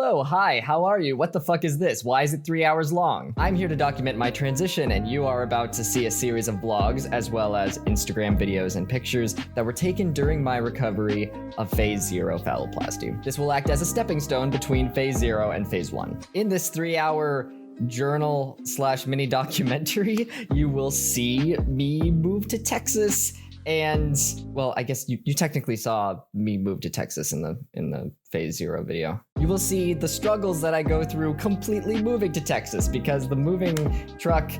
Hello, hi, how are you? What the fuck is this? Why is it 3 hours long? I'm here to document my transition, and you are about to see a series of vlogs, as well as Instagram videos and pictures that were taken during my recovery of Phase 0 phalloplasty. This will act as a stepping stone between Phase 0 and Phase 1. In this 3-hour journal slash mini documentary, you will see me move to Texas. And well, I guess you technically saw me move to Texas in the Phase 0 video. You will see the struggles that I go through completely moving to Texas because the moving truck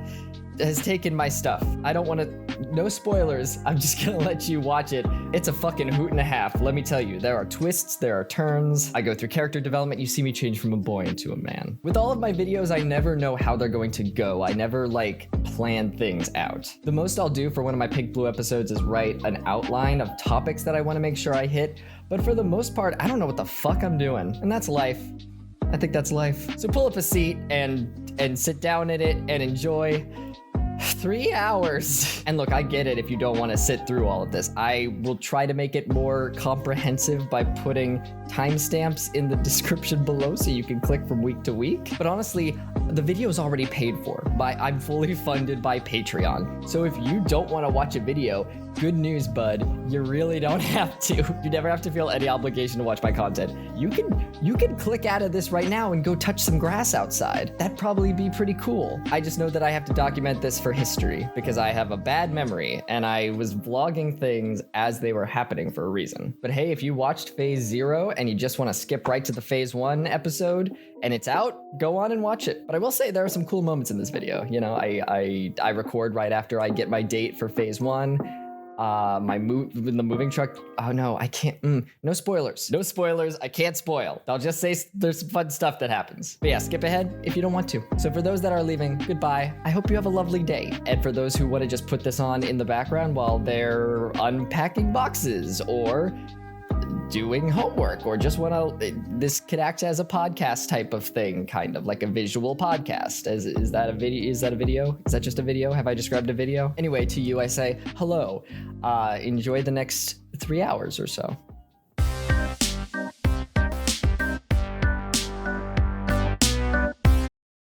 has taken my stuff. I don't want to, no spoilers. I'm just gonna let you watch it. It's a fucking hoot and a half. Let me tell you, there are twists, there are turns. I go through character development. You see me change from a boy into a man. With all of my videos, I never know how they're going to go. I never plan things out. The most I'll do for one of my PinkBlue episodes is write an outline of topics that I want to make sure I hit. But for the most part, I don't know what the fuck I'm doing. And that's life. I think that's life. So pull up a seat and sit down in it and enjoy 3 hours. And look, I get it if you don't want to sit through all of this. I will try to make it more comprehensive by putting timestamps in the description below so you can click from week to week. But honestly, the video is already paid for. I'm fully funded by Patreon. So if you don't want to watch a video, good news, bud. You really don't have to. You never have to feel any obligation to watch my content. You can click out of this right now and go touch some grass outside. That'd probably be pretty cool. I just know that I have to document this for history because I have a bad memory and I was vlogging things as they were happening for a reason. But hey, if you watched Phase 0 and you just want to skip right to the Phase 1 episode and it's out, go on and watch it. But I will say there are some cool moments in this video. You know, I record right after I get my date for Phase 1. My move in the moving truck. Oh no, I can't. No spoilers. No spoilers. I can't spoil. I'll just say there's some fun stuff that happens. But yeah, skip ahead if you don't want to. So for those that are leaving, goodbye. I hope you have a lovely day. And for those who want to just put this on in the background while they're unpacking boxes or doing homework or just want to, this could act as a podcast type of thing, kind of like a visual podcast. Is that a video? Is that a video? Is that just a video? Have I described a video? Anyway, to you I say hello. Enjoy the next 3 hours or so.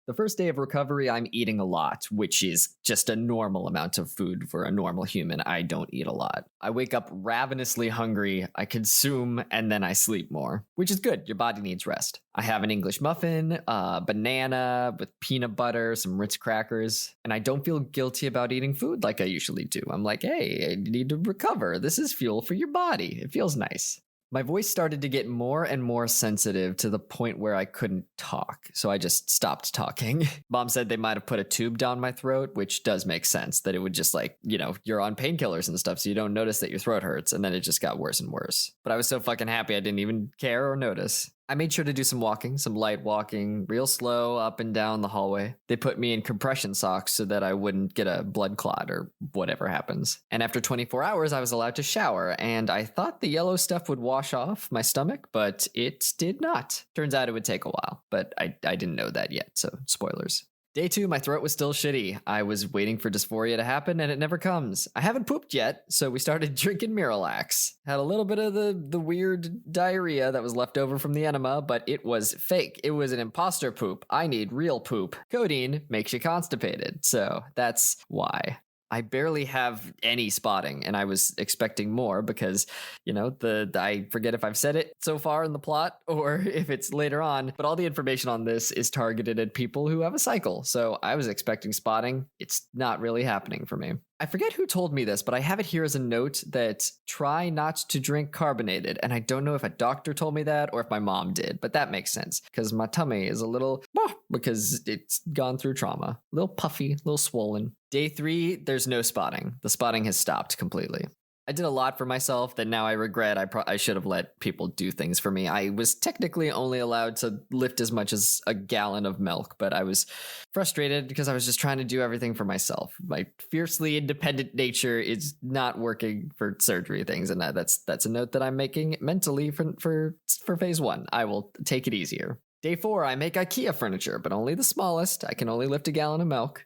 The first day of recovery, I'm eating a lot, which is just a normal amount of food for a normal human. I don't eat a lot. I wake up ravenously hungry, I consume, and then I sleep more, which is good. Your body needs rest. I have an English muffin, banana with peanut butter, some Ritz crackers, and I don't feel guilty about eating food like I usually do. I'm like, hey, I need to recover. This is fuel for your body. It feels nice. My voice started to get more and more sensitive to the point where I couldn't talk, so I just stopped talking. Mom said they might have put a tube down my throat, which does make sense, that it would just you're on painkillers and stuff, so you don't notice that your throat hurts, and then it just got worse and worse. But I was so fucking happy I didn't even care or notice. I made sure to do some walking, some light walking, real slow up and down the hallway. They put me in compression socks so that I wouldn't get a blood clot or whatever happens. And after 24 hours, I was allowed to shower, and I thought the yellow stuff would wash off my stomach, but it did not. Turns out it would take a while, but I didn't know that yet, so spoilers. Day 2, my throat was still shitty. I was waiting for dysphoria to happen, and it never comes. I haven't pooped yet, so we started drinking Miralax. Had a little bit of the weird diarrhea that was left over from the enema, but it was fake. It was an imposter poop. I need real poop. Codeine makes you constipated, so that's why. I barely have any spotting, and I was expecting more because, I forget if I've said it so far in the plot or if it's later on, but all the information on this is targeted at people who have a cycle. So I was expecting spotting. It's not really happening for me. I forget who told me this, but I have it here as a note that try not to drink carbonated. And I don't know if a doctor told me that or if my mom did, but that makes sense because my tummy is a little, because it's gone through trauma. A little puffy, a little swollen. Day 3, there's no spotting. The spotting has stopped completely. I did a lot for myself that now I regret. I should have let people do things for me. I was technically only allowed to lift as much as a gallon of milk, but I was frustrated because I was just trying to do everything for myself. My fiercely independent nature is not working for surgery things, and that's a note that I'm making mentally for Phase 1. I will take it easier. Day 4, I make IKEA furniture, but only the smallest. I can only lift a gallon of milk.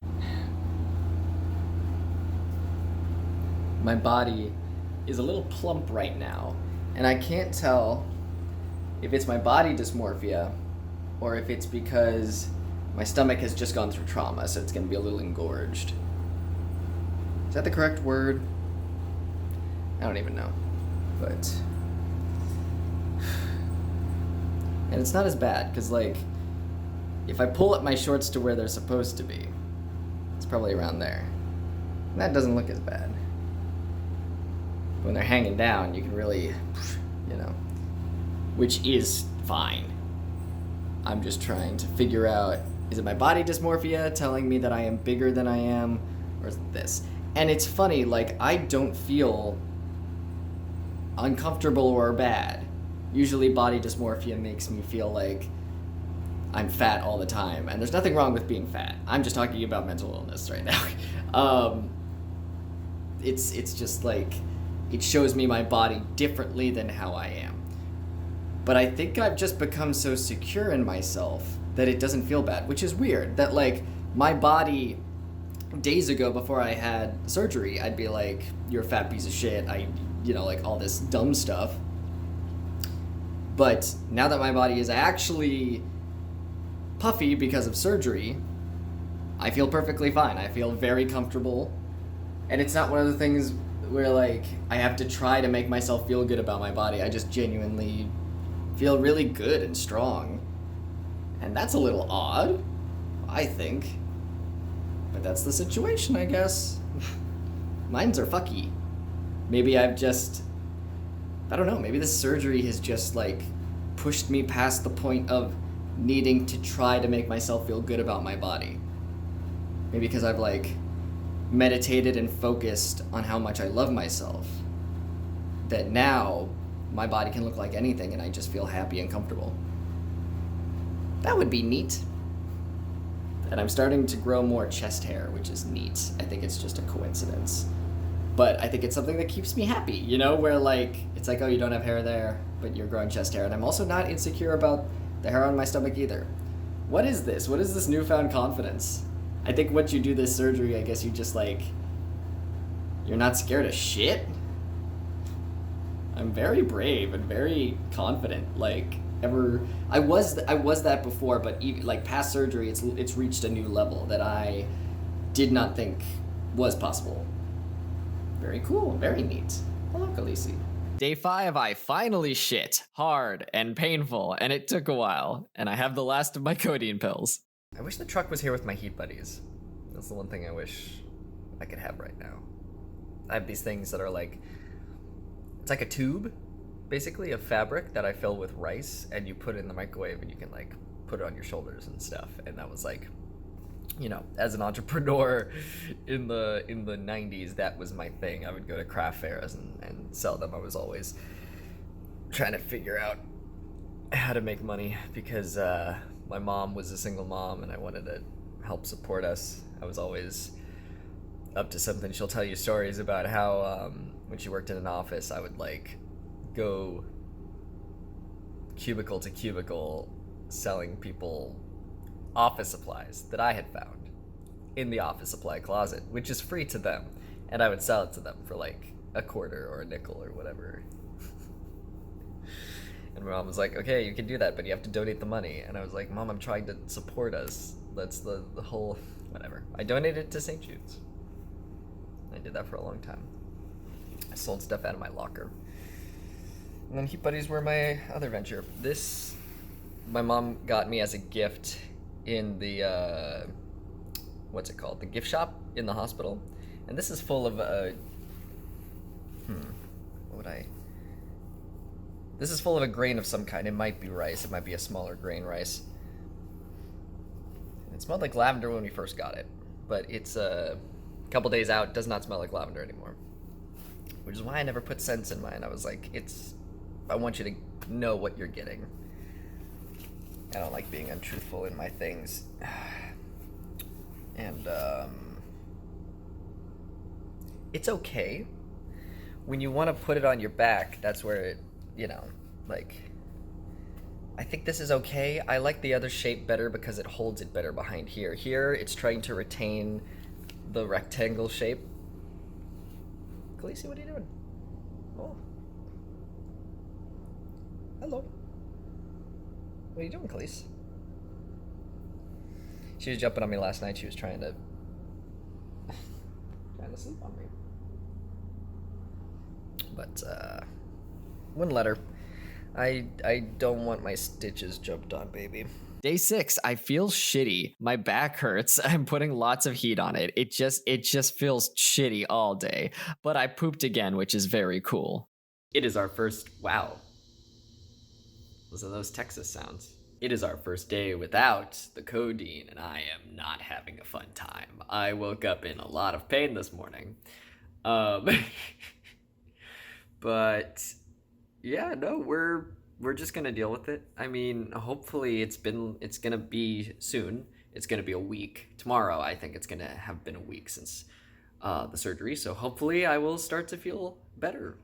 My body is a little plump right now, and I can't tell if it's my body dysmorphia or if it's because my stomach has just gone through trauma, so it's going to be a little engorged. Is that the correct word? I don't even know. But... And it's not as bad, because, like, if I pull up my shorts to where they're supposed to be, it's probably around there. And that doesn't look as bad. When they're hanging down, you can really, you know, which is fine. I'm just trying to figure out, is it my body dysmorphia telling me that I am bigger than I am, or is it this? And it's funny, like, I don't feel uncomfortable or bad. Usually body dysmorphia makes me feel like I'm fat all the time, and there's nothing wrong with being fat. I'm just talking about mental illness right now. It's just like, it shows me my body differently than how I am. But I think I've just become so secure in myself that it doesn't feel bad, which is weird. That, like, my body, days ago before I had surgery, I'd be like, you're a fat piece of shit, you know, like all this dumb stuff. But now that my body is actually puffy because of surgery, I feel perfectly fine. I feel very comfortable. And it's not one of the things where, like, I have to try to make myself feel good about my body. I just genuinely feel really good and strong. And that's a little odd, I think. But that's the situation, I guess. Minds are fucky. Maybe I've just... I don't know, maybe this surgery has just, like, pushed me past the point of needing to try to make myself feel good about my body. Maybe because I've, like, meditated and focused on how much I love myself, that now my body can look like anything and I just feel happy and comfortable. That would be neat. And I'm starting to grow more chest hair, which is neat. I think it's just a coincidence. But I think it's something that keeps me happy, you know, where, like, it's like, oh, you don't have hair there, but you're growing chest hair. And I'm also not insecure about the hair on my stomach either. What is this? What is this newfound confidence? I think once you do this surgery, I guess you just, like, you're not scared of shit? I'm very brave and very confident, like, I was that before, but even, like, past surgery, it's reached a new level that I did not think was possible. Very cool, very neat. Hello, Khaleesi. Day 5, I finally shit. Hard and painful, and it took a while. And I have the last of my codeine pills. I wish the truck was here with my heat buddies. That's the one thing I wish I could have right now. I have these things that are like... It's like a tube, basically, of fabric that I fill with rice, and you put it in the microwave, and you can, like, put it on your shoulders and stuff. And that was, like... You know, as an entrepreneur in the 90s, that was my thing. I would go to craft fairs and sell them. I was always trying to figure out how to make money because my mom was a single mom and I wanted to help support us. I was always up to something. She'll tell you stories about how when she worked in an office, I would, like, go cubicle to cubicle selling people office supplies that I had found in the office supply closet, which is free to them, and I would sell it to them for, like, a quarter or a nickel or whatever. And my mom was like, okay, you can do that, but you have to donate the money. And I was like, Mom, I'm trying to support us. That's the whole... whatever. I donated to St. Jude's. I did that for a long time. I sold stuff out of my locker. And then Heat Buddies were my other venture. This, my mom got me as a gift in the, what's it called? The gift shop in the hospital. And this is full of, this is full of a grain of some kind. It might be rice. It might be a smaller grain rice. It smelled like lavender when we first got it. But it's a couple days out, does not smell like lavender anymore. Which is why I never put scents in mine. I was like, I want you to know what you're getting. I don't like being untruthful in my things. And, it's okay. When you want to put it on your back, that's where it, you know, like, I think this is okay. I like the other shape better because it holds it better behind here. Here, it's trying to retain the rectangle shape. Khaleesi, what are you doing? Oh. Hello. What are you doing, Khaleesi? She was jumping on me last night. She was trying to sleep on me. But, wouldn't let her. I don't want my stitches jumped on, baby. Day 6, I feel shitty. My back hurts. I'm putting lots of heat on it. It just feels shitty all day. But I pooped again, which is very cool. It is our first, wow. Listen to those Texas sounds. It is our first day without the codeine, and I am not having a fun time. I woke up in a lot of pain this morning. But yeah, no, we're just gonna deal with it. I mean, hopefully it's gonna be soon. It's gonna be a week. Tomorrow, I think it's gonna have been a week since the surgery. So hopefully I will start to feel better.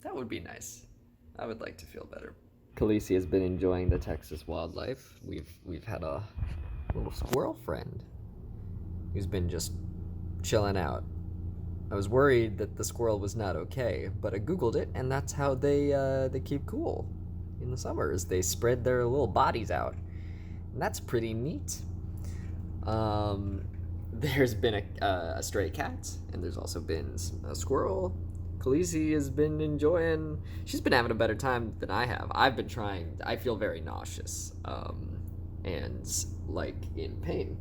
That would be nice. I would like to feel better. Khaleesi has been enjoying the Texas wildlife. We've had a little squirrel friend who's been just chilling out. I was worried that the squirrel was not okay, but I googled it, and that's how they keep cool in the summers. They spread their little bodies out, and that's pretty neat. There's been a stray cat, and there's also been a squirrel. Khaleesi has been enjoying. She's been having a better time than I have. I've been trying. I feel very nauseous, and like in pain.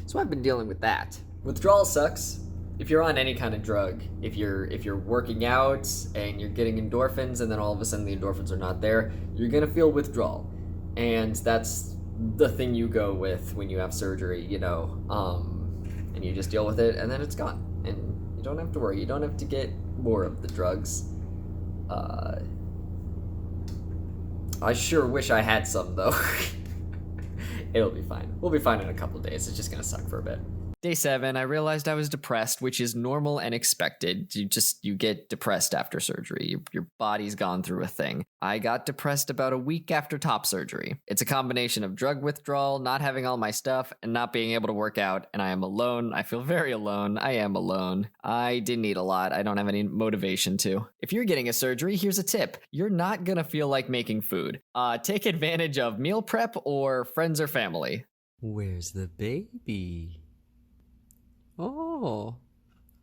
So I've been dealing with that. Withdrawal sucks. If you're on any kind of drug, if you're working out and you're getting endorphins, and then all of a sudden the endorphins are not there, you're gonna feel withdrawal, and that's the thing you go with when you have surgery, you know. And you just deal with it, and then it's gone, and you don't have to worry. You don't have to get more of the drugs. I sure wish I had some, though. It'll be fine. We'll be fine in a couple of days. It's just gonna suck for a bit. Day 7, I realized I was depressed, which is normal and expected. You get depressed after surgery. Your body's gone through a thing. I got depressed about a week after top surgery. It's a combination of drug withdrawal, not having all my stuff, and not being able to work out, and I am alone. I feel very alone. I am alone. I didn't eat a lot. I don't have any motivation to. If you're getting a surgery, here's a tip. You're not gonna feel like making food. Take advantage of meal prep or friends or family. Where's the baby? Oh,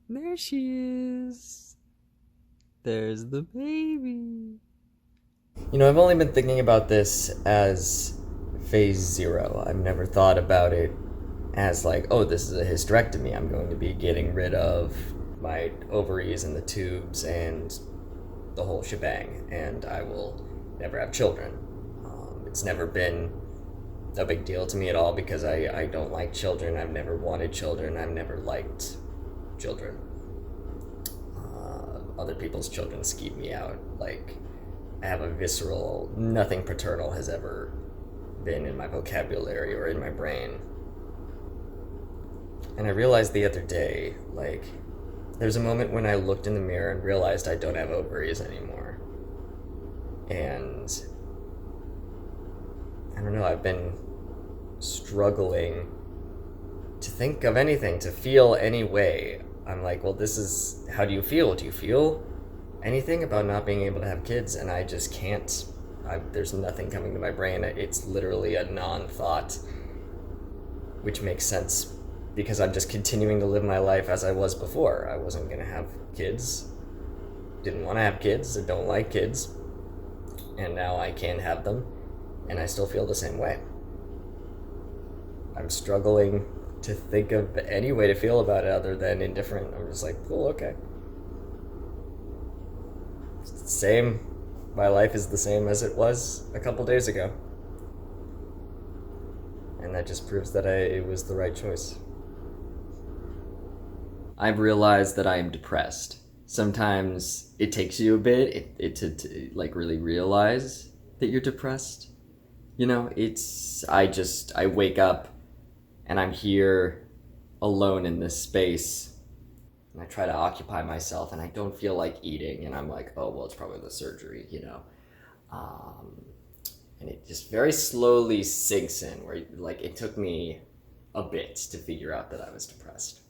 there she is. There's the baby. You know, I've only been thinking about this as phase 0. I've never thought about it as like, oh, this is a hysterectomy. I'm going to be getting rid of my ovaries and the tubes and the whole shebang, and I will never have children. It's never been a big deal to me at all because I don't like children. I've never wanted children. I've never liked children. Other people's children skeeve me out. Like, I have a visceral, nothing paternal has ever been in my vocabulary or in my brain. And I realized the other day, like, there's a moment when I looked in the mirror and realized I don't have ovaries anymore. And I don't know, I've been struggling to think of anything, to feel any way. I'm like, well, this is, how do you feel? Do you feel anything about not being able to have kids? And I just can't. There's nothing coming to my brain. It's literally a non-thought, which makes sense because I'm just continuing to live my life as I was before. I wasn't going to have kids. Didn't want to have kids. I don't like kids. And now I can have them. And I still feel the same way. I'm struggling to think of any way to feel about it other than indifferent. I'm just like, cool, okay. It's the same. My life is the same as it was a couple days ago. And that just proves that it was the right choice. I've realized that I am depressed. Sometimes it takes you a bit to like really realize that you're depressed. You know, I wake up and I'm here alone in this space and I try to occupy myself and I don't feel like eating and I'm like, oh, well, it's probably the surgery, you know. And it just very slowly sinks in where like it took me a bit to figure out that I was depressed.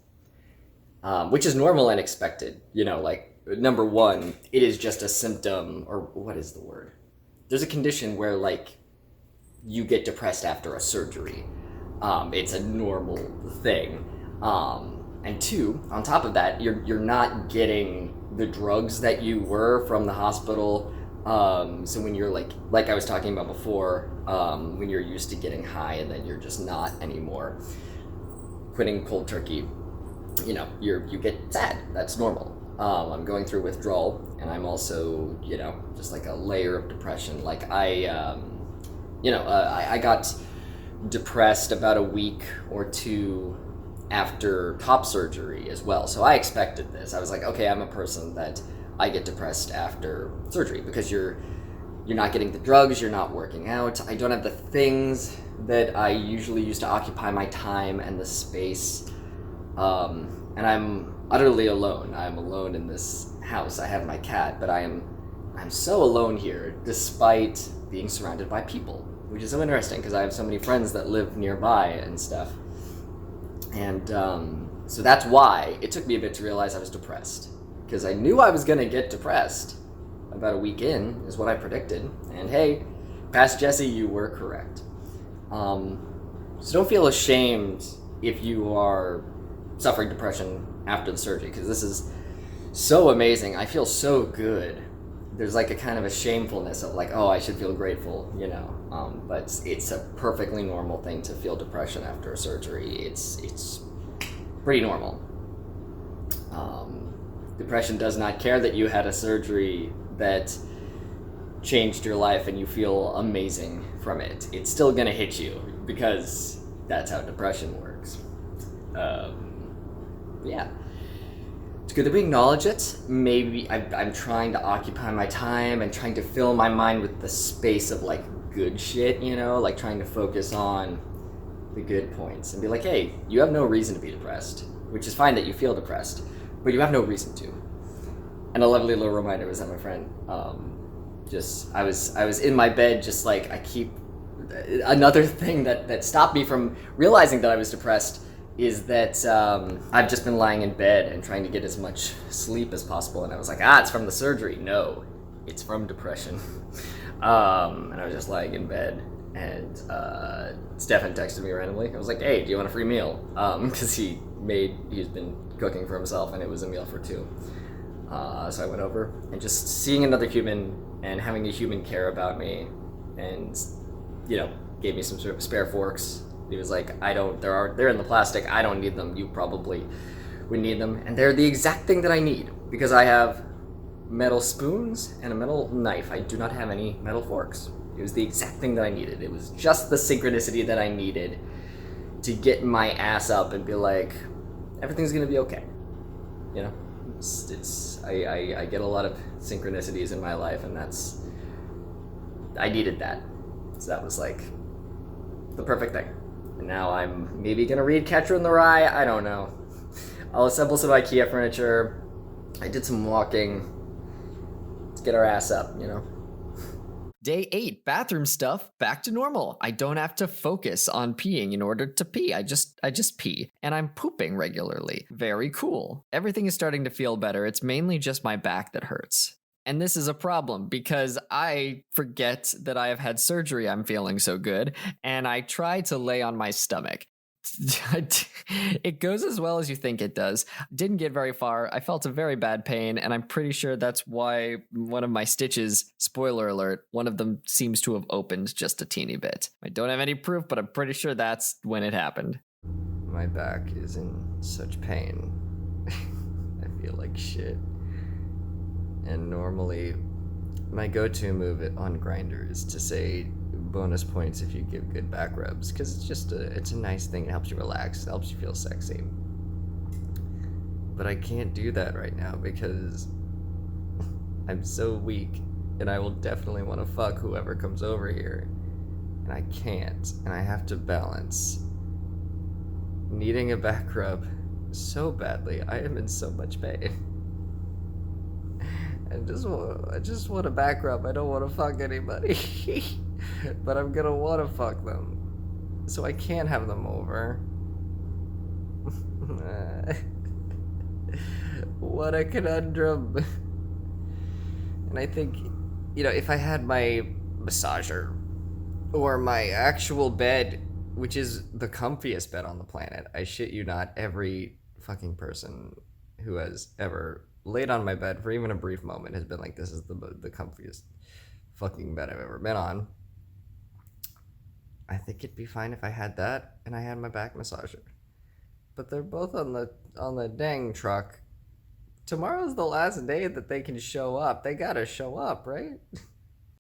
Which is normal and expected, you know, like number one, it is just a symptom, or what is the word? There's a condition where like you get depressed after a surgery. It's a normal thing. And two, on top of that, you're not getting the drugs that you were from the hospital. So when you're like I was talking about before, when you're used to getting high and then you're just not anymore, quitting cold turkey, you get sad. That's normal. I'm going through withdrawal, and I'm also, just like a layer of depression. Like I got depressed about a week or two after top surgery as well. So I expected this. I was like, okay, I'm a person that I get depressed after surgery because you're not getting the drugs, you're not working out. I don't have the things that I usually use to occupy my time and the space. And I'm utterly alone. I'm alone in this house. I have my cat, but I'm so alone here despite being surrounded by people, which is so interesting because I have so many friends that live nearby and stuff. And so that's why it took me a bit to realize I was depressed, because I knew I was going to get depressed about a week in, is what I predicted. And hey, past Jesse, you were correct. So don't feel ashamed if you are suffering depression after the surgery, because this is so amazing. I feel so good. There's like a kind of a shamefulness of like, oh, I should feel grateful, but it's a perfectly normal thing to feel depression after a surgery. It's pretty normal. Depression does not care that you had a surgery that changed your life and you feel amazing from it. It's still gonna hit you because that's how depression works. Yeah. It's good that we acknowledge it. Maybe I'm trying to occupy my time and trying to fill my mind with the space of like good shit, like trying to focus on the good points and be like, hey, you have no reason to be depressed, which is fine that you feel depressed, but you have no reason to. And a lovely little reminder was that my friend, I was in my bed, just like another thing that stopped me from realizing that I was depressed is that I've just been lying in bed and trying to get as much sleep as possible, and I was like, it's from the surgery. No, it's from depression. And I was just lying in bed, and Stefan texted me randomly. I was like, hey, do you want a free meal? Because he's been cooking for himself, and it was a meal for two. So I went over, and just seeing another human and having a human care about me, and gave me some sort of spare forks. He was like, they're in the plastic, I don't need them, you probably would need them, and they're the exact thing that I need, because I have metal spoons and a metal knife. I do not have any metal forks. It was the exact thing that I needed. It was just the synchronicity that I needed to get my ass up and be like, everything's gonna be okay. I get a lot of synchronicities in my life, and I needed that. So that was like the perfect thing. And now I'm maybe gonna read Catcher in the Rye, I don't know. I'll assemble some IKEA furniture. I did some walking. Let's get our ass up, Day 8, bathroom stuff, back to normal. I don't have to focus on peeing in order to pee. I just pee. And I'm pooping regularly. Very cool. Everything is starting to feel better. It's mainly just my back that hurts. And this is a problem because I forget that I have had surgery. I'm feeling so good. And I try to lay on my stomach. It goes as well as you think it does. Didn't get very far. I felt a very bad pain, and I'm pretty sure that's why one of my stitches, spoiler alert, one of them seems to have opened just a teeny bit. I don't have any proof, but I'm pretty sure that's when it happened. My back is in such pain. I feel like shit. And normally, my go-to move on Grindr is to say bonus points if you give good back rubs, because it's a nice thing. It helps you relax. It helps you feel sexy. But I can't do that right now because I'm so weak, and I will definitely want to fuck whoever comes over here, and I can't, and I have to balance needing a back rub so badly. I am in so much pain. I just want a back rub. I don't want to fuck anybody. But I'm gonna want to fuck them. So I can't have them over. What a conundrum. And I think, if I had my massager or my actual bed which is the comfiest bed on the planet. I shit you not, every fucking person who has ever laid on my bed for even a brief moment has been like, this is the comfiest fucking bed I've ever been on. I think it'd be fine if I had that and I had my back massager. But they're both on the dang truck. Tomorrow's the last day that they can show up. They gotta show up, right?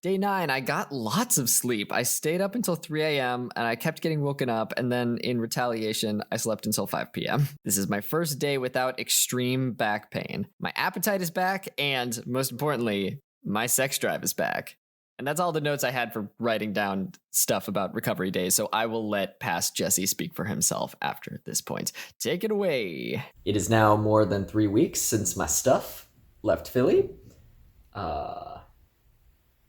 Day 9, I got lots of sleep. I stayed up until 3 a.m. and I kept getting woken up, and then in retaliation, I slept until 5 p.m. This is my first day without extreme back pain. My appetite is back, and most importantly, my sex drive is back. And that's all the notes I had for writing down stuff about recovery days, so I will let past Jesse speak for himself after this point. Take it away. It is now more than 3 weeks since my stuff left Philly.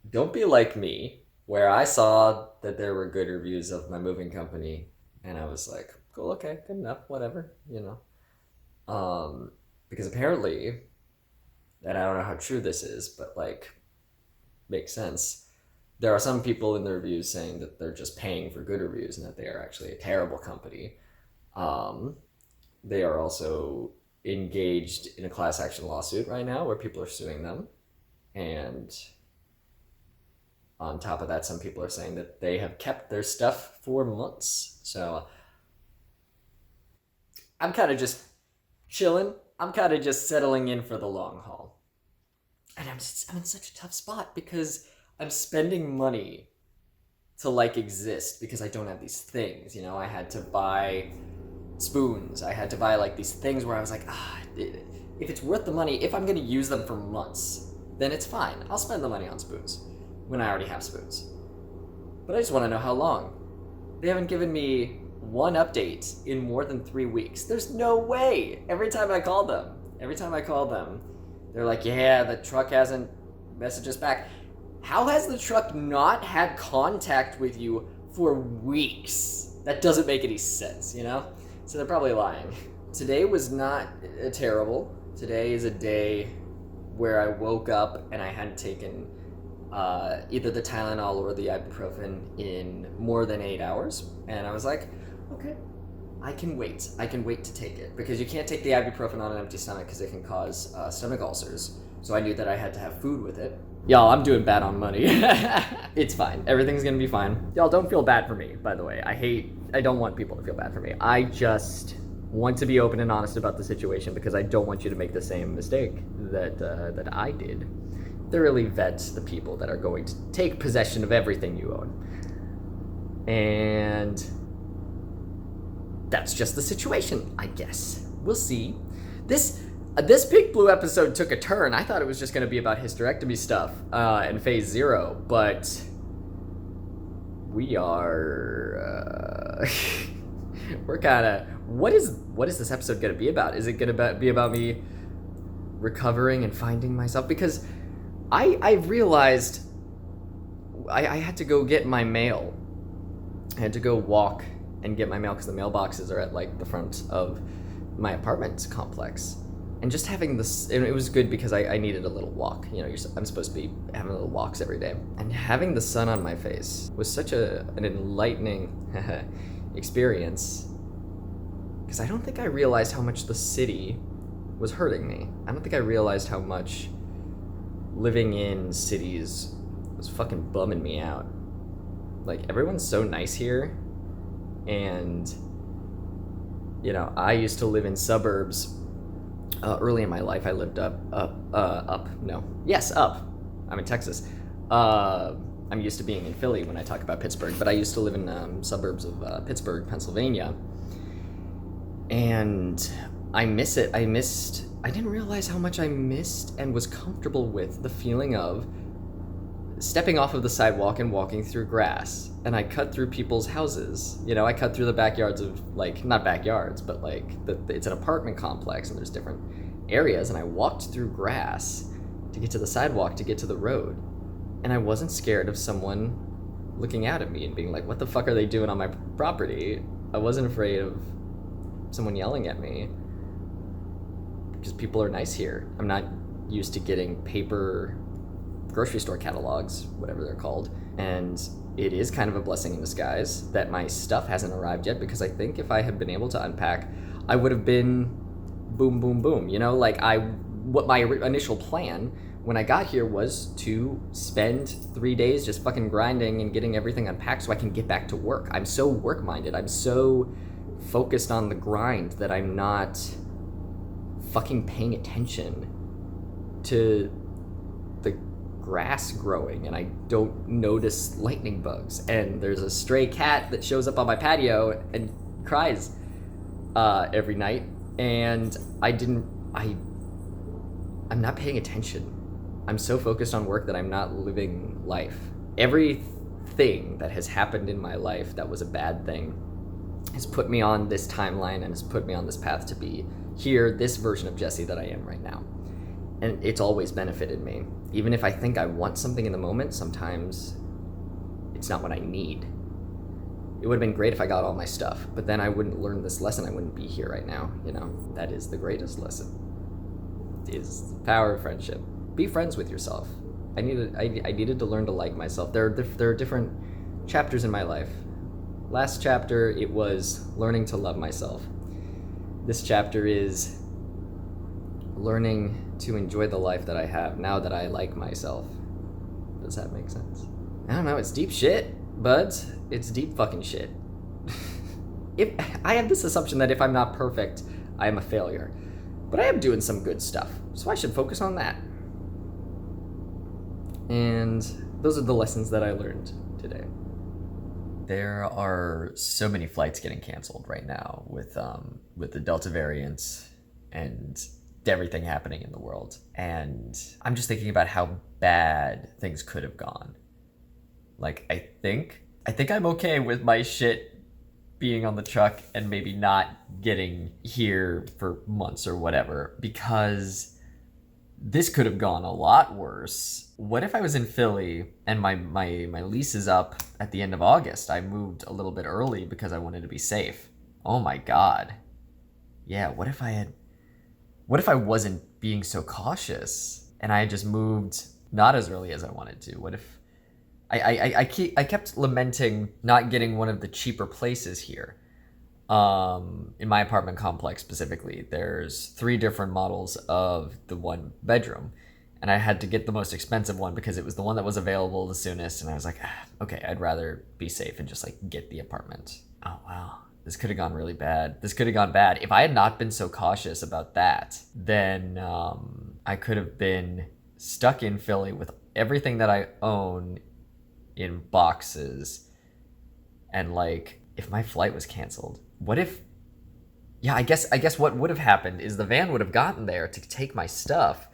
Don't be like me, where I saw that there were good reviews of my moving company, and I was like, cool, okay, good enough, whatever, you know. Because apparently, and I don't know how true this is, but like, makes sense. There are some people in the reviews saying that they're just paying for good reviews and that they are actually a terrible company. They are also engaged in a class action lawsuit right now where people are suing them, and on top of that, some people are saying that they have kept their stuff for months. So I'm kind of just chilling. I'm kind of just settling in for the long haul. And I'm in such a tough spot because I'm spending money to like exist because I don't have these things. You know, I had to buy spoons. I had to buy like these things where I was like, if it's worth the money, if I'm going to use them for months, then it's fine. I'll spend the money on spoons when I already have spoons. But I just want to know how long. They haven't given me one update in more than 3 weeks. There's no way. Every time I call them, they're like, yeah, the truck hasn't messaged us back. How has the truck not had contact with you for weeks? That doesn't make any sense, you know? So they're probably lying. Today was not terrible. Today is a day where I woke up and I hadn't taken either the Tylenol or the ibuprofen in more than 8 hours. And I was like, okay, I can wait to take it, because you can't take the ibuprofen on an empty stomach because it can cause stomach ulcers. So I knew that I had to have food with it. Y'all, I'm doing bad on money. It's fine. Everything's gonna be fine. Y'all, don't feel bad for me, by the way. I don't want people to feel bad for me. I just want to be open and honest about the situation because I don't want you to make the same mistake that I did. Thoroughly vet the people that are going to take possession of everything you own. And that's just the situation, I guess. We'll see. This PinkBlue episode took a turn. I thought it was just going to be about hysterectomy stuff and phase 0, but we are we're kind of what is this episode going to be about? Is it going to be about me recovering and finding myself? Because I realized I had to go get my mail. I had to go walk and get my mail because the mailboxes are at like the front of my apartment complex. And just having this, and it was good because I needed a little walk. You know, I'm supposed to be having little walks every day. And having the sun on my face was such an enlightening experience, because I don't think I realized how much the city was hurting me. I don't think I realized how much living in cities was fucking bumming me out. Like, everyone's so nice here, and, you know, I used to live in suburbs. Early in my life, I lived up. I'm in Texas. I'm used to being in Philly when I talk about Pittsburgh, but I used to live in suburbs of Pittsburgh, Pennsylvania. And I miss it. I didn't realize how much I missed and was comfortable with the feeling of stepping off of the sidewalk and walking through grass. And I cut through people's houses. You know, I cut through the backyards of, like, not backyards, but like it's an apartment complex and there's different areas. And I walked through grass to get to the sidewalk, to get to the road. And I wasn't scared of someone looking out at me and being like, what the fuck are they doing on my property? I wasn't afraid of someone yelling at me, because people are nice here. I'm not used to getting paper grocery store catalogs, whatever they're called. And it is kind of a blessing in disguise that my stuff hasn't arrived yet, because I think if I had been able to unpack, I would have been boom, boom, boom. You know, like what my initial plan when I got here was to spend 3 days just fucking grinding and getting everything unpacked so I can get back to work. I'm so work-minded. I'm so focused on the grind that I'm not fucking paying attention to the grass growing, and I don't notice lightning bugs. And there's a stray cat that shows up on my patio and cries every night, and I'm not paying attention. I'm so focused on work that I'm not living life. Everything that has happened in my life that was a bad thing has put me on this timeline and has put me on this path to be here, this version of Jesse that I am right now. And it's always benefited me. Even if I think I want something in the moment, sometimes it's not what I need. It would have been great if I got all my stuff, but then I wouldn't learn this lesson. I wouldn't be here right now, you know? That is the greatest lesson, is the power of friendship. Be friends with yourself. I needed to learn to like myself. There are different chapters in my life. Last chapter, it was learning to love myself. This chapter is learning to enjoy the life that I have now that I like myself. Does that make sense? I don't know, it's deep shit, buds. It's deep fucking shit. If I have this assumption that if I'm not perfect, I am a failure. But I am doing some good stuff, so I should focus on that. And those are the lessons that I learned today. There are so many flights getting canceled right now with the Delta variant and everything happening in the world. And I'm just thinking about how bad things could have gone. Like, I think I'm okay with my shit being on the truck and maybe not getting here for months or whatever, because this could have gone a lot worse. What if I was in Philly and my lease is up at the end of August? I moved a little bit early because I wanted to be safe. Oh my God. Yeah, what if I wasn't being so cautious and I just moved not as early as I wanted to? What if I kept lamenting not getting one of the cheaper places here. In my apartment complex specifically, there's 3 different models of the 1 bedroom, and I had to get the most expensive one because it was the one that was available the soonest, and I was like, okay, I'd rather be safe and just like get the apartment. Oh wow, this could have gone really bad. This could have gone bad. If I had not been so cautious about that, then I could have been stuck in Philly with everything that I own in boxes, and like, if my flight was canceled, what if, yeah, I guess what would have happened is the van would have gotten there to take my stuff.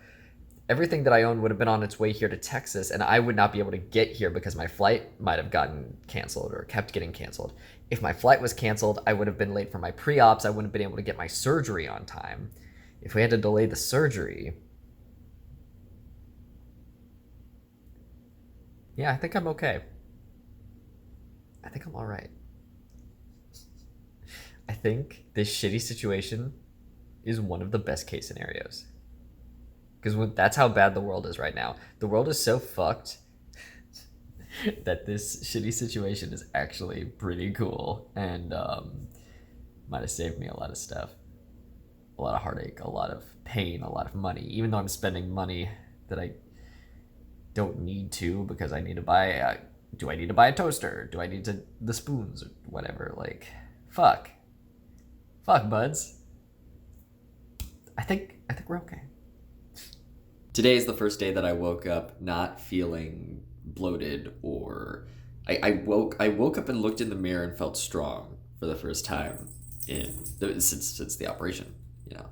Everything that I owned would have been on its way here to Texas, and I would not be able to get here because my flight might have gotten canceled or kept getting canceled. If my flight was canceled, I would have been late for my pre-ops. I wouldn't have been able to get my surgery on time. If we had to delay the surgery, yeah, I think I'm okay. I think I'm all right. I think this shitty situation is one of the best case scenarios. Because that's how bad the world is right now. The world is so fucked that this shitty situation is actually pretty cool, and might have saved me a lot of stuff. A lot of heartache, a lot of pain, a lot of money. Even though I'm spending money that I don't need to, because I need to buy... do I need to buy a toaster? Do I need the spoons or whatever? Like, fuck. Fuck, buds. I think we're okay. Today is the first day that I woke up not feeling bloated, or I woke up and looked in the mirror and felt strong for the first time since the operation, you know.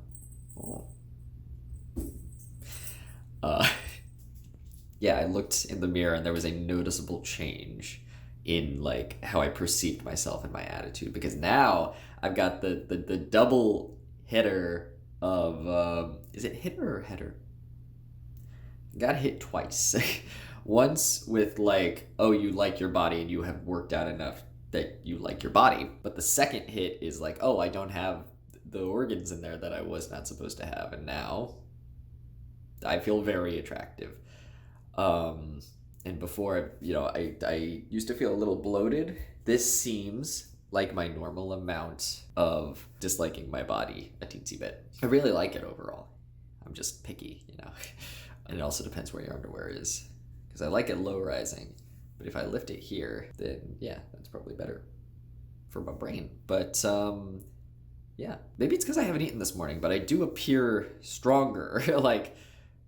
Yeah, I looked in the mirror and there was a noticeable change in like how I perceived myself and my attitude, because now I've got the double hitter of is it hitter or header? Got hit twice. Once with like, oh, you like your body and you have worked out enough that you like your body. But the second hit is like, oh, I don't have the organs in there that I was not supposed to have, and now I feel very attractive. And before, I used to feel a little bloated. This seems like my normal amount of disliking my body a teensy bit. I really like it overall. I'm just picky, And it also depends where your underwear is. Because I like it low rising. But if I lift it here, then yeah, that's probably better for my brain. But yeah, maybe it's because I haven't eaten this morning, but I do appear stronger. Like,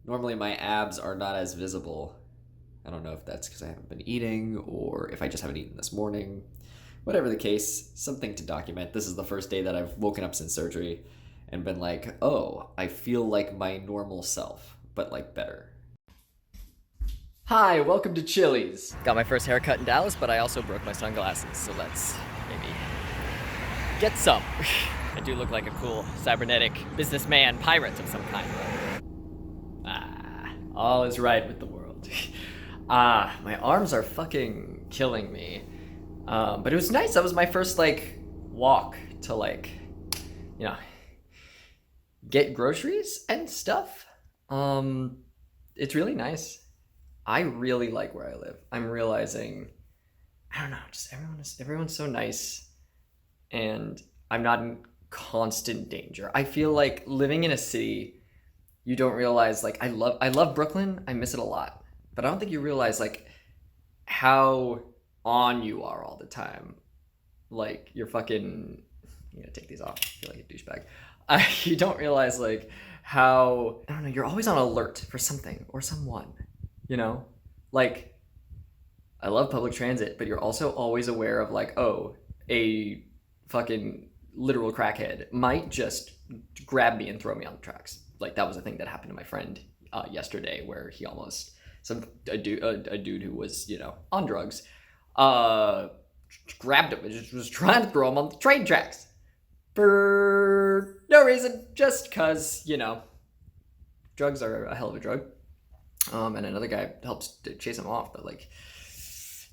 normally my abs are not as visible. I don't know if that's because I haven't been eating or if I just haven't eaten this morning. Whatever the case, something to document. This is the first day that I've woken up since surgery and been like, oh, I feel like my normal self, but like better. Hi, welcome to Chili's. Got my first haircut in Dallas, but I also broke my sunglasses, so let's maybe get some. I do look like a cool cybernetic businessman pirate of some kind. All is right with the world. My arms are fucking killing me. But it was nice. That was my first, walk to, get groceries and stuff. It's really nice. I really like where I live. I'm realizing, I don't know, just everyone's so nice. And I'm not in constant danger. I feel like living in a city, you don't realize, I love Brooklyn. I miss it a lot. But I don't think you realize, how on you are all the time. You're fucking... I'm gonna take these off. I feel like a douchebag. You don't realize, how... I don't know, you're always on alert for something or someone, I love public transit, but you're also always aware of, a fucking literal crackhead might just grab me and throw me on the tracks. That was a thing that happened to my friend yesterday, where he almost... a dude who was, on drugs, grabbed him and just was trying to throw him on the train tracks for no reason, just because, drugs are a hell of a drug. And another guy helps to chase him off, but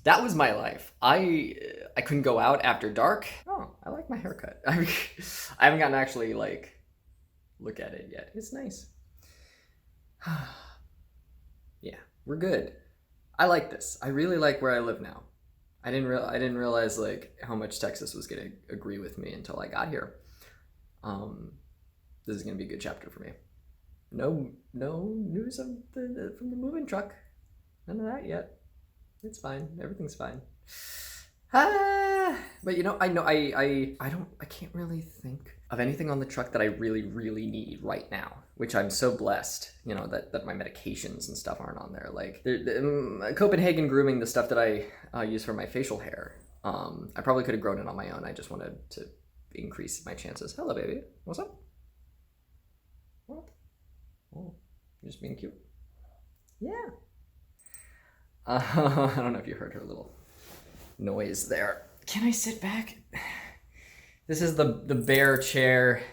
that was my life. I couldn't go out after dark. Oh, I like my haircut. I haven't gotten to actually look at it yet. It's nice. Yeah, we're good. I like this. I really like where I live now. I didn't realize how much Texas was gonna agree with me until I got here. This is gonna be a good chapter for me. No news from the moving truck. None of that yet. It's fine. Everything's fine. But I can't really think of anything on the truck that I really, really need right now, which I'm so blessed, that my medications and stuff aren't on there. Copenhagen grooming, the stuff that I use for my facial hair, I probably could have grown it on my own. I just wanted to increase my chances. Hello, baby. What's up? What? Oh, you're just being cute. Yeah. I don't know if you heard her little noise there. Can I sit back? This is the bare chair,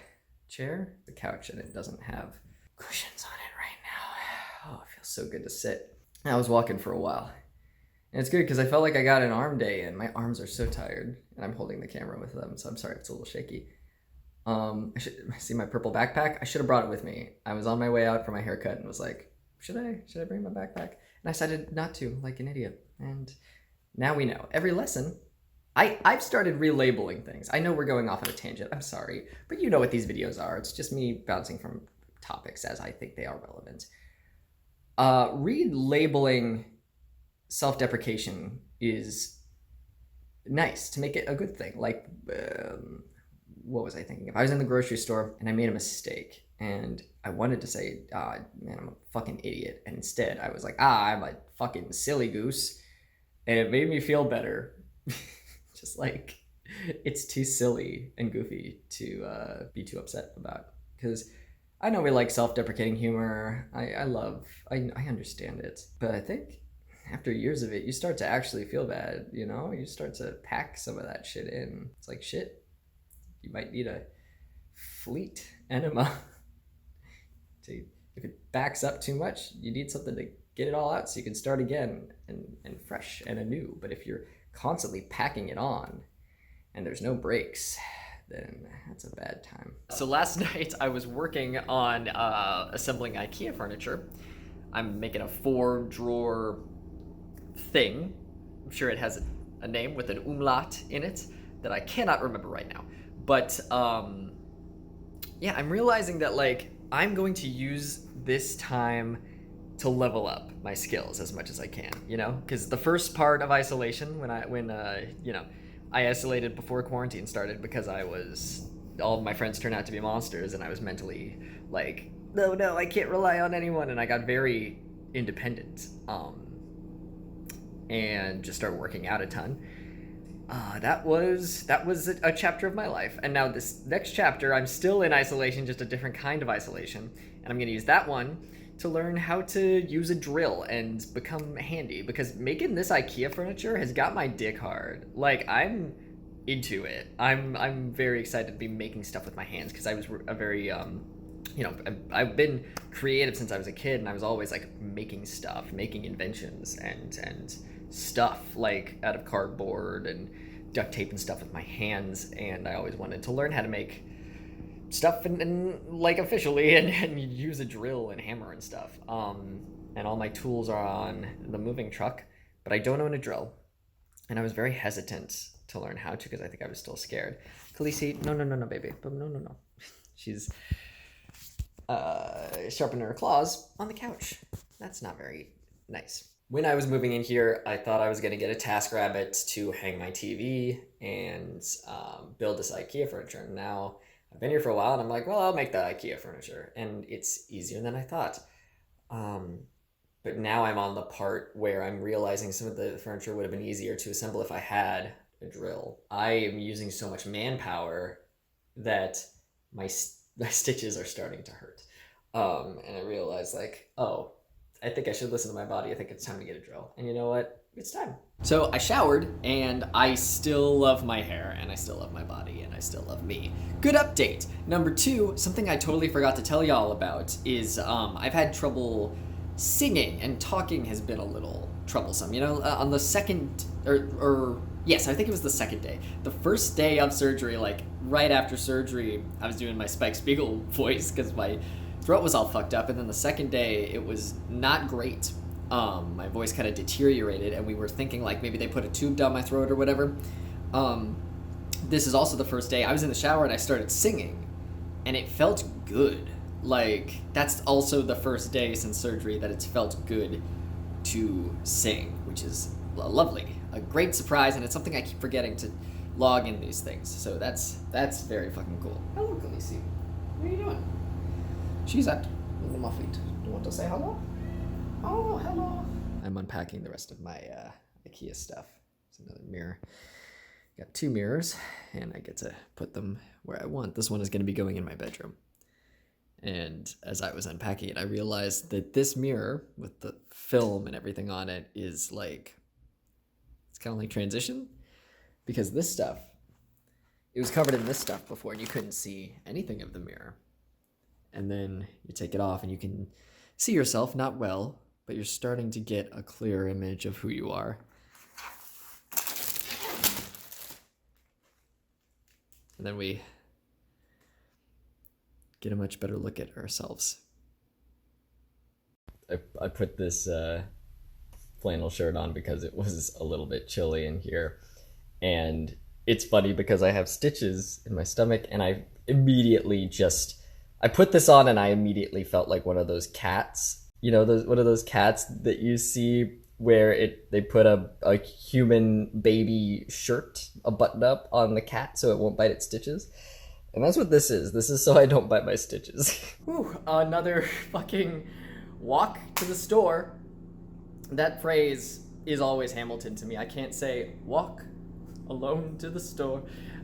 the couch, and it doesn't have cushions on it right now. Oh, it feels so good to sit. I was walking for a while, and it's good because I felt like I got an arm day, and my arms are so tired, and I'm holding the camera with them, so I'm sorry if it's a little shaky. I should see my purple backpack. I should have brought it with me. I was on my way out for my haircut and was like, should I bring my backpack? And I decided not to, like an idiot. And now we know. Every lesson, I've started relabeling things. I know we're going off on a tangent. I'm sorry. But you know what these videos are. It's just me bouncing from topics as I think they are relevant. Relabeling self-deprecation is nice to make it a good thing. What was I thinking of? I was in the grocery store and I made a mistake. And I wanted to say, man, I'm a fucking idiot. And instead, I was like, I'm a fucking silly goose. And it made me feel better. Just it's too silly and goofy to be too upset about. Because I know we like self-deprecating humor. I understand it. But I think after years of it, you start to actually feel bad, You start to pack some of that shit in. It's like, shit, you might need a fleet enema. If it backs up too much, you need something to get it all out so you can start again and fresh and anew. But if you're constantly packing it on and there's no breaks, then that's a bad time. So last night I was working on assembling IKEA furniture. I'm making a 4-drawer thing. I'm sure it has a name with an umlaut in it that I cannot remember right now. But yeah, I'm realizing that like I'm going to use this time to level up my skills as much as I can, you know? Because the first part of isolation, when I isolated before quarantine started because all of my friends turned out to be monsters, and I was mentally like, no, I can't rely on anyone, and I got very independent, and just started working out a ton. That was a chapter of my life, and now this next chapter, I'm still in isolation, just a different kind of isolation, and I'm gonna use that one to learn how to use a drill and become handy, because making this IKEA furniture has got my dick hard. Like, I'm into it. I'm very excited to be making stuff with my hands, because I was a very I've been creative since I was a kid, and I was always like making stuff, making inventions and stuff like out of cardboard and duct tape and stuff with my hands, and I always wanted to learn how to make stuff and like officially and use a drill and hammer and stuff. And all my tools are on the moving truck, but I don't own a drill, and I was very hesitant to learn how to because I think I was still scared. Khaleesi, no, baby, no. She's sharpening her claws on the couch. That's not very nice. When I was moving in here, I thought I was going to get a TaskRabbit to hang my TV and build this IKEA furniture. Now, I've been here for a while, and I'm like, well, I'll make the IKEA furniture. And it's easier than I thought. But now I'm on the part where I'm realizing some of the furniture would have been easier to assemble if I had a drill. I am using so much manpower that my stitches are starting to hurt. And I realized, like, oh, I think I should listen to my body. I think it's time to get a drill. And you know what? It's time. So I showered, and I still love my hair, and I still love my body, and I still love me. Good update. Number 2, something I totally forgot to tell y'all about is I've had trouble singing, and talking has been a little troublesome. You know, on the second, yes, I think it was the second day. The first day of surgery, like right after surgery, I was doing my Spike Spiegel voice because my throat was all fucked up, and then the second day it was not great. My voice kind of deteriorated, and we were thinking like maybe they put a tube down my throat or whatever. This is also the first day I was in the shower and I started singing, and it felt good. Like, that's also the first day since surgery that it's felt good to sing, which is lovely, a great surprise, and it's something I keep forgetting to log in these things. So that's very fucking cool. Hello, Khaleesi. What are you doing? She's at my feet. Do you want to say hello? Oh, hello. I'm unpacking the rest of my IKEA stuff. It's another mirror. Got 2 mirrors, and I get to put them where I want. This one is going to be going in my bedroom. And as I was unpacking it, I realized that this mirror with the film and everything on it is like, it's kind of like transition, because this stuff, it was covered in this stuff before and you couldn't see anything of the mirror. And then you take it off and you can see yourself, not well, but you're starting to get a clear image of who you are. And then we get a much better look at ourselves. I put this flannel shirt on because it was a little bit chilly in here. And it's funny because I have stitches in my stomach, and I put this on and I immediately felt like one of those cats. You know, one of those cats that you see where they put a human baby shirt, a button up on the cat so it won't bite its stitches. And that's what this is. This is so I don't bite my stitches. Whew, another fucking walk to the store. That phrase is always Hamilton to me. I can't say walk alone to the store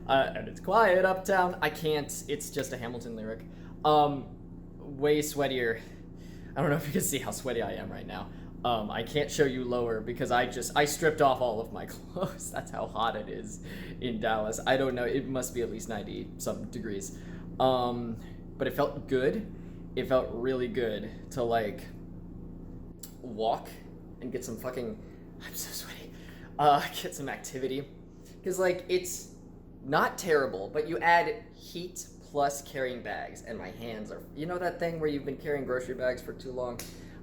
and it's quiet uptown. I can't. It's just a Hamilton lyric. Way sweatier. I don't know if you can see how sweaty I am right now. I can't show you lower because I stripped off all of my clothes. That's how hot it is in Dallas. I don't know. It must be at least 90 some degrees. But it felt good. It felt really good to like walk and get some fucking, I'm so sweaty. Get some activity. Cause like it's not terrible, but you add heat plus carrying bags, and my hands are, you know that thing where you've been carrying grocery bags for too long?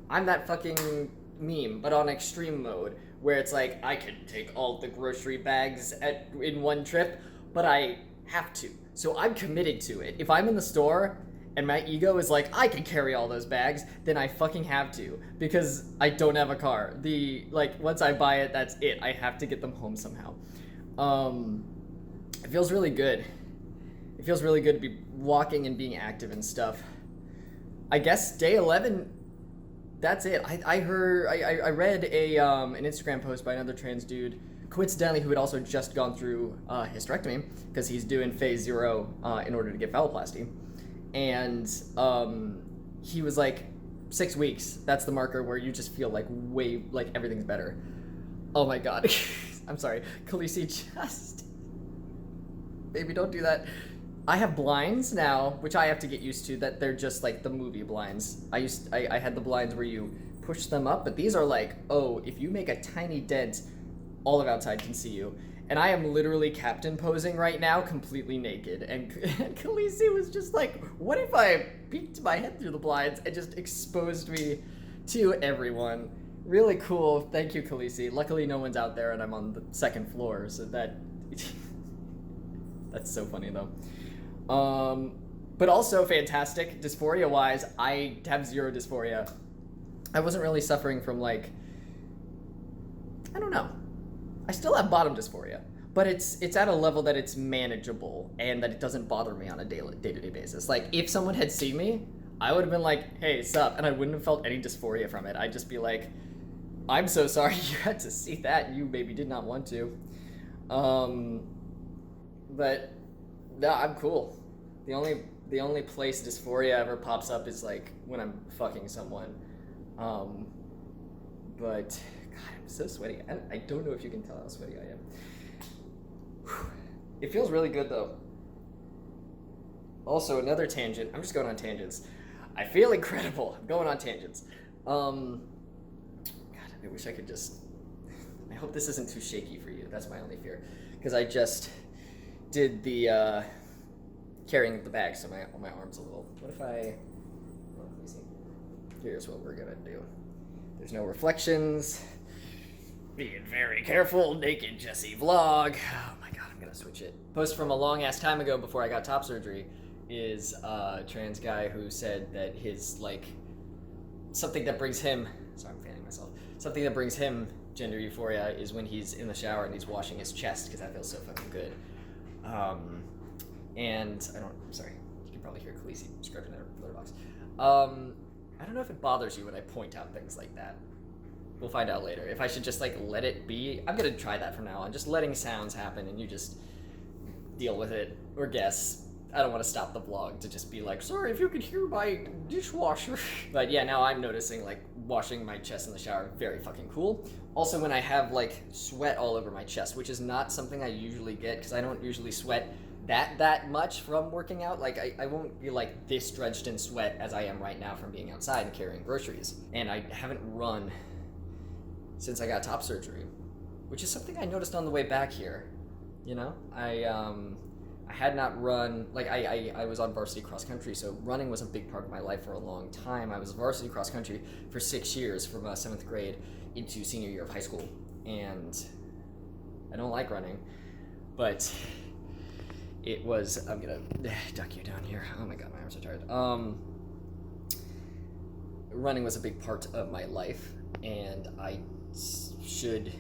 I'm that fucking meme, but on extreme mode, where it's like, I could take all the grocery bags in one trip, but I have to. So I'm committed to it. If I'm in the store and my ego is like, I can carry all those bags, then I fucking have to, because I don't have a car. Once I buy it, that's it. I have to get them home somehow. It feels really good. It feels really good to be walking and being active and stuff. I guess day 11, that's it. I read an Instagram post by another trans dude, coincidentally, who had also just gone through hysterectomy, because he's doing phase 0 in order to get phalloplasty. And he was like, 6 weeks, that's the marker where you just feel like everything's better. Oh my god. I'm sorry. Khaleesi, just... Baby, don't do that. I have blinds now, which I have to get used to, that they're just like the movie blinds. I had the blinds where you push them up, but these are like, oh, if you make a tiny dent, all of outside can see you. And I am literally captain posing right now, completely naked. And Khaleesi was just like, what if I peeked my head through the blinds and just exposed me to everyone? Really cool. Thank you, Khaleesi. Luckily, no one's out there, and I'm on the 2nd floor, so that... That's so funny, though. But also fantastic, dysphoria-wise, I have 0 dysphoria. I wasn't really suffering from, like... I don't know. I still have bottom dysphoria, but it's at a level that it's manageable and that it doesn't bother me on a day-to-day basis. Like, if someone had seen me, I would have been like, hey, sup, and I wouldn't have felt any dysphoria from it. I'd just be like, I'm so sorry you had to see that. You maybe did not want to. But, no, I'm cool. The only place dysphoria ever pops up is, like, when I'm fucking someone. But... God, I'm so sweaty. I don't know if you can tell how sweaty I am. Whew. It feels really good, though. Also, another tangent. I'm just going on tangents. I feel incredible. I'm going on tangents. God, I wish I could just... I hope this isn't too shaky for you. That's my only fear. Because I just did the carrying the bag, so my arm's a little... What if I... Well, let me see. Here's what we're gonna do. There's no reflections. Being very careful, naked Jesse vlog. Oh my god, I'm gonna switch it. Post from a long ass time ago before I got top surgery is a trans guy who said that his, like, something that brings him, sorry, I'm fanning myself, something that brings him gender euphoria is when he's in the shower and he's washing his chest, because that feels so fucking good. And I'm sorry, you can probably hear Khaleesi scrubbing their litter box. I don't know if it bothers you when I point out things like that. We'll find out later. If I should just, like, let it be. I'm gonna try that from now on. Just letting sounds happen and you just deal with it. Or guess. I don't want to stop the vlog to just be like, sorry if you could hear my dishwasher. But yeah, now I'm noticing, like, washing my chest in the shower, very fucking cool. Also, when I have, like, sweat all over my chest, which is not something I usually get, because I don't usually sweat that much from working out. Like, I won't be like this drenched in sweat as I am right now from being outside and carrying groceries. And I haven't run since I got top surgery, which is something I noticed on the way back here. You know, I had not run, like, I was on varsity cross country, so running was a big part of my life for a long time. I was varsity cross country for 6 years, from 7th grade into senior year of high school, and I don't like running, but it was, I'm gonna duck you down here. Oh my god, my arms are tired. Running was a big part of my life, and I should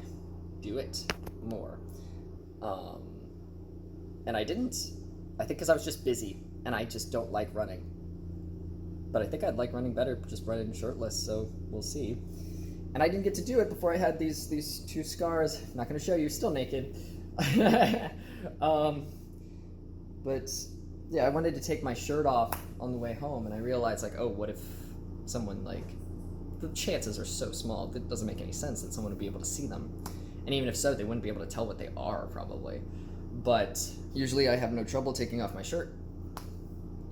do it more. And I didn't. I think because I was just busy, and I just don't like running. But I think I'd like running better, just running shirtless, so we'll see. And I didn't get to do it before I had these 2 scars. I'm not gonna show you, still naked. But yeah, I wanted to take my shirt off on the way home, and I realized, like, oh, what if someone, like, the chances are so small, it doesn't make any sense that someone would be able to see them. And even if so, they wouldn't be able to tell what they are, probably. But usually I have no trouble taking off my shirt,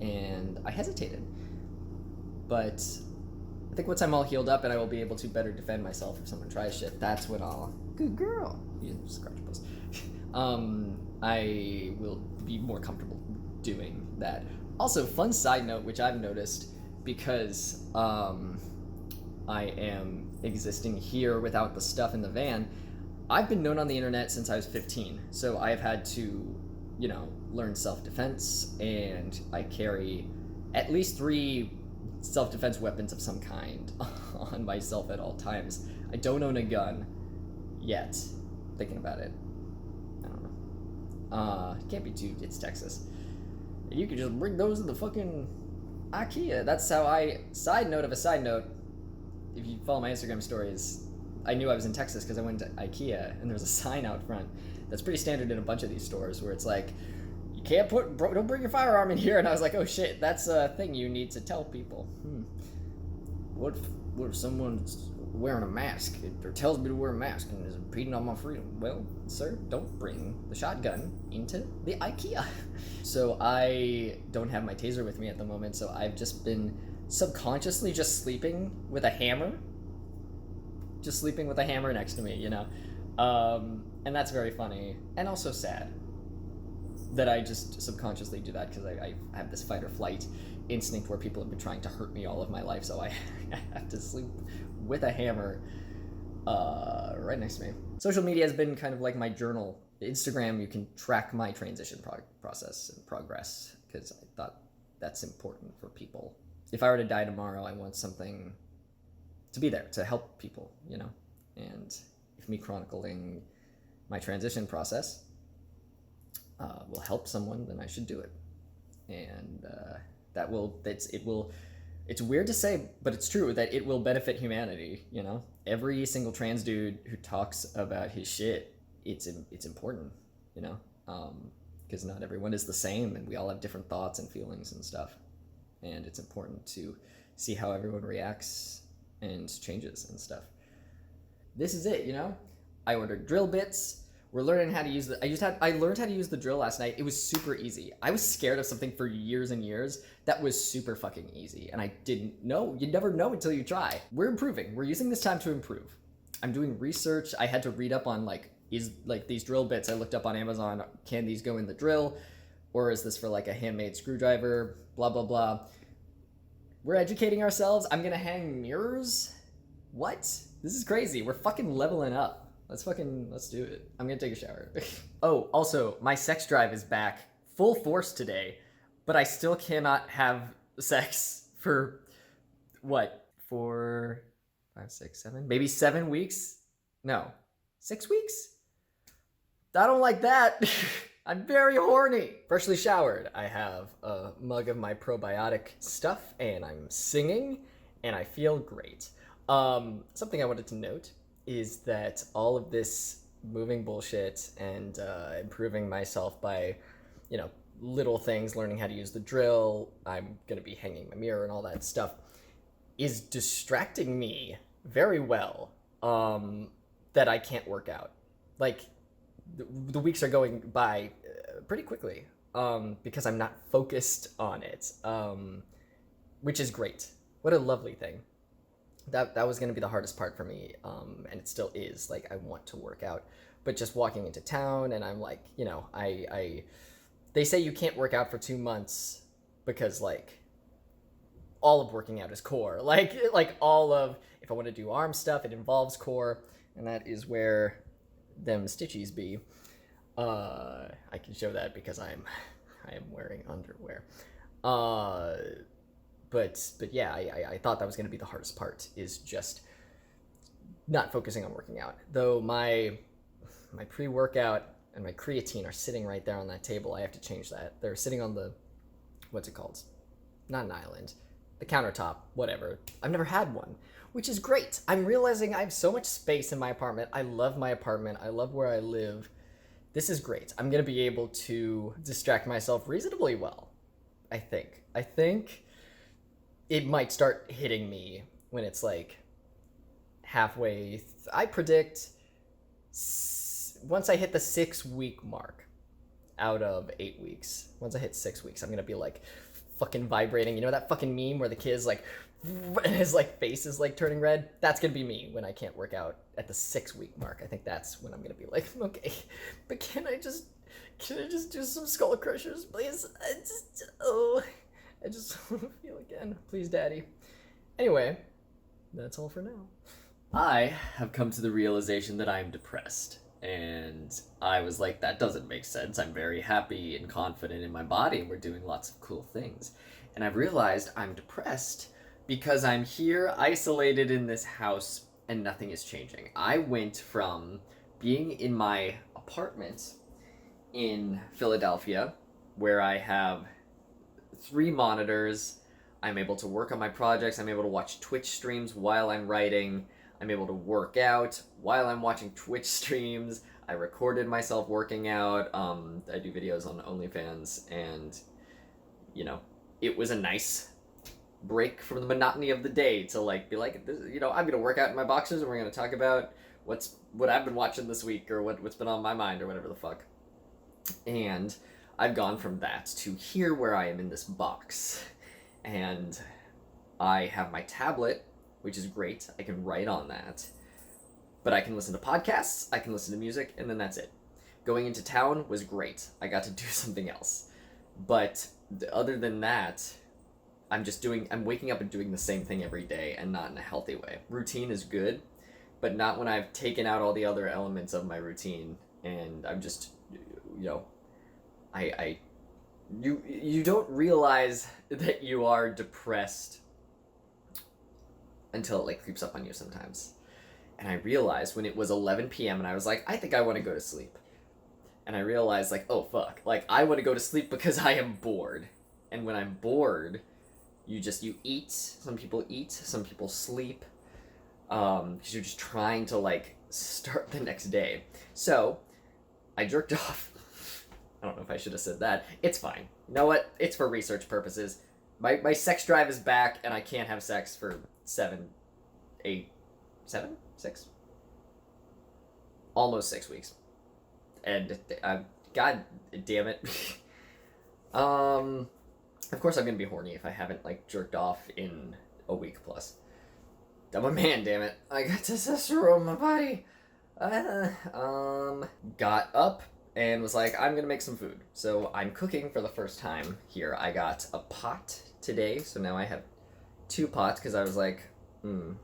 and I hesitated. But I think once I'm all healed up and I will be able to better defend myself if someone tries shit, that's when I'll, good girl, you scratch your post. I will be more comfortable doing that. Also, fun side note, which I've noticed, because I am existing here without the stuff in the van. I've been known on the internet since I was 15, so I've had to, learn self-defense, and I carry at least 3 self-defense weapons of some kind on myself at all times. I don't own a gun yet. Thinking about it. I don't know. It can't be too, it's Texas. You could just bring those in the fucking IKEA. That's how side note of a side note, if you follow my Instagram stories, I knew I was in Texas because I went to IKEA and there's a sign out front that's pretty standard in a bunch of these stores where it's like, you can't don't bring your firearm in here. And I was like, oh shit, that's a thing you need to tell people. What if someone's wearing a mask or tells me to wear a mask and is impeding on my freedom? Well, sir, don't bring the shotgun into the IKEA. So I don't have my taser with me at the moment, so I've just been subconsciously just sleeping with a hammer. Just sleeping with a hammer next to me, and that's very funny and also sad that I just subconsciously do that because I have this fight or flight instinct where people have been trying to hurt me all of my life, so I have to sleep with a hammer right next to me. Social media has been kind of like my journal. Instagram, you can track my transition process and progress because I thought that's important for people. If I were to die tomorrow, I want something to be there to help people, and if me chronicling my transition process will help someone, then I should do it. And it's weird to say, but it's true that it will benefit humanity, Every single trans dude who talks about his shit, it's important, because not everyone is the same and we all have different thoughts and feelings and stuff. And it's important to see how everyone reacts and changes and stuff. This is it, I ordered drill bits. We're learning how to use I learned how to use the drill last night. It was super easy. I was scared of something for years and years that was super fucking easy, and I didn't know. You never know until you try. We're improving. We're using this time to improve. I'm doing research. I had to read up on these drill bits. I looked up on Amazon. Can these go in the drill, or is this for like a handmade screwdriver? Blah blah blah. We're educating ourselves. I'm gonna hang mirrors. What? This is crazy. We're fucking leveling up. Let's do it. I'm gonna take a shower. Oh, also, my sex drive is back full force today, but I still cannot have sex for what? 4, 5, 6, 7, maybe 7 weeks? No, 6 weeks? I don't like that. I'm very horny. Freshly showered. I have a mug of my probiotic stuff, and I'm singing, and I feel great. Something I wanted to note is that all of this moving bullshit and improving myself by, little things, learning how to use the drill, I'm going to be hanging my mirror and all that stuff, is distracting me very well, that I can't work out. Like, the weeks are going by pretty quickly, because I'm not focused on it, which is great. What a lovely thing. That was going to be the hardest part for me, and it still is. Like, I want to work out, but just walking into town, and I'm like, they say you can't work out for 2 months because, like, all of working out is core. Like all of, if I want to do arm stuff, it involves core, and that is where them stitchies be. I can show that because I am wearing underwear. But yeah, I thought that was going to be the hardest part, is just not focusing on working out. Though my pre-workout and my creatine are sitting right there on that table. I have to change that. They're sitting on the, what's it called? Not an island. The countertop, whatever. I've never had one, which is great. I'm realizing I have so much space in my apartment. I love my apartment. I love where I live. This is great. I'm going to be able to distract myself reasonably well, I think. I think it might start hitting me when it's like halfway. I predict once I hit the 6-week mark out of 8 weeks, once I hit 6 weeks, I'm going to be like fucking vibrating. You know that fucking meme where the kid's like, and his like face is like turning red? That's going to be me when I can't work out at the 6-week mark. I think that's when I'm going to be like, okay, but can I just do some skull crushers, please? I just want to feel again. Please, daddy. Anyway, that's all for now. I have come to the realization that I'm depressed. And I was like, that doesn't make sense. I'm very happy and confident in my body, and we're doing lots of cool things. And I've realized I'm depressed because I'm here isolated in this house and nothing is changing. I went from being in my apartment in Philadelphia, where I have 3 monitors. I'm able to work on my projects. I'm able to watch Twitch streams while I'm writing. I'm able to work out while I'm watching Twitch streams. I recorded myself working out. I do videos on OnlyFans, and, you know, it was a nice break from the monotony of the day to, like, be like, you know, I'm gonna work out in my boxers, and we're gonna talk about what I've been watching this week, or what's been on my mind, or whatever the fuck. And I've gone from that to here, where I am in this box, and I have my tablet, which is great. I can write on that. But I can listen to podcasts, I can listen to music, and then that's it. Going into town was great. I got to do something else. But other than that, I'm waking up and doing the same thing every day, and not in a healthy way. Routine is good, but not when I've taken out all the other elements of my routine, and I'm just, you know, you don't realize that you are depressed until it, like, creeps up on you sometimes. And I realized when it was 11 p.m. and I was like, I think I want to go to sleep. And I realized, like, oh fuck, like, I want to go to sleep because I am bored. And when I'm bored, you eat. Some people eat, some people sleep, because you're just trying to, like, start the next day. So I jerked off. I don't know if I should have said that. It's fine. You know what? It's for research purposes. My sex drive is back, and I can't have sex for almost 6 weeks. And god damn it. Of course I'm gonna be horny if I haven't, like, jerked off in a week plus. I'm a man, damn it. I got testosterone in my body. Got up and was like, I'm gonna make some food. So I'm cooking for the first time here. I got a pot today, so now I have 2 pots, because I was like, oh,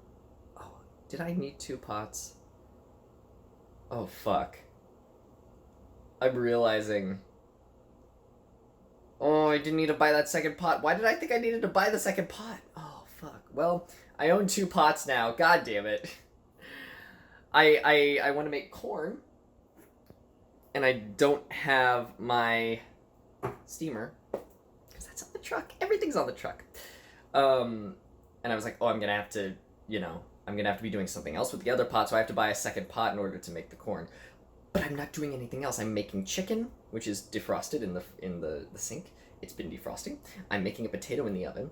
did I need 2 pots? Oh, fuck. I'm realizing, oh, I didn't need to buy that second pot. Why did I think I needed to buy the second pot? Oh, fuck. Well, I own 2 pots now. God damn it. I want to make corn, and I don't have my steamer, because that's on the truck. Everything's on the truck. And I was like, oh, I'm gonna have to be doing something else with the other pot, so I have to buy a second pot in order to make the corn. But I'm not doing anything else. I'm making chicken, which is defrosted in the sink. It's been defrosting. I'm making a potato in the oven.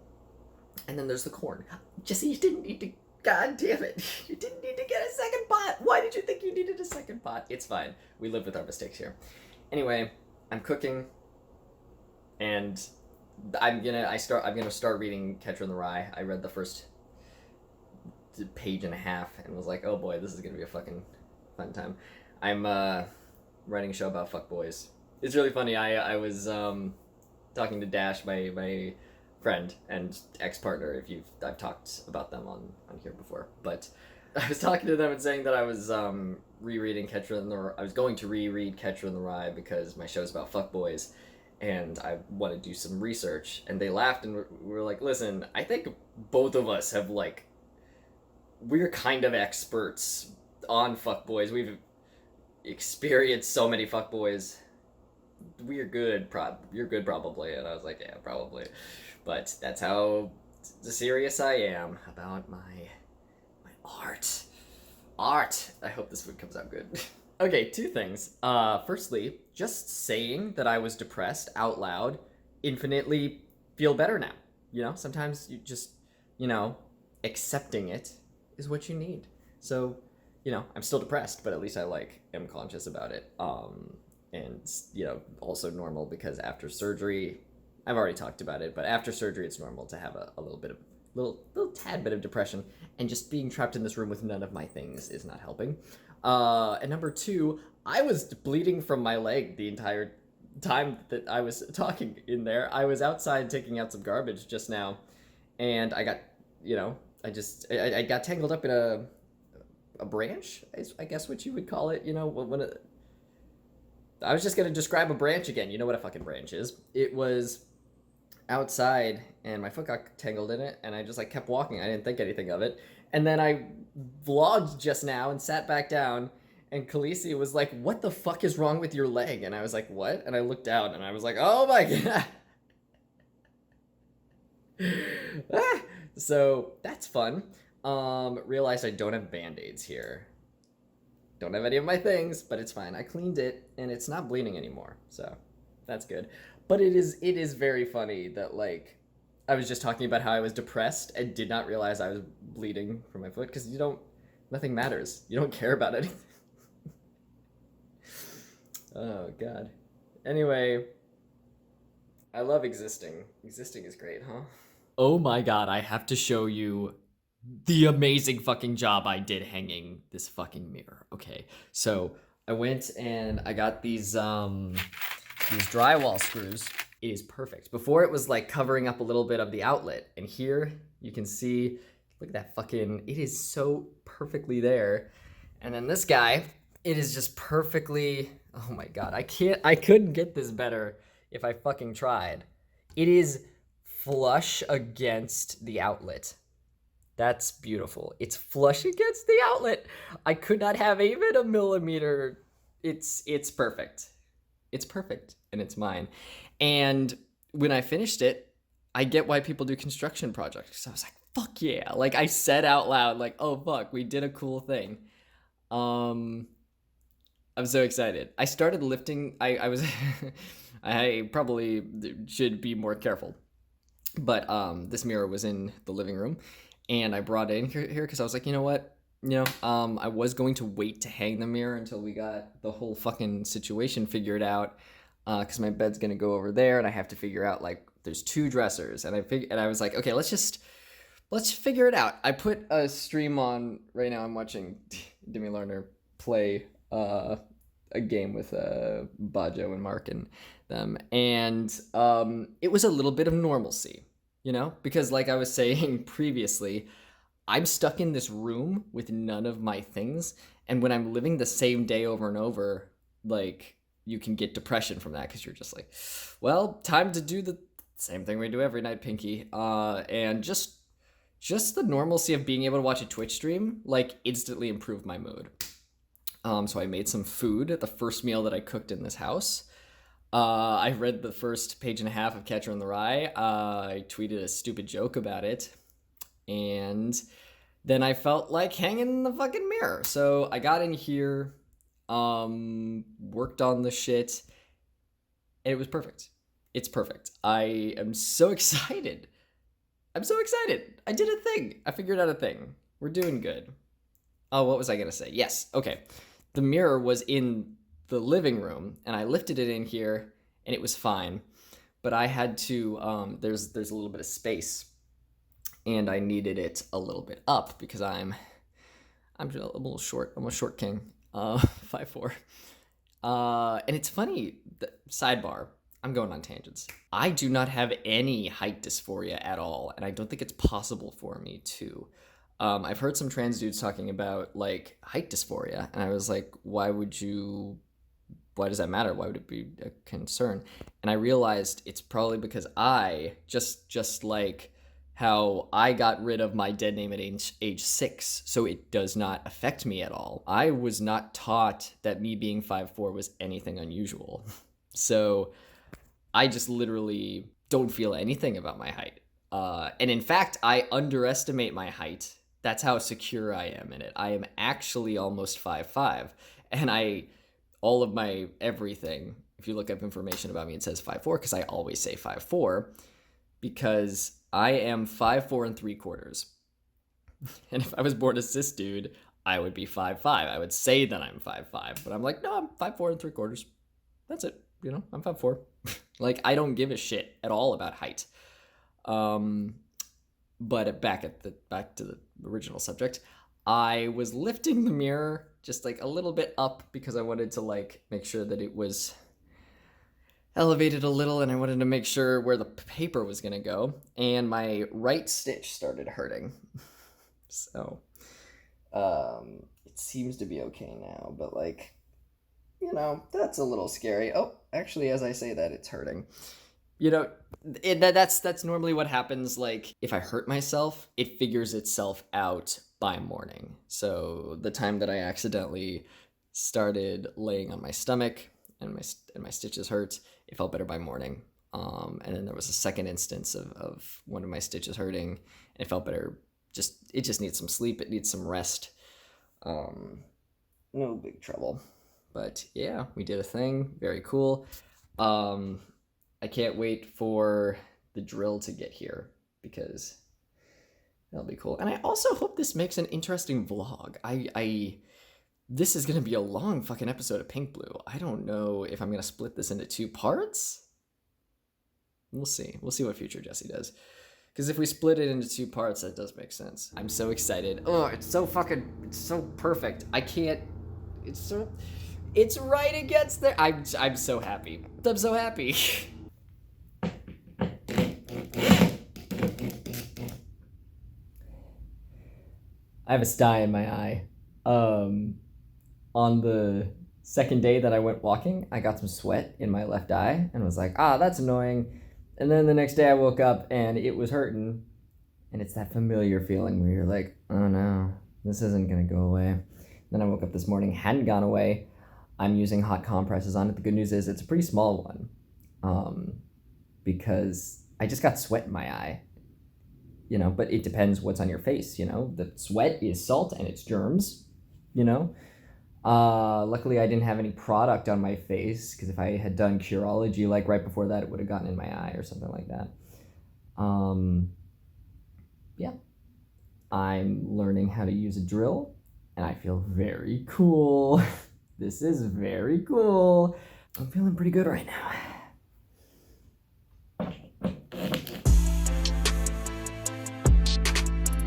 And then there's the corn. Jesse, you didn't need to... God damn it. You didn't need to get a second pot. Why did you think you needed a second pot? It's fine. We live with our mistakes here. Anyway, I'm cooking, and I'm gonna start reading Catcher in the Rye. I read the first page and a half and was like, oh boy, this is gonna be a fucking fun time. I'm writing a show about fuckboys. It's really funny. I was talking to Dash, my friend and ex-partner. I've talked about them on here before, but I was talking to them and saying that I was rereading Catcher in the... I was going to reread Catcher in the Rye because my show's about fuckboys, and I want to do some research. And they laughed and were like, listen, I think both of us have, like, we're kind of experts on fuckboys. We've experienced so many fuckboys. We're good, you're good probably. And I was like, yeah, probably. But that's how serious I am about my art. I hope this food comes out good. Okay, 2 things. Firstly, just saying that I was depressed out loud infinitely feel better now. You know, sometimes you just, accepting it is what you need. So, I'm still depressed, but at least I, am conscious about it. And, also normal, because after surgery, I've already talked about it, but after surgery, it's normal to have a little tad bit of depression, and just being trapped in this room with none of my things is not helping. And number 2, I was bleeding from my leg the entire time that I was talking in there. I was outside taking out some garbage just now, and I got, I got tangled up in a branch, I guess what you would call it. You know, I was just gonna describe a branch again. You know what a fucking branch is. It was outside and my foot got tangled in it and I just like kept walking. I didn't think anything of it. And then I vlogged just now and sat back down and Khaleesi was like, "What the fuck is wrong with your leg?" And I was like, "What?" And I looked down and I was like, "Oh my god." So that's fun. Realized I don't have band-aids here. Don't have any of my things, but it's fine. I cleaned it and it's not bleeding anymore. So that's good. But it is very funny that like I was just talking about how I was depressed and did not realize I was bleeding from my foot because nothing matters. You don't care about anything. Oh god. Anyway, I love existing. Existing is great, huh? Oh my god, I have to show you the amazing fucking job I did hanging this fucking mirror. Okay, so I went and I got these drywall screws. It is perfect. Before it was like covering up a little bit of the outlet, and here you can see, look at that fucking, it is so perfectly there. And then this guy, it is just perfectly, oh my god, I couldn't get this better if I fucking tried. It is flush against the outlet. That's beautiful. It's flush against the outlet. I could not have even a millimeter. It's perfect. It's perfect, and it's mine. And when I finished it, I get why people do construction projects. So I was like, fuck yeah. Like I said out loud, like, oh fuck, we did a cool thing. I'm so excited. I started lifting. I was, I probably should be more careful. But this mirror was in the living room. And I brought it in here because I was like, you know what? I was going to wait to hang the mirror until we got the whole fucking situation figured out. Because my bed's gonna go over there, and I have to figure out like there's two dressers, and I was like, okay, let's figure it out. I put a stream on right now. I'm watching Demi Lerner play a game with Bajo and Mark and them, and it was a little bit of normalcy. Because like I was saying previously, I'm stuck in this room with none of my things. And when I'm living the same day over and over, like you can get depression from that because you're just like, well, time to do the same thing we do every night, Pinky. And just the normalcy of being able to watch a Twitch stream, like instantly improved my mood. So I made some food, the first meal that I cooked in this house. I read the first page and a half of Catcher in the Rye. I tweeted a stupid joke about it. And then I felt like hanging the fucking mirror. So I got in here, worked on the shit, and it was perfect. It's perfect. I am so excited. I'm so excited. I did a thing. I figured out a thing. We're doing good. Oh, what was I going to say? Yes. Okay. The mirror was in the living room, and I lifted it in here, and it was fine. But I had to, there's a little bit of space, and I needed it a little bit up because I'm a little short. I'm a short king, 5'4". And it's funny, sidebar, I'm going on tangents. I do not have any height dysphoria at all, and I don't think it's possible for me to. I've heard some trans dudes talking about like height dysphoria, and I was like, why does that matter? Why would it be a concern? And I realized it's probably because I, just like how I got rid of my dead name at age 6, so it does not affect me at all. I was not taught that me being 5'4" was anything unusual. So I just literally don't feel anything about my height. And in fact, I underestimate my height. That's how secure I am in it. I am actually almost 5'5", and all of my everything, if you look up information about me, it says 5'4", because I always say 5'4", because I am 5'4 3/4". And if I was born a cis dude, I would be 5'5". I would say that I'm 5'5", but I'm like, no, I'm 5'4 3/4". That's it. I'm 5'4". Like, I don't give a shit at all about height. But back to the original subject, I was lifting the mirror just like a little bit up because I wanted to like make sure that it was elevated a little, and I wanted to make sure where the paper was gonna go, and my right stitch started hurting. So, it seems to be okay now, but like, that's a little scary. Oh, actually, as I say that, it's hurting. That's normally what happens. Like, if I hurt myself, it figures itself out by morning. So the time that I accidentally started laying on my stomach and my stitches hurt, it felt better by morning. And then there was a second instance of one of my stitches hurting, and it felt better. It just needs some sleep. It needs some rest. No big trouble. But yeah, we did a thing. Very cool. I can't wait for the drill to get here because that'll be cool. And I also hope this makes an interesting vlog. This is gonna be a long fucking episode of PinkBlue. I don't know if I'm gonna split this into 2 parts. We'll see. We'll see what future Jesse does. Because if we split it into 2 parts, that does make sense. I'm so excited. Oh, it's so perfect. I can't. It's right against there. I'm so happy. I'm so happy. I have a sty in my eye. On the second day that I went walking, I got some sweat in my left eye and was like, that's annoying. And then the next day I woke up and it was hurting. And it's that familiar feeling where you're like, oh no, this isn't gonna go away. Then I woke up this morning, hadn't gone away. I'm using hot compresses on it. The good news is it's a pretty small one, because I just got sweat in my eye. But it depends what's on your face. The sweat is salt and it's germs. Luckily I didn't have any product on my face, because if I had done Curology like right before that, it would have gotten in my eye or something like that. Yeah, I'm learning how to use a drill and I feel very cool. This is very cool. I'm feeling pretty good right now.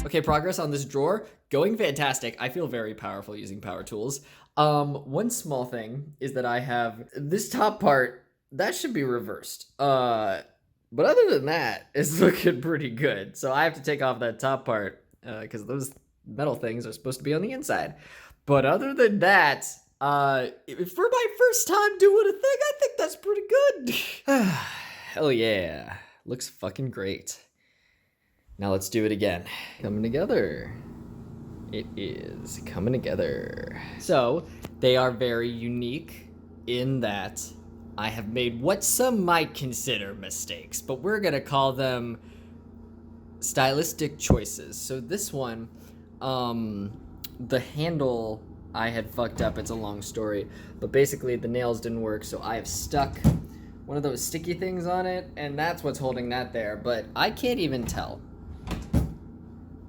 Okay, progress on this drawer, going fantastic. I feel very powerful using power tools. One small thing is that I have this top part, that should be reversed. But other than that, it's looking pretty good. So I have to take off that top part, because those metal things are supposed to be on the inside. But other than that, for my first time doing a thing, I think that's pretty good. Hell yeah. Looks fucking great. Now let's do it again. Coming together. It is coming together. So, they are very unique in that I have made what some might consider mistakes, but we're gonna call them stylistic choices. So this one, the handle I had fucked up. It's a long story, but basically the nails didn't work, so I have stuck one of those sticky things on it, and that's what's holding that there, but I can't even tell.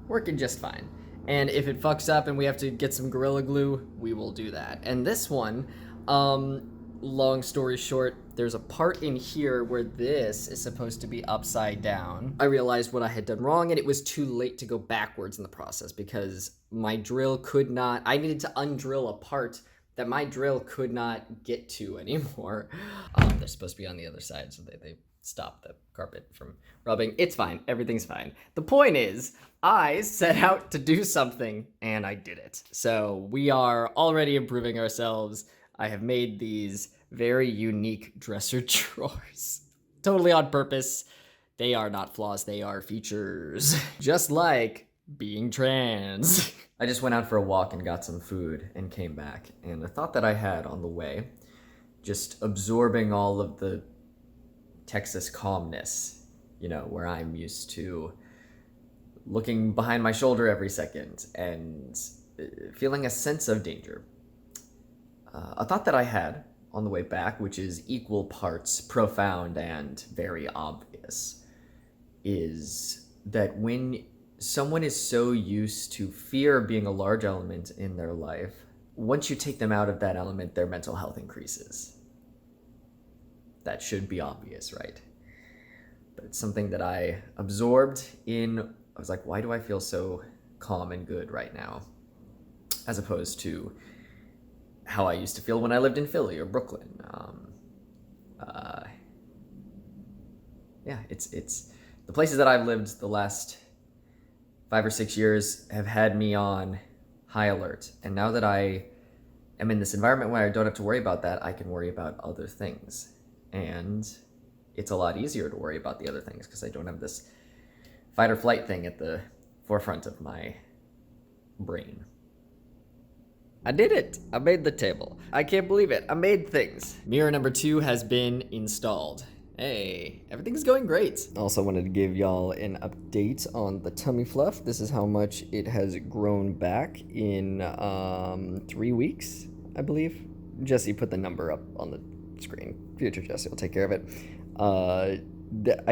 Working just fine. And if it fucks up and we have to get some Gorilla Glue, we will do that. And this one, long story short, there's a part in here where this is supposed to be upside down. I realized what I had done wrong, and it was too late to go backwards in the process because my drill could not, I needed to undrill a part that my drill could not get to anymore. They're supposed to be on the other side, so they stop the carpet from rubbing. It's fine, everything's fine. The point is, I set out to do something, and I did it. So we are already improving ourselves. I have made these very unique dresser drawers. Totally on purpose. They are not flaws, they are features. Just like being trans. I just went out for a walk and got some food and came back. And the thought that I had on the way, just absorbing all of the Texas calmness, you know, where I'm used to looking behind my shoulder every second and feeling a sense of danger. A thought that I had on the way back, which is equal parts profound and very obvious, is that when someone is so used to fear being a large element in their life, once you take them out of that element, their mental health increases. That should be obvious, right? But it's something that I absorbed in, I was like, why do I feel so calm and good right now? As opposed to how I used to feel when I lived in Philly or Brooklyn. Yeah, it's the places that I've lived the last 5 or 6 years have had me on high alert. And now that I am in this environment where I don't have to worry about that, I can worry about other things. And it's a lot easier to worry about the other things because I don't have this fight or flight thing at the forefront of my brain. I did it! I made the table. I can't believe it. I made things. Mirror number 2 has been installed. Hey, everything's going great. Also wanted to give y'all an update on the tummy fluff. This is how much it has grown back in 3 weeks, I believe. Jesse put the number up on the screen. Future Jesse will take care of it. I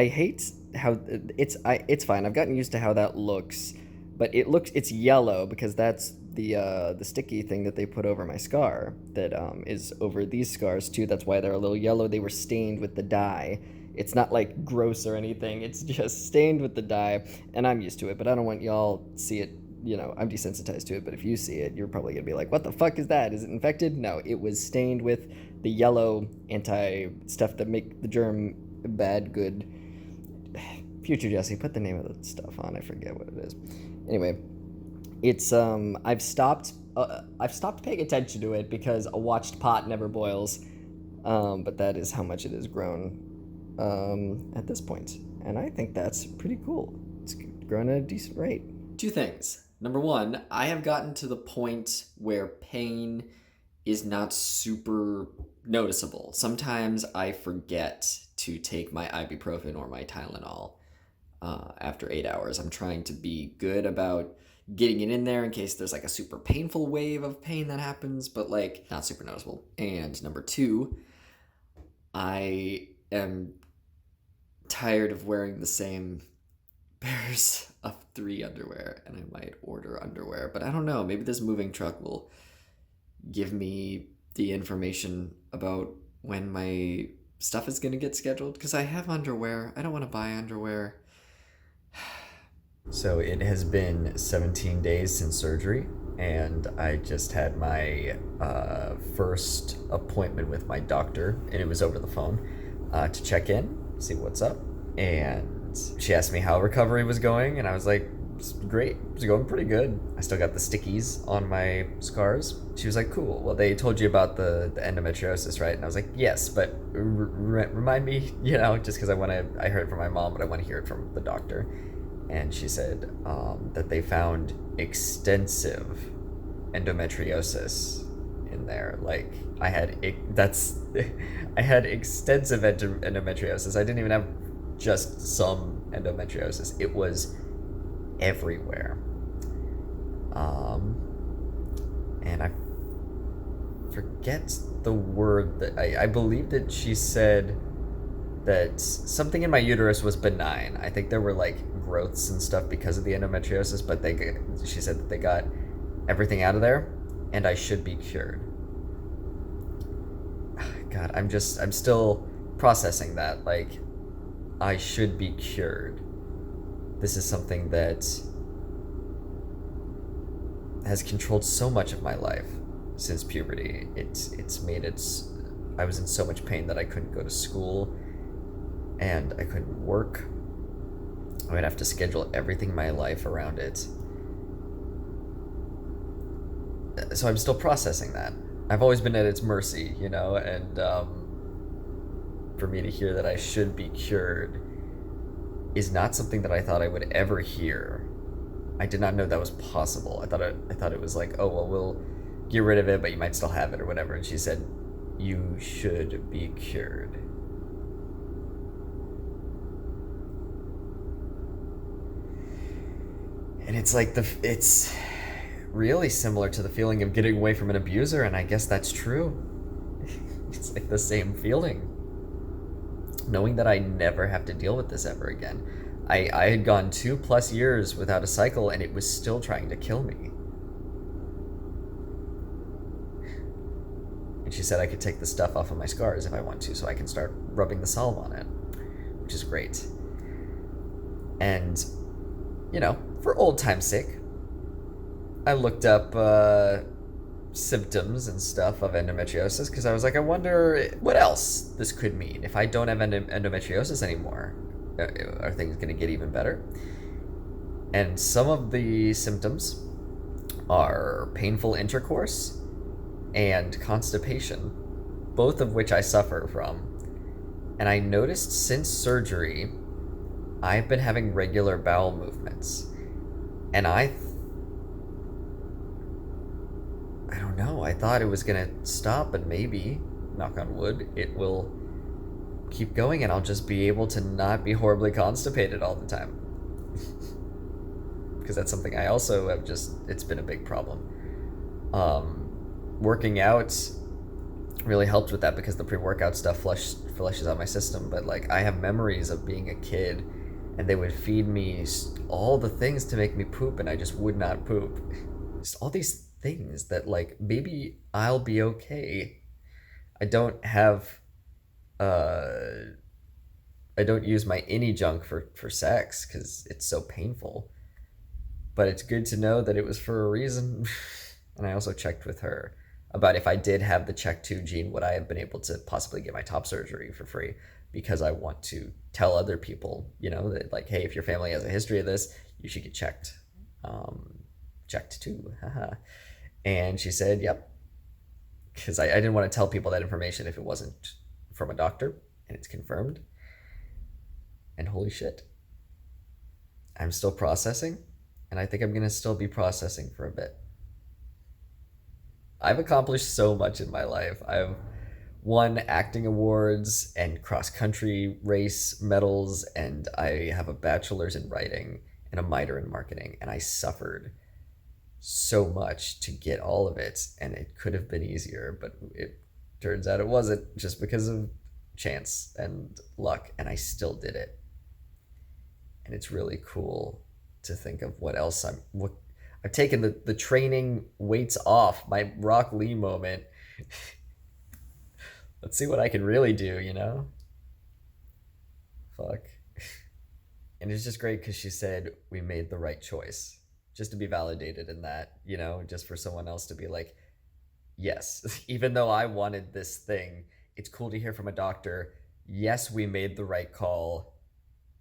hate how it's fine. I've gotten used to how that looks, but it's yellow because that's the sticky thing that they put over my scar that is over these scars too. That's why they're a little yellow. They were stained with the dye. It's not like gross or anything. It's just stained with the dye, and I'm used to it, but I don't want y'all to see it. You know, I'm desensitized to it, but if you see it, you're probably gonna be like, what the fuck is that? Is it infected? No, it was stained with the yellow anti-stuff that make the germ bad good. Future Jesse, put the name of the stuff on. I forget what it is. Anyway, it's I've stopped paying attention to it because a watched pot never boils. But that is how much it has grown at this point, and I think that's pretty cool. It's grown at a decent rate. 2 things. Number 1, I have gotten to the point where pain is not super noticeable. Sometimes I forget to take my ibuprofen or my Tylenol after 8 hours. I'm trying to be good about getting it in there in case there's like a super painful wave of pain that happens, but like not super noticeable. And number 2, I am tired of wearing the same pairs of 3 underwear, and I might order underwear, but I don't know. Maybe this moving truck will give me the information about when my stuff is going to get scheduled, because I have underwear. I don't want to buy underwear. So it has been 17 days since surgery, and I just had my first appointment with my doctor, and it was over the phone to check in, see what's up. And she asked me how recovery was going, and I was like, it's great, it's going pretty good. I still got the stickies on my scars. She was like, cool, well, they told you about the endometriosis, right? And I was like, yes, but remind me, you know, just because I heard it from my mom, but I want to hear it from the doctor. And she said that they found extensive endometriosis in there. Like, I had extensive endometriosis. I didn't even have just some endometriosis. It was everywhere. And I forget the word that I believe that she said that something in my uterus was benign. I think there were like growths and stuff because of the endometriosis, but she said that they got everything out of there and I should be cured. God, I'm still processing that. Like, I should be cured. This is something that has controlled so much of my life since puberty. It's made it. I was in so much pain that I couldn't go to school and I couldn't work. I would have to schedule everything in my life around it. So I'm still processing that. I've always been at its mercy, you know, and for me to hear that I should be cured is not something that I thought I would ever hear. I did not know that was possible. I thought it was like, oh, well, we'll get rid of it, but you might still have it or whatever. And she said, you should be cured. And it's like it's really similar to the feeling of getting away from an abuser, and I guess that's true. It's like the same feeling. Knowing that I never have to deal with this ever again. I had gone 2+ years without a cycle, and it was still trying to kill me. And she said I could take the stuff off of my scars if I want to, so I can start rubbing the salve on it, which is great. And, you know, for old time's sake, I looked up symptoms and stuff of endometriosis because I was like, I wonder what else this could mean. If I don't have endometriosis anymore, are things going to get even better? And some of the symptoms are painful intercourse and constipation, both of which I suffer from. And I noticed since surgery, I've been having regular bowel movements. And I don't know, I thought it was gonna stop, but maybe, knock on wood, it will keep going and I'll just be able to not be horribly constipated all the time. Because that's something I also have it's been a big problem. Working out really helped with that because the pre-workout stuff flushes out my system. But like, I have memories of being a kid and they would feed me all the things to make me poop and I just would not poop. Just all these things that, like, maybe I'll be okay. I don't have I don't use my innie junk for sex because it's so painful. But it's good to know that it was for a reason. And I also checked with her about if I did have the CHEK2 gene, would I have been able to possibly get my top surgery for free? Because I want to tell other people, that, like, hey, if your family has a history of this, you should get checked. Checked too. Haha. And she said, yep. Because I didn't want to tell people that information if it wasn't from a doctor, and it's confirmed. And holy shit, I'm still processing, and I think I'm going to still be processing for a bit. I've accomplished so much in my life. I've won acting awards and cross-country race medals, and I have a bachelor's in writing and a minor in marketing, and I suffered so much to get all of it, and it could have been easier, but it turns out it wasn't, just because of chance and luck, and I still did it. And it's really cool to think of what else I've taken the training weights off, my Rock Lee moment. Let's see what I can really do, Fuck. And it's just great because she said we made the right choice. Just to be validated in that, just for someone else to be like, yes, even though I wanted this thing, it's cool to hear from a doctor, yes, we made the right call.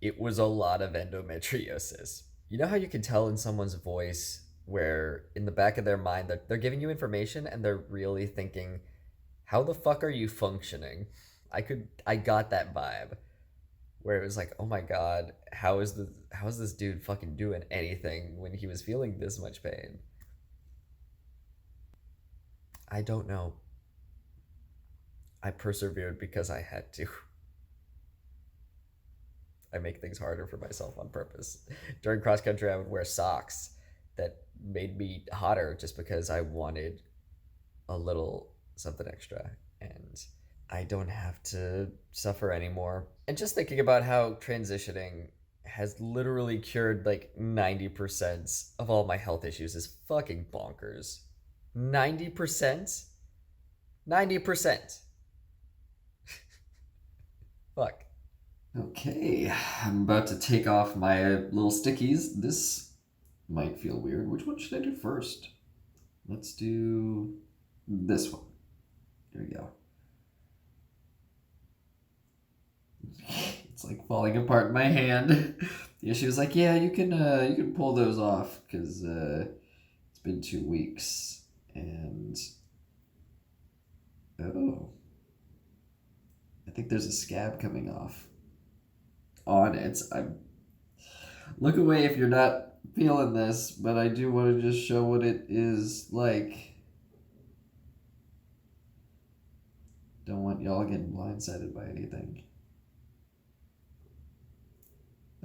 It was a lot of endometriosis. You know how you can tell in someone's voice where in the back of their mind they're giving you information and they're really thinking, how the fuck are you functioning? I got that vibe where it was like, oh my god, how is this dude fucking doing anything when he was feeling this much pain? I don't know. I persevered because I had to. I make things harder for myself on purpose. During cross country, I would wear socks that made me hotter just because I wanted a little something extra. And I don't have to suffer anymore. And just thinking about how transitioning has literally cured like 90% of all my health issues is fucking bonkers. 90%? 90%. Fuck. Okay, I'm about to take off my little stickies. This might feel weird. Which one should I do first? Let's do this one. There we go. It's like falling apart in my hand. Yeah, she was like, yeah, you can pull those off because it's been 2 weeks. And oh, I think there's a scab coming off on it. Look away if you're not feeling this, but I do want to just show what it is like. Don't want y'all getting blindsided by anything.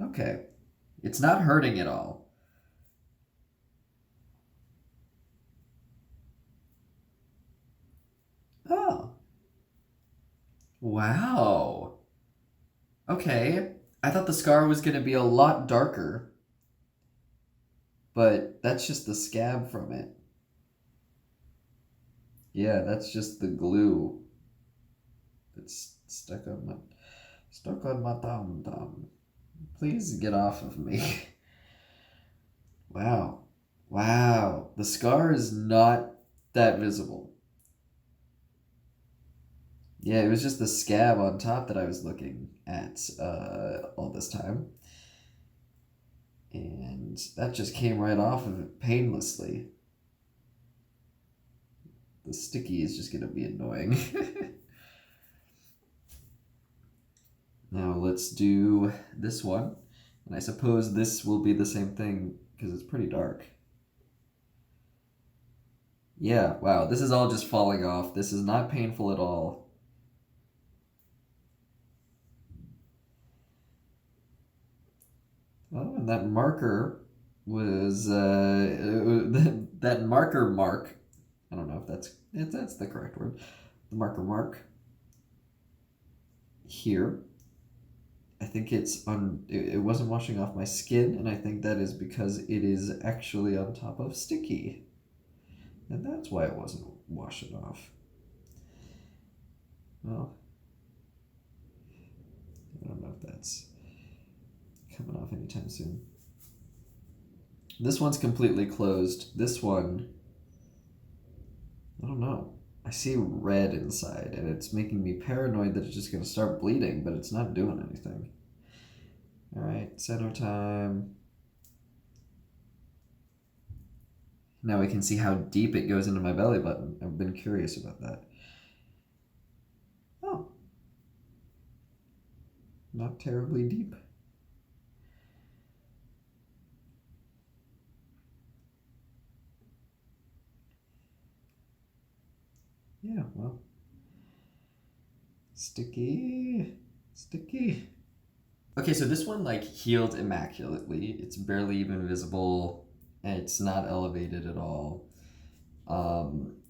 Okay. It's not hurting at all. Oh. Wow. Okay. I thought the scar was going to be a lot darker. But that's just the scab from it. Yeah, that's just the glue that's stuck on my thumb. Please get off of me. Wow. Wow. The scar is not that visible. Yeah, it was just the scab on top that I was looking at all this time. And that just came right off of it painlessly. The sticky is just going to be annoying. Now let's do this one. And I suppose this will be the same thing because it's pretty dark. Yeah, wow, this is all just falling off. This is not painful at all. Oh, and that marker was, that marker mark, I don't know if that's the correct word. The marker mark here, I think it wasn't washing off my skin, and I think that is because it is actually on top of sticky. And that's why it wasn't washing off. Well, I don't know if that's coming off anytime soon. This one's completely closed. This one, I don't know. I see red inside, and it's making me paranoid that it's just going to start bleeding, but it's not doing anything. All right, center time. Now we can see how deep it goes into my belly button. I've been curious about that. Oh. Not terribly deep. Yeah, well. Sticky. Okay, so this one like healed immaculately. It's barely even visible. And it's not elevated at all.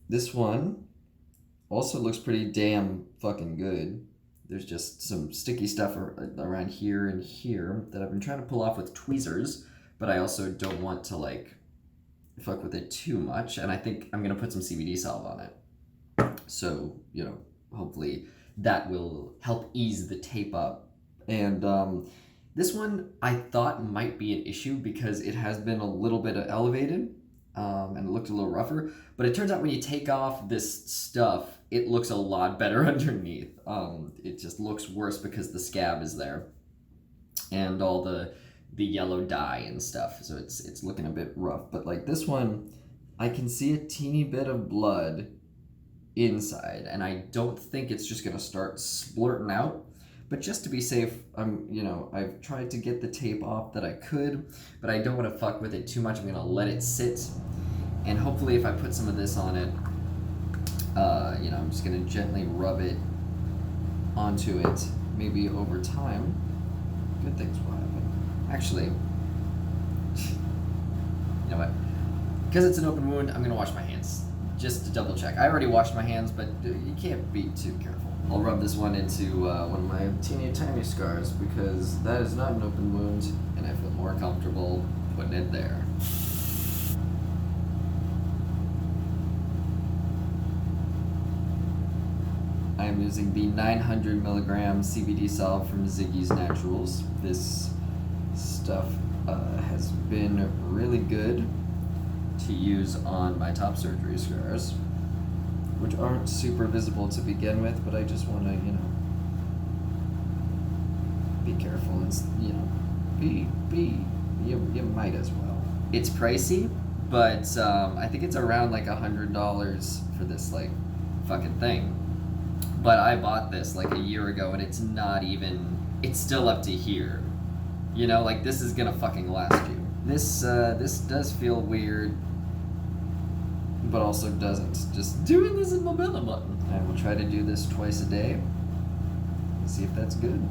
This one also looks pretty damn fucking good. There's just some sticky stuff around here and here that I've been trying to pull off with tweezers, but I also don't want to like fuck with it too much, and I think I'm gonna put some CBD salve on it. So, you know, hopefully that will help ease the tape up. And this one I thought might be an issue because it has been a little bit elevated and it looked a little rougher. But it turns out when you take off this stuff, it looks a lot better underneath. It just looks worse because the scab is there and all the yellow dye and stuff. So it's looking a bit rough. But like this one, I can see a teeny bit of blood inside, and I don't think it's just gonna start splurting out. But just to be safe, I've tried to get the tape off that I could, but I don't want to fuck with it too much. I'm gonna let it sit, and hopefully if I put some of this on it, I'm just gonna gently rub it onto it. Maybe over time, good things will happen. Actually, you know what? Because it's an open wound, I'm gonna wash my hands just to double check. I already washed my hands, but you can't be too careful. I'll rub this one into one of my teeny tiny scars because that is not an open wound, and I feel more comfortable putting it there. I am using the 900 milligram CBD salve from Ziggy's Naturals. This stuff has been really good to use on my top surgery scars, which aren't super visible to begin with, but I just want to, be careful and, you might as well. It's pricey, but I think it's around like $100 for this like fucking thing. But I bought this like a year ago, and it's still up to here. Like this is gonna fucking last you. This does feel weird, but also doesn't. Just doing this in my belly button. I will try to do this twice a day and see if that's good.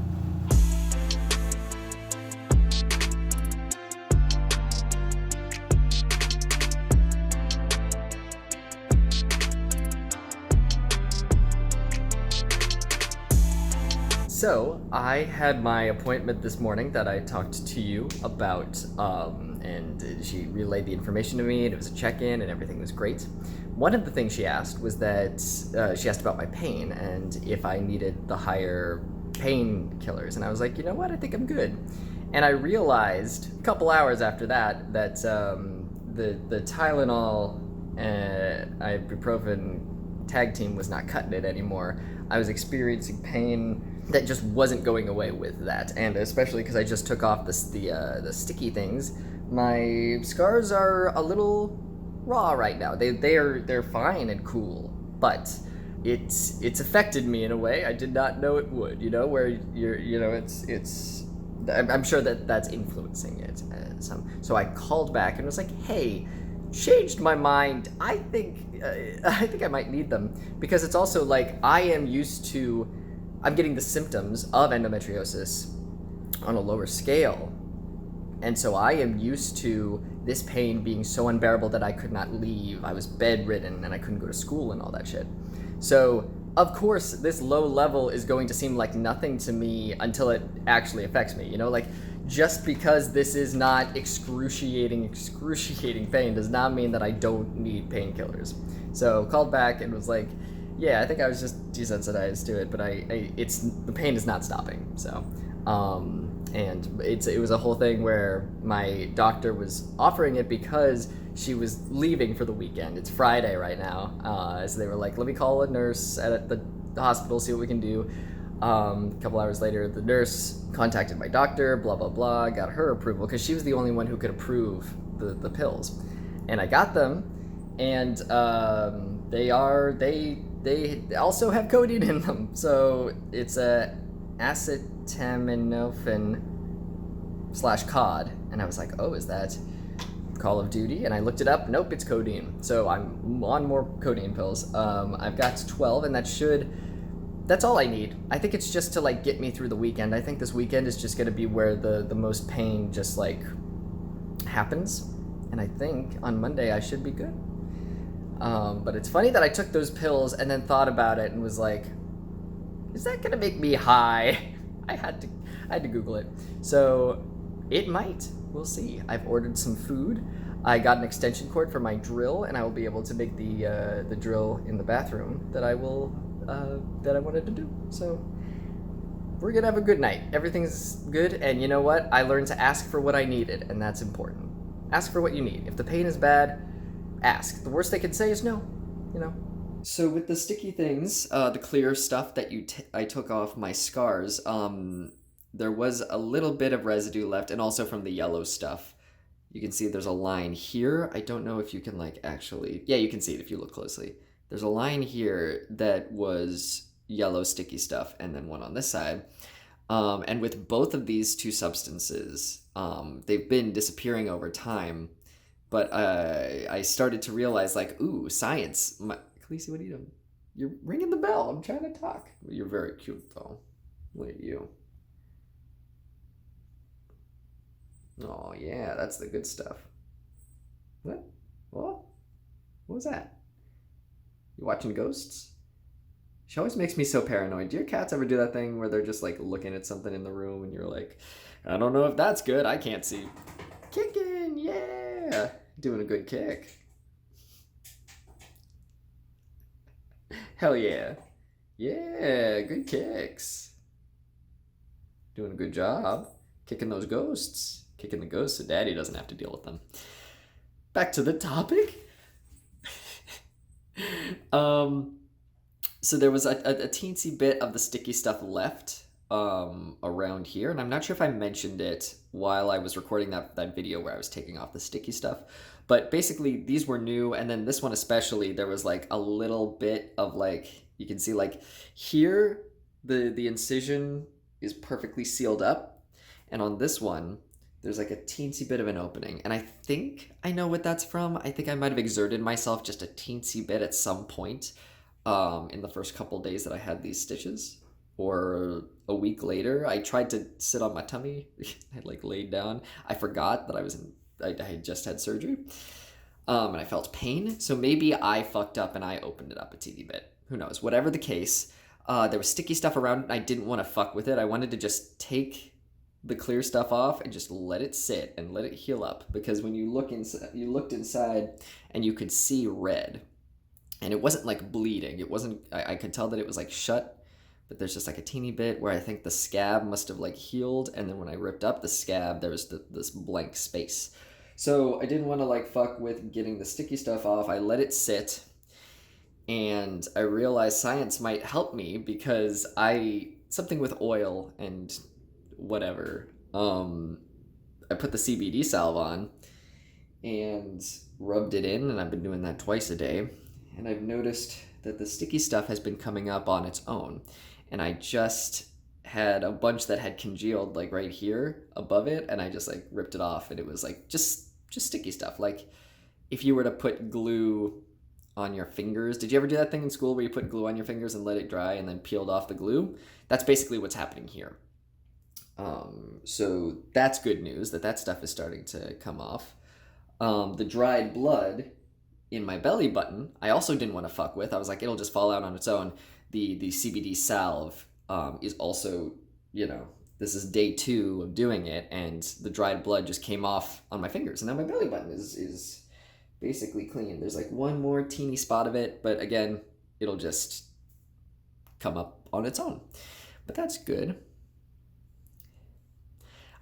So, I had my appointment this morning that I talked to you about, and she relayed the information to me, and it was a check-in, and everything was great. One of the things she asked was that, she asked about my pain, and if I needed the higher painkillers, and I was like, you know what, I think I'm good. And I realized, a couple hours after that the Tylenol and ibuprofen tag team was not cutting it anymore. I was experiencing pain that just wasn't going away with that, and especially because I just took off the sticky things, my scars are a little raw right now. They're fine and cool, but it's affected me in a way I did not know it would. Where it's I'm sure that's influencing it some. So I called back and was like, hey. Changed my mind. I think I might need them, because it's also like I'm getting the symptoms of endometriosis on a lower scale, and so I am used to this pain being so unbearable that I could not leave. I was bedridden and I couldn't go to school and all that shit. So of course this low level is going to seem like nothing to me until it actually affects me. Like, just because this is not excruciating pain does not mean that I don't need painkillers. So called back and was like, yeah, I think I was just desensitized to it, but the pain is not stopping. So, and it was a whole thing where my doctor was offering it because she was leaving for the weekend. It's Friday right now, so they were like, let me call a nurse at the hospital, see what we can do. A couple hours later, the nurse contacted my doctor, blah, blah, blah, got her approval, because she was the only one who could approve the pills. And I got them, and they also have codeine in them. So it's a acetaminophen /cod. And I was like, oh, is that Call of Duty? And I looked it up. Nope, it's codeine. So I'm on more codeine pills. I've got 12, and that's all I need. I think it's just to like get me through the weekend. I think this weekend is just gonna be where the most pain just like happens. And I think on Monday I should be good. But it's funny that I took those pills and then thought about it and was like, is that gonna make me high? I had to Google it. So it might. We'll see. I've ordered some food. I got an extension cord for my drill, and I will be able to make the drill in the bathroom that I wanted to do. So we're gonna have a good night. Everything's good, and you know what? I learned to ask for what I needed, and that's important. Ask for what you need. If the pain is bad, ask. The worst they can say is no. So with the sticky things, the clear stuff that I took off my scars, there was a little bit of residue left, and also from the yellow stuff. You can see there's a line here. I don't know if you can yeah, you can see it if you look closely. There's a line here that was yellow sticky stuff, and then one on this side. And with both of these two substances, they've been disappearing over time. But I started to realize, like, ooh, science. Khaleesi, what are you doing? You're ringing the bell. I'm trying to talk. You're very cute, though. Look at you. Oh, yeah, that's the good stuff. What? What was that? You watching ghosts? She always makes me so paranoid. Do your cats ever do that thing where they're just like looking at something in the room and you're like, I don't know if that's good. I can't see. Kicking, yeah. Doing a good kick. Hell yeah. Yeah, good kicks. Doing a good job. Kicking those ghosts. Kicking the ghosts so Daddy doesn't have to deal with them. Back to the topic. So there was a teensy bit of the sticky stuff left around here, and I'm not sure if I mentioned it while I was recording that video where I was taking off the sticky stuff, but basically these were new, and then this one especially, there was like a little bit of like, you can see like here the incision is perfectly sealed up, and on this one there's like a teensy bit of an opening, and I think I know what that's from. I think I might have exerted myself just a teensy bit at some point in the first couple days that I had these stitches, or a week later. I tried to sit on my tummy. I like laid down. I forgot that I had just had surgery, and I felt pain. So maybe I fucked up and I opened it up a teeny bit. Who knows? Whatever the case, there was sticky stuff around it, and I didn't want to fuck with it. I wanted to just take the clear stuff off and just let it sit and let it heal up, because when you looked inside and you could see red, and it wasn't like bleeding. It wasn't, I could tell that it was like shut, but there's just like a teeny bit where I think the scab must have like healed, and then when I ripped up the scab, there was this blank space. So I didn't want to like fuck with getting the sticky stuff off. I let it sit, and I realized science might help me, because I something with oil and whatever. I put the CBD salve on and rubbed it in, and I've been doing that twice a day. And I've noticed that the sticky stuff has been coming up on its own. And I just had a bunch that had congealed like right here above it, and I just like ripped it off, and it was like just sticky stuff. Like if you were to put glue on your fingers. Did you ever do that thing in school where you put glue on your fingers and let it dry and then peeled off the glue? That's basically what's happening here. So that's good news that stuff is starting to come off. The dried blood in my belly button, I also didn't want to fuck with. I was like, it'll just fall out on its own. The CBD salve is also, this is day 2 of doing it, and the dried blood just came off on my fingers, and now my belly button is basically clean. There's like one more teeny spot of it, but again, it'll just come up on its own. But that's good.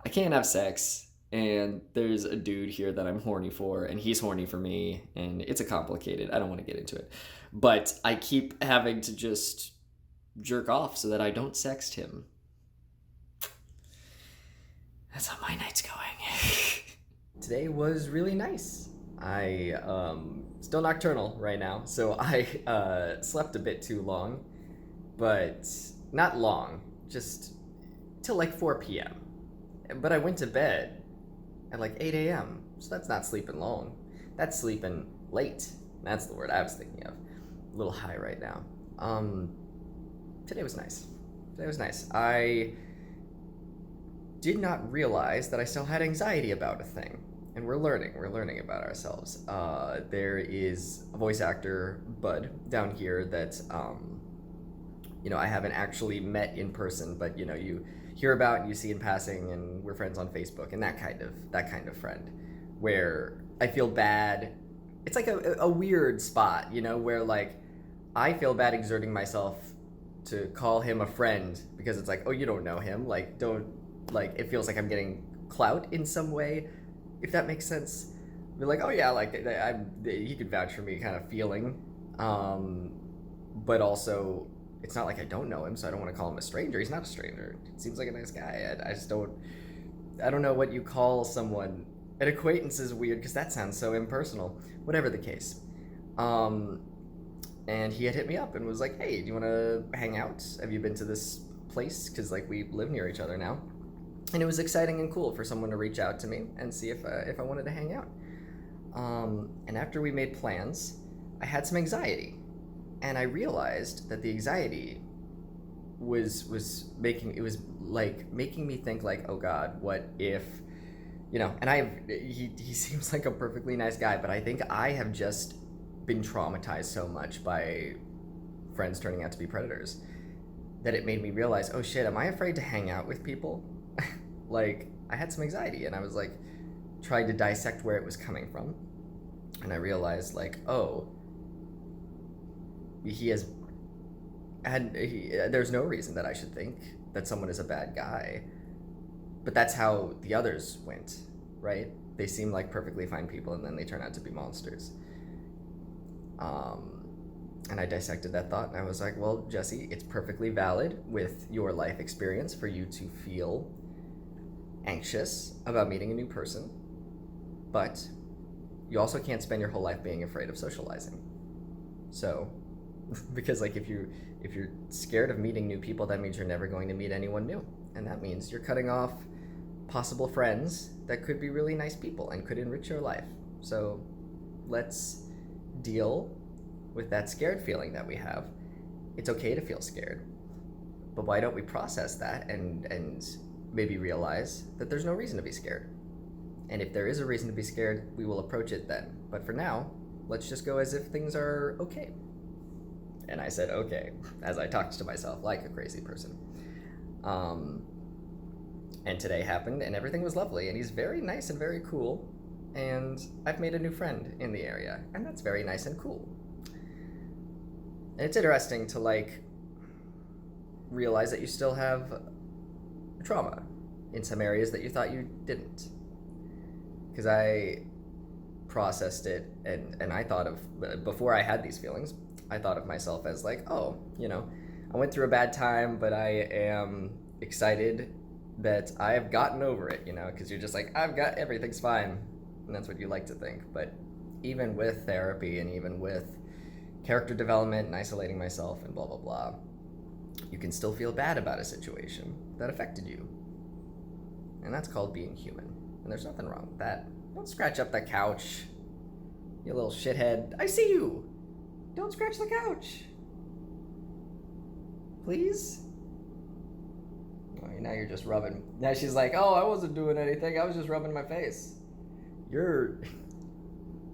I can't have sex, and there's a dude here that I'm horny for, and he's horny for me, and it's a complicated, I don't want to get into it. But I keep having to just jerk off so that I don't sext him. That's how my night's going. Today was really nice. I still nocturnal right now, so I slept a bit too long, but not long, just till like 4 p.m. But I went to bed at like 8 a.m., so that's not sleeping long. That's sleeping late. That's the word I was thinking of. A little high right now. Today was nice. I did not realize that I still had anxiety about a thing. And we're learning about ourselves. There is a voice actor, Bud, down here that, I haven't actually met in person, but, you hear about and you see in passing, and we're friends on Facebook, and that kind of friend, where I feel bad. It's like a weird spot, where, like, I feel bad exerting myself to call him a friend, because it's like, oh, you don't know him, like, it feels like I'm getting clout in some way, if that makes sense. Be like, oh yeah, like he could vouch for me kind of feeling, but also it's not like I don't know him, so I don't want to call him a stranger. He's not a stranger. He seems like a nice guy. I don't know what you call someone. An acquaintance is weird because that sounds so impersonal. Whatever the case. And he had hit me up and was like, hey, do you want to hang out? Have you been to this place? Because like we live near each other now. And it was exciting and cool for someone to reach out to me and see if I wanted to hang out. And after we made plans, I had some anxiety. And I realized that the anxiety was making me think like, oh God, what if, and he seems like a perfectly nice guy, but I think I have just been traumatized so much by friends turning out to be predators that it made me realize, oh shit, am I afraid to hang out with people? Like, I had some anxiety, and I was like trying to dissect where it was coming from, and I realized like, oh, there's no reason that I should think that someone is a bad guy, but that's how the others went, right? They seem like perfectly fine people, and then they turn out to be monsters. And I dissected that thought, and I was like, well, Jesse, it's perfectly valid with your life experience for you to feel anxious about meeting a new person, but you also can't spend your whole life being afraid of socializing. So, because like if you're scared of meeting new people, that means you're never going to meet anyone new, and that means you're cutting off possible friends that could be really nice people and could enrich your life. So let's deal with that scared feeling that we have. It's okay to feel scared, but why don't we process that and maybe realize that there's no reason to be scared? And if there is a reason to be scared, we will approach it then. But for now, let's just go as if things are okay. And I said okay, as I talked to myself like a crazy person. And today happened, and everything was lovely, and he's very nice and very cool, and I've made a new friend in the area, and that's very nice and cool. And it's interesting to like realize that you still have trauma in some areas that you thought you didn't. Because I processed it, and I thought of, before I had these feelings, I thought of myself as like, oh, I went through a bad time, but I am excited that I have gotten over it, you know, because you're just like, everything's fine. And that's what you like to think. But even with therapy and even with character development and isolating myself and blah, blah, blah, you can still feel bad about a situation that affected you. And that's called being human. And there's nothing wrong with that. Don't scratch up that couch, you little shithead. I see you. Don't scratch the couch. Please? Oh, now you're just rubbing. Now she's like, oh, I wasn't doing anything. I was just rubbing my face. You're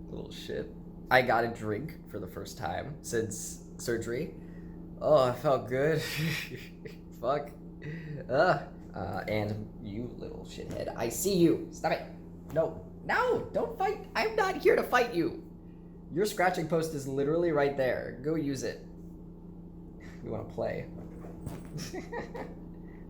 little shit. I got a drink for the first time since surgery. Oh, I felt good. Fuck. And you little shithead. I see you. Stop it. No, don't fight. I'm not here to fight you. Your scratching post is literally right there. Go use it. You want to play?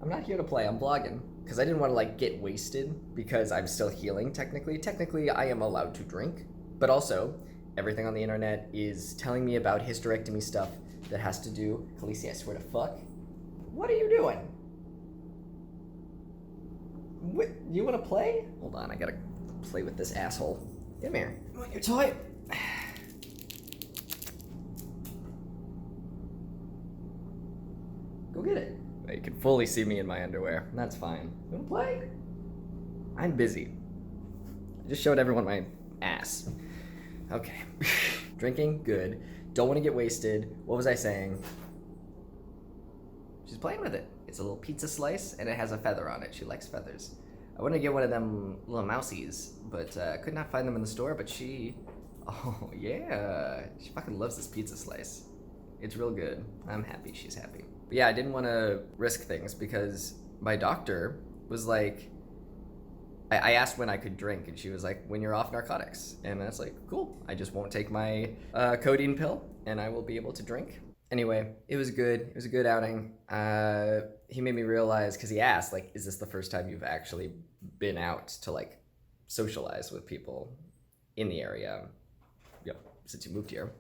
I'm not here to play. I'm vlogging. Because I didn't want to, like, get wasted because I'm still healing, technically. Technically, I am allowed to drink. But also, everything on the internet is telling me about hysterectomy stuff that has to do... Khaleesi, I swear to fuck. What are you doing? What? You want to play? Hold on, I gotta play with this asshole. Come here. You want your toy? Go get it. You can fully see me in my underwear. That's fine. You wanna play? I'm busy. I just showed everyone my ass. Okay. Drinking, good. Don't want to get wasted. What was I saying? She's playing with it. It's a little pizza slice, and it has a feather on it. She likes feathers. I wanted to get one of them little mousies, but could not find them in the store, but she... Oh, yeah. She fucking loves this pizza slice. It's real good. I'm happy she's happy. But yeah, I didn't want to risk things because my doctor was like... I asked when I could drink, and she was like, when you're off narcotics. And I was like, cool. I just won't take my codeine pill, and I will be able to drink. Anyway, it was good. It was a good outing. He made me realize, because he asked, like, is this the first time you've actually been out to, like, socialize with people in the area, you know, since you moved here?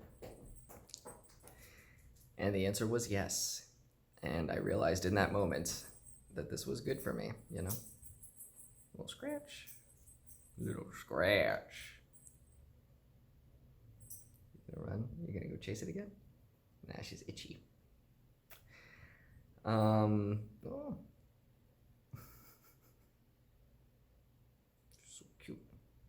And the answer was yes. And I realized in that moment that this was good for me, you know? Little scratch. Little scratch. You gonna run? You gonna go chase it again? Nah, she's itchy. Oh. So cute.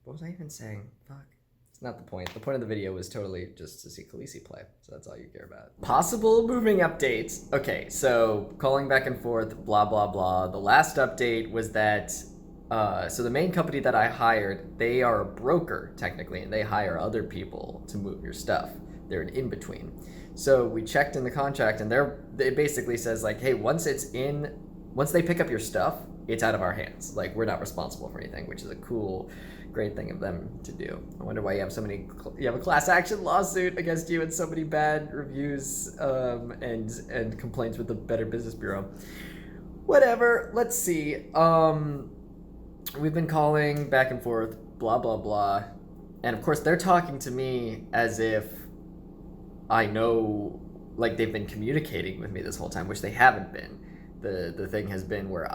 What was I even saying? Fuck. It's not the point. The point of the video was totally just to see Khaleesi play. So that's all you care about. Possible moving updates. Okay, so calling back and forth, blah, blah, blah. The last update was that so the main company that I hired, they are a broker, technically, and they hire other people to move your stuff. They're an in-between. So we checked in the contract, and it basically says, like, hey, once they pick up your stuff, it's out of our hands. Like, we're not responsible for anything, which is a cool, great thing of them to do. I wonder why you have a class action lawsuit against you and so many bad reviews and complaints with the Better Business Bureau. Whatever, let's see. We've been calling back and forth, blah, blah, blah. And of course, they're talking to me as if I know, like, they've been communicating with me this whole time, which they haven't been. The thing has been where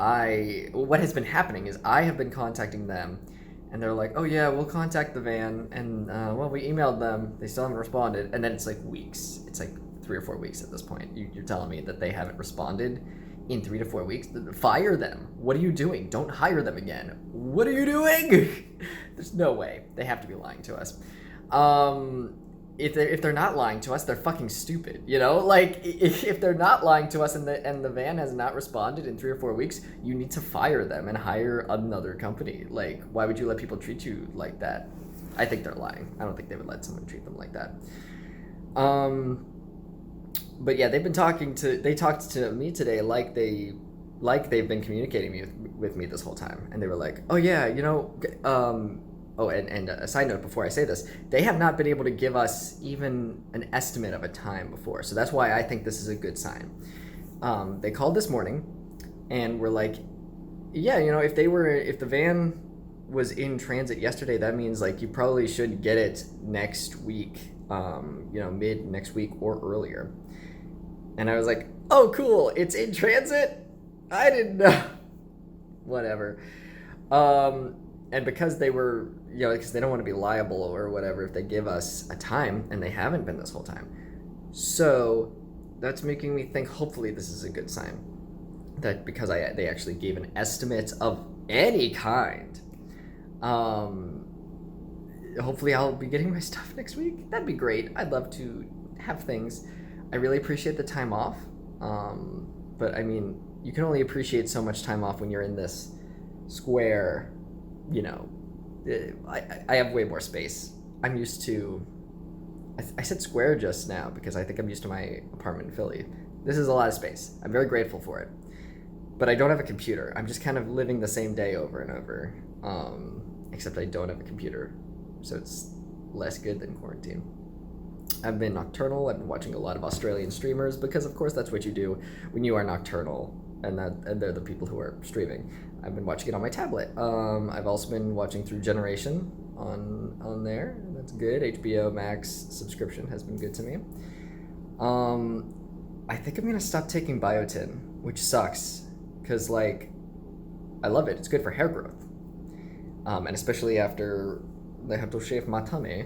what has been happening is I have been contacting them, and they're like, oh yeah, we'll contact the van, and well, we emailed them, they still haven't responded, and then it's like weeks. It's like 3 or 4 weeks at this point. You're telling me that they haven't responded in 3 to 4 weeks? Fire them. What are you doing? Don't hire them again. What are you doing? There's no way. They have to be lying to us. If they're not lying to us, they're fucking stupid, you know? Like, if they're not lying to us and the van has not responded in 3 or 4 weeks, you need to fire them and hire another company. Like, why would you let people treat you like that? I think they're lying. I don't think they would let someone treat them like that. But yeah, they talked to me today like they've been communicating with me this whole time. And they were like, oh yeah, you know, oh, and a side note before I say this, they have not been able to give us even an estimate of a time before. So that's why I think this is a good sign. They called this morning and were like, yeah, you know, if the van was in transit yesterday, that means, like, you probably should get it next week, you know, mid next week or earlier. And I was like, Oh, cool. It's in transit? I didn't know. Whatever. And because they were, because they don't want to be liable or whatever if they give us a time, and they haven't been this whole time. So that's making me think hopefully this is a good sign. That because they actually gave an estimate of any kind. Hopefully I'll be getting my stuff next week. That'd be great. I'd love to have things. I really appreciate the time off. But I mean, you can only appreciate so much time off when you're in this square, I have way more space. I'm used to, I said square just now because I think I'm used to my apartment in Philly. This is a lot of space. I'm very grateful for it. But I don't have a computer. I'm just kind of living the same day over and over. Except I don't have a computer. So it's less good than quarantine. I've been nocturnal. I've been watching a lot of Australian streamers because, of course, that's what you do when you are nocturnal, and they're the people who are streaming. I've been watching it on my tablet. I've also been watching through Generation on there. That's good. HBO Max subscription has been good to me. I think I'm gonna stop taking biotin, which sucks, because I love it. It's good for hair growth, and especially after they have to shave my tummy.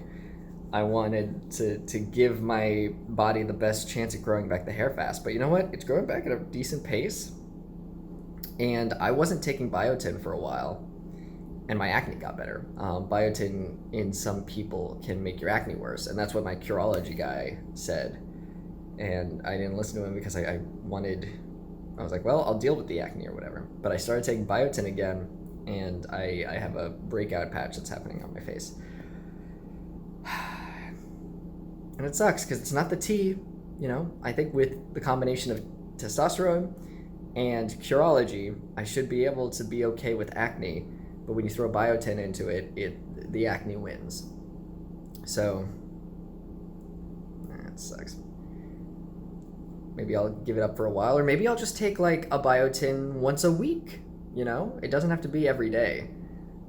I wanted to give my body the best chance at growing back the hair fast. But you know what? It's growing back at a decent pace. And I wasn't taking biotin for a while, and my acne got better. Biotin in some people can make your acne worse, and that's what my Curology guy said. And I didn't listen to him because I was like, well, I'll deal with the acne or whatever. But I started taking biotin again, and I have a breakout patch that's happening on my face. And it sucks because it's not the tea, I think with the combination of testosterone and Curology, I should be able to be okay with acne, but when you throw biotin into it, the acne wins. So that sucks. Maybe I'll give it up for a while, or maybe I'll just take a biotin once a week. It doesn't have to be every day.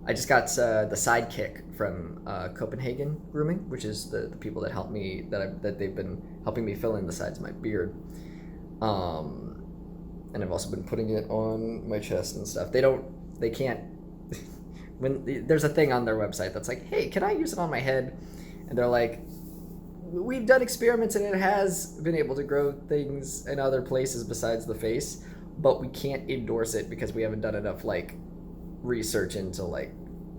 I just got the Sidekick from Copenhagen Grooming, which is the people that help me that they've been helping me fill in the sides of my beard. And I've also been putting it on my chest and stuff. They can't when there's a thing on their website that's like, hey, can I use it on my head? And they're like, we've done experiments and it has been able to grow things in other places besides the face, but we can't endorse it because we haven't done enough research into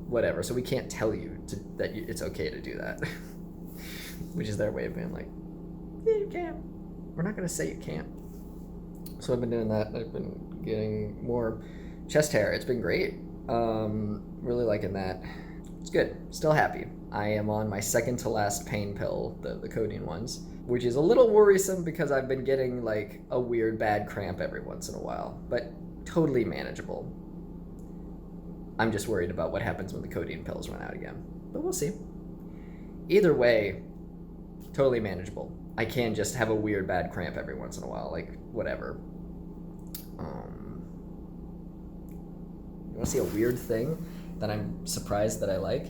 whatever, so we can't tell you that it's okay to do that. Which is their way of being yeah, you can. We're not gonna say you can't. So I've been doing that. I've been getting more chest hair. It's been great. Really liking that. It's good. Still happy. I am on my second to last pain pill, the codeine ones, which is a little worrisome because I've been getting a weird bad cramp every once in a while, but totally manageable. I'm just worried about what happens when the codeine pills run out again, but we'll see. Either way, totally manageable. I can just have a weird bad cramp every once in a while, whatever. You want to see a weird thing that I'm surprised that I like?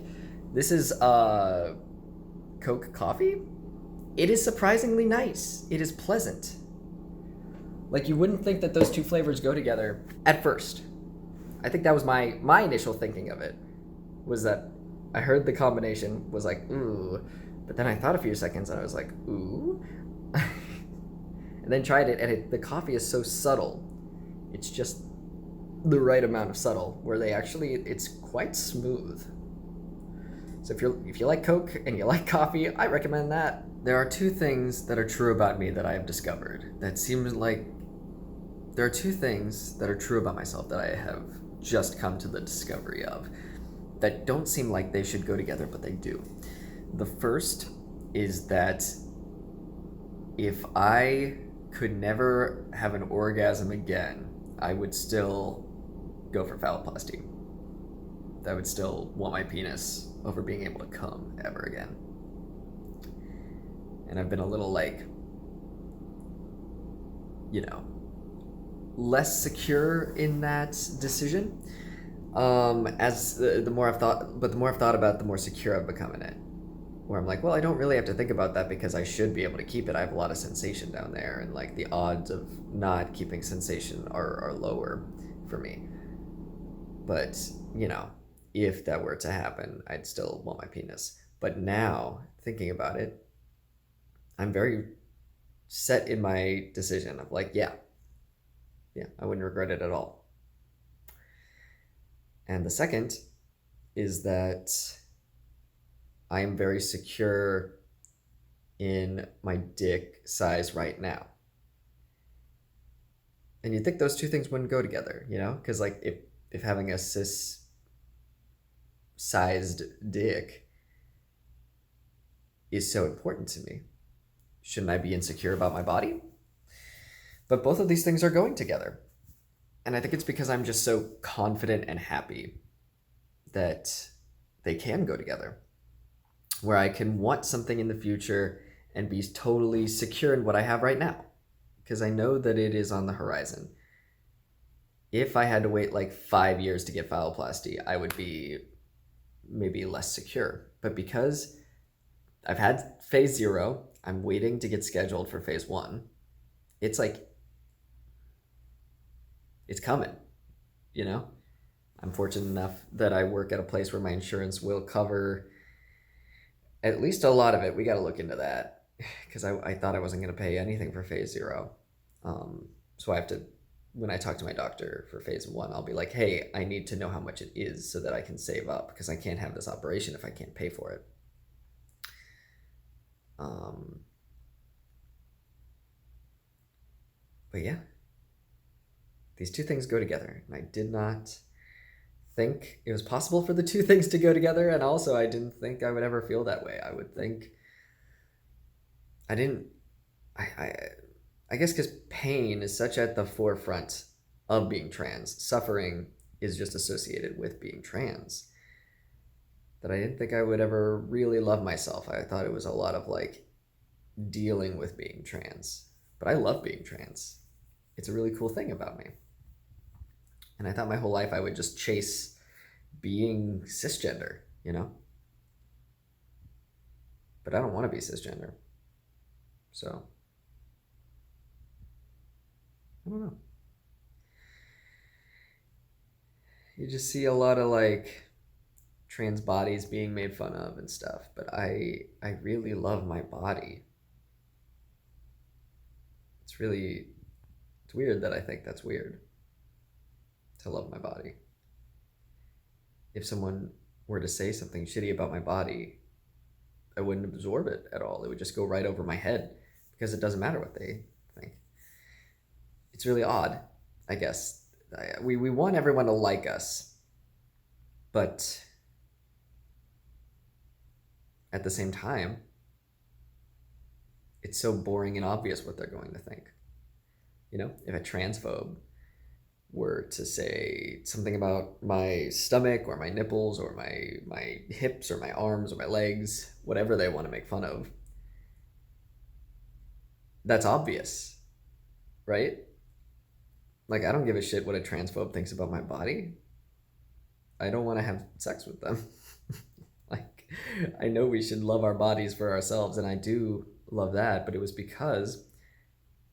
This is Coke coffee. It is surprisingly nice. It is pleasant. You wouldn't think that those two flavors go together at first. I think that was my initial thinking of it, was that I heard the combination was ooh, but then I thought a few seconds and I was like, ooh, and then tried it, and the coffee is so subtle. It's just the right amount of subtle, where it's quite smooth. So if you like Coke and you like coffee, I recommend that. There are two things that are true about me that I have discovered that seems there are two things that are true about myself that I have just come to the discovery of that don't seem like they should go together, but they do. The first is that if I could never have an orgasm again, I would still go for phalloplasty. I would still want my penis over being able to come ever again. And I've been a little less secure in that decision. As the more I've thought about it, the more secure I've become in it. where I'm like, well, I don't really have to think about that because I should be able to keep it. I have a lot of sensation down there, and like the odds of not keeping sensation are lower for me. But, you know, if that were to happen, I'd still want my penis. But now, thinking about it, I'm very set in my decision of like, yeah, I wouldn't regret it at all. And the second is that I am very secure in my dick size right now. And you'd think those two things wouldn't go together, you know? Because like if having a cis sized dick is so important to me, shouldn't I be insecure about my body? But both of these things are going together. And I think it's because I'm just so confident and happy that they can go together. Where I can want something in the future and be totally secure in what I have right now. Because I know that it is on the horizon. If I had to wait like 5 years to get phalloplasty, I would be maybe less secure. But because I've had phase 0, I'm waiting to get scheduled for phase 1. It's like, it's coming, you know? I'm fortunate enough that I work at a place where my insurance will cover at least a lot of it. We got to look into that because I thought I wasn't going to pay anything for phase 0. So I have to, when I talk to my doctor for phase 1, I'll be like, hey, I need to know how much it is so that I can save up because I can't have this operation if I can't pay for it. But yeah, these two things go together, and I did not think it was possible for the two things to go together, and also I didn't think I would ever feel that way. I would think I guess because pain is such at the forefront of being trans, suffering is just associated with being trans, that I didn't think I would ever really love myself. I thought it was a lot of like dealing with being trans, but I love being trans. It's a really cool thing about me. And I thought my whole life I would just chase being cisgender, you know? But I don't want to be cisgender. So, I don't know. You just see a lot of like trans bodies being made fun of and stuff, but I really love my body. It's weird that I think that's weird. To love my body. If someone were to say something shitty about my body, I wouldn't absorb it at all. It would just go right over my head because it doesn't matter what they think. It's really odd, I guess. We want everyone to like us, but at the same time, it's so boring and obvious what they're going to think. You know, if a transphobe were to say something about my stomach or my nipples or my hips or my arms or my legs, whatever they want to make fun of, that's obvious, right? Like, I don't give a shit what a transphobe thinks about my body. I don't want to have sex with them. Like, I know we should love our bodies for ourselves, and I do love that, but it was because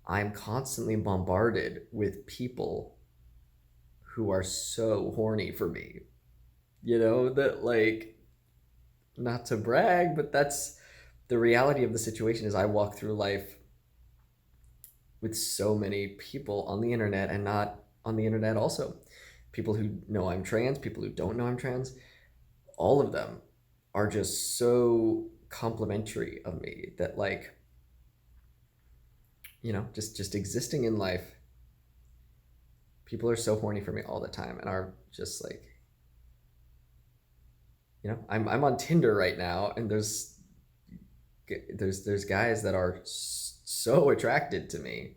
I'm constantly bombarded with people who are so horny for me, you know, that like, not to brag, but that's the reality of the situation. Is I walk through life with so many people on the internet and not on the internet also. People who know I'm trans, people who don't know I'm trans, all of them are just so complimentary of me that like, you know, just existing in life, people are so horny for me all the time and are just like, you know, I'm on Tinder right now, and there's guys that are so attracted to me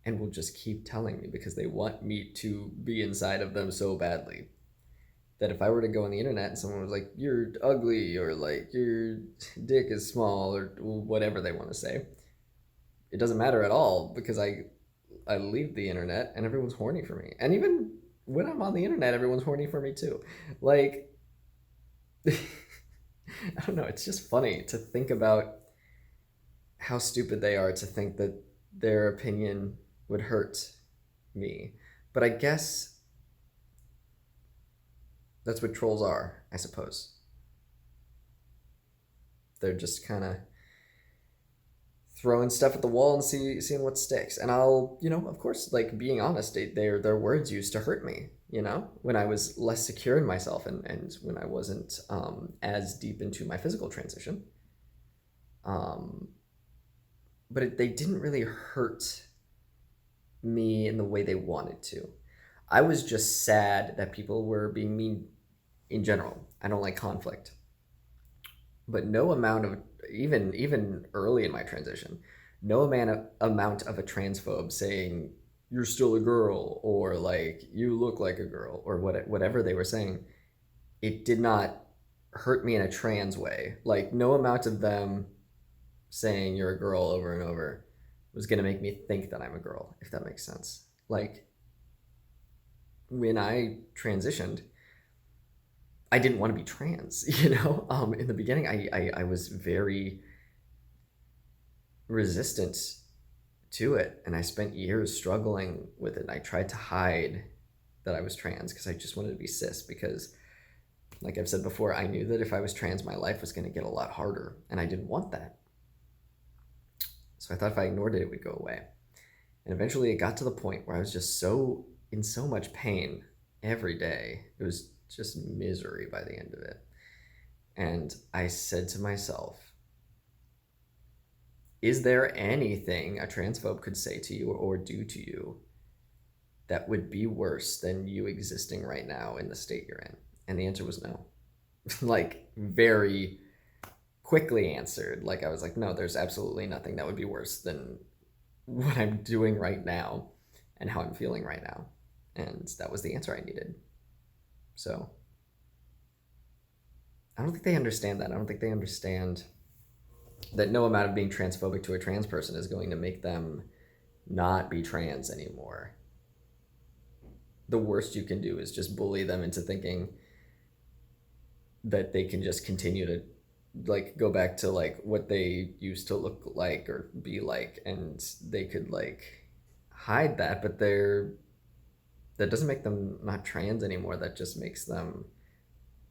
and will just keep telling me because they want me to be inside of them so badly, that if I were to go on the internet and someone was like, you're ugly, or like your dick is small, or whatever they want to say, it doesn't matter at all because I leave the internet and everyone's horny for me. And even when I'm on the internet, everyone's horny for me too. Like, I don't know, it's just funny to think about how stupid they are to think that their opinion would hurt me. But I guess that's what trolls are, I suppose. They're just kind of throwing stuff at the wall and seeing what sticks. And I'll, of course, like being honest, their words used to hurt me, when I was less secure in myself and when I wasn't as deep into my physical transition. But they didn't really hurt me in the way they wanted to. I was just sad that people were being mean in general. I don't like conflict. But no amount of, even early in my transition, no amount of a transphobe saying you're still a girl or like you look like a girl or whatever they were saying, it did not hurt me in a trans way. Like no amount of them saying you're a girl over and over was going to make me think that I'm a girl, if that makes sense. Like when I transitioned, I didn't want to be trans, in the beginning, I was very resistant to it. And I spent years struggling with it. And I tried to hide that I was trans because I just wanted to be cis because, like I've said before, I knew that if I was trans, my life was going to get a lot harder. And I didn't want that. So I thought if I ignored it, it would go away. And eventually it got to the point where I was just in so much pain every day. It was just misery by the end of it. And I said to myself, is there anything a transphobe could say to you or do to you that would be worse than you existing right now in the state you're in? And the answer was no. Like very quickly answered. Like I was like, no, there's absolutely nothing that would be worse than what I'm doing right now and how I'm feeling right now. And that was the answer I needed. So I don't think they understand that. I don't think they understand that no amount of being transphobic to a trans person is going to make them not be trans anymore. The worst you can do is just bully them into thinking that they can just continue to like go back to like what they used to look like or be like, and they could like hide that, but that doesn't make them not trans anymore. That just makes them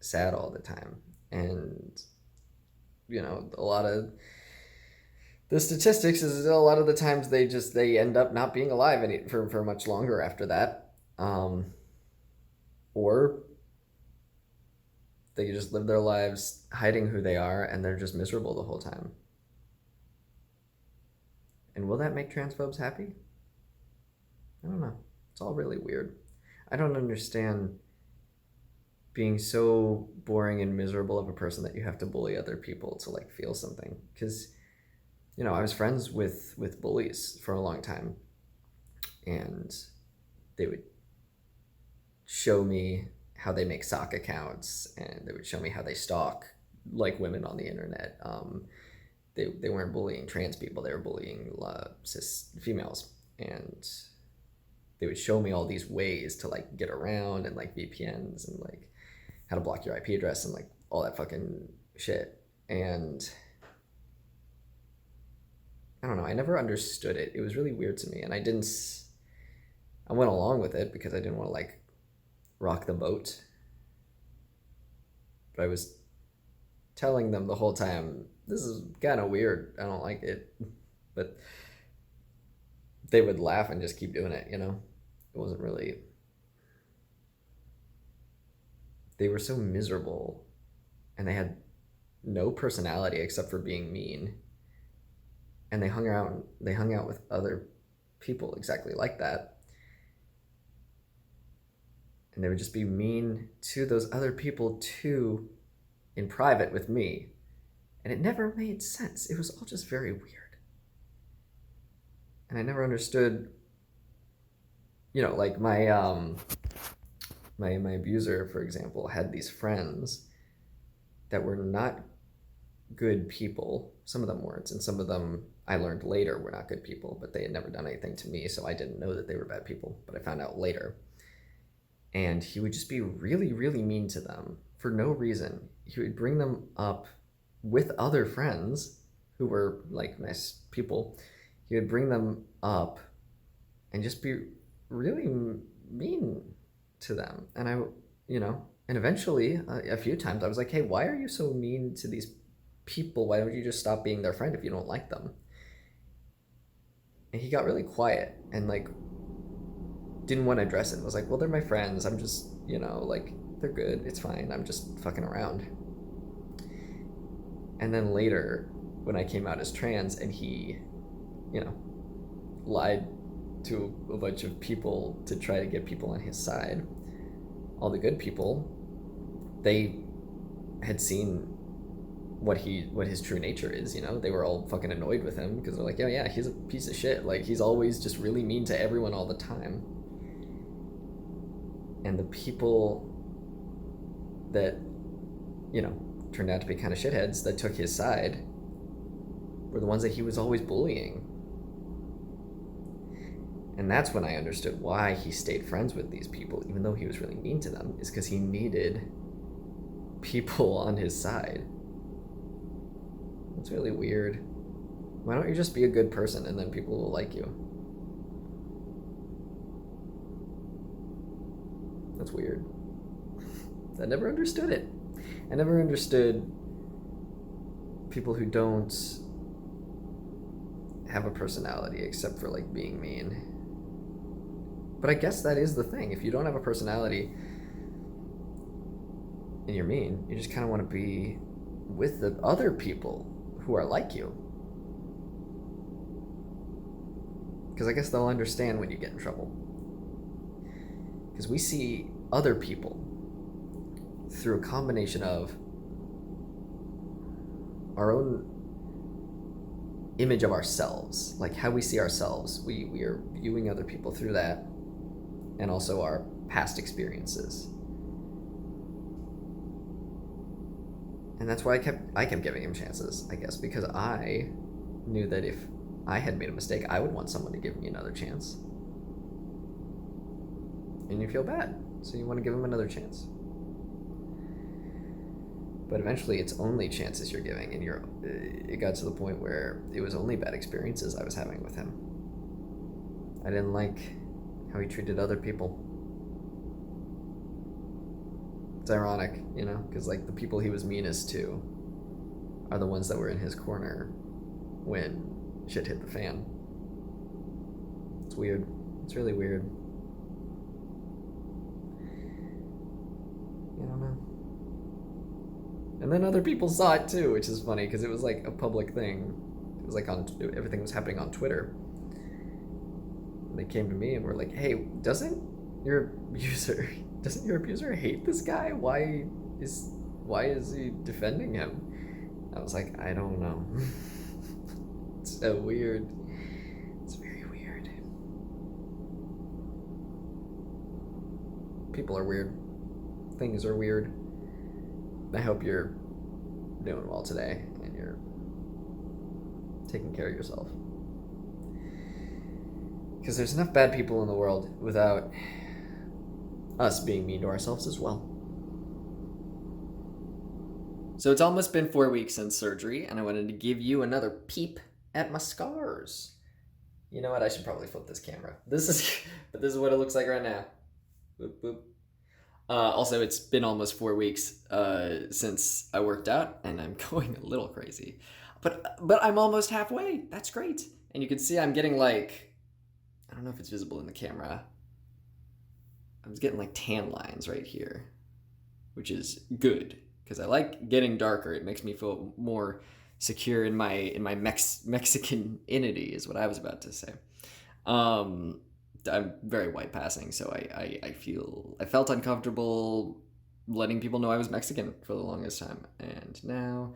sad all the time. And a lot of the statistics is a lot of the times they end up not being alive for much longer after that, or they just live their lives hiding who they are and they're just miserable the whole time. And will that make transphobes happy? I don't know. It's all really weird. I don't understand being so boring and miserable of a person that you have to bully other people to like feel something. Because, I was friends with bullies for a long time, and they would show me how they make sock accounts, and they would show me how they stalk like women on the internet. They weren't bullying trans people, they were bullying cis females, and they would show me all these ways to like get around and like VPNs and like how to block your IP address and like all that fucking shit. And I don't know, I never understood it. It was really weird to me, and I went along with it because I didn't want to like rock the boat. But I was telling them the whole time, this is kind of weird, I don't like it. But they would laugh and just keep doing it, It wasn't really... They were so miserable, and they had no personality except for being mean. And they hung out with other people exactly like that. And they would just be mean to those other people too in private with me. And it never made sense. It was all just very weird. And I never understood, like my abuser, for example, had these friends that were not good people. Some of them weren't, and some of them I learned later were not good people, but they had never done anything to me, so I didn't know that they were bad people, but I found out later. And he would just be really, really mean to them for no reason. He would bring them up with other friends who were like nice people, he would bring them up and just be really mean to them. And and eventually, a few times I was like, hey, why are you so mean to these people? Why don't you just stop being their friend if you don't like them? And he got really quiet and like didn't want to address it. I was like, well, they're my friends. I'm just, like, they're good. It's fine. I'm just fucking around. And then later, when I came out as trans and he, lied to a bunch of people to try to get people on his side, all the good people, they had seen what his true nature is. They were all fucking annoyed with him because they're like, yeah, he's a piece of shit. Like, he's always just really mean to everyone all the time. And the people that, turned out to be kind of shitheads that took his side were the ones that he was always bullying. And that's when I understood why he stayed friends with these people, even though he was really mean to them, is because he needed people on his side. It's really weird. Why don't you just be a good person and then people will like you? That's weird. I never understood it. I never understood people who don't have a personality except for like being mean. But I guess that is the thing. If you don't have a personality and you're mean, you just kind of want to be with the other people who are like you. Because I guess they'll understand when you get in trouble. Because we see other people through a combination of our own image of ourselves, like how we see ourselves. We are viewing other people through that, and also our past experiences. And that's why I kept giving him chances, I guess, because I knew that if I had made a mistake, I would want someone to give me another chance. And you feel bad, so you want to give him another chance. But eventually it's only chances you're giving, and it got to the point where it was only bad experiences I was having with him. I didn't like how he treated other people. It's ironic, because like the people he was meanest to are the ones that were in his corner when shit hit the fan. It's weird. It's really weird. I don't know. And then other people saw it too, which is funny because it was like a public thing. It was like everything was happening on Twitter. And they came to me and were like, "Hey, doesn't your abuser hate this guy? Why is he defending him?" I was like, I don't know. It's so weird. It's very weird. People are weird. Things are weird. I hope you're doing well today and you're taking care of yourself. Because there's enough bad people in the world without us being mean to ourselves as well. So it's almost been 4 weeks since surgery, and I wanted to give you another peep at my scars. You know what? I should probably flip this camera. This is what it looks like right now. Boop, boop. Also, it's been almost 4 weeks since I worked out, and I'm going a little crazy. But I'm almost halfway. That's great. And you can see I'm getting like, I don't know if it's visible in the camera. I was getting like tan lines right here, which is good because I like getting darker. It makes me feel more secure in my Mexicanity is what I was about to say. I'm very white passing, so I felt uncomfortable letting people know I was Mexican for the longest time, and now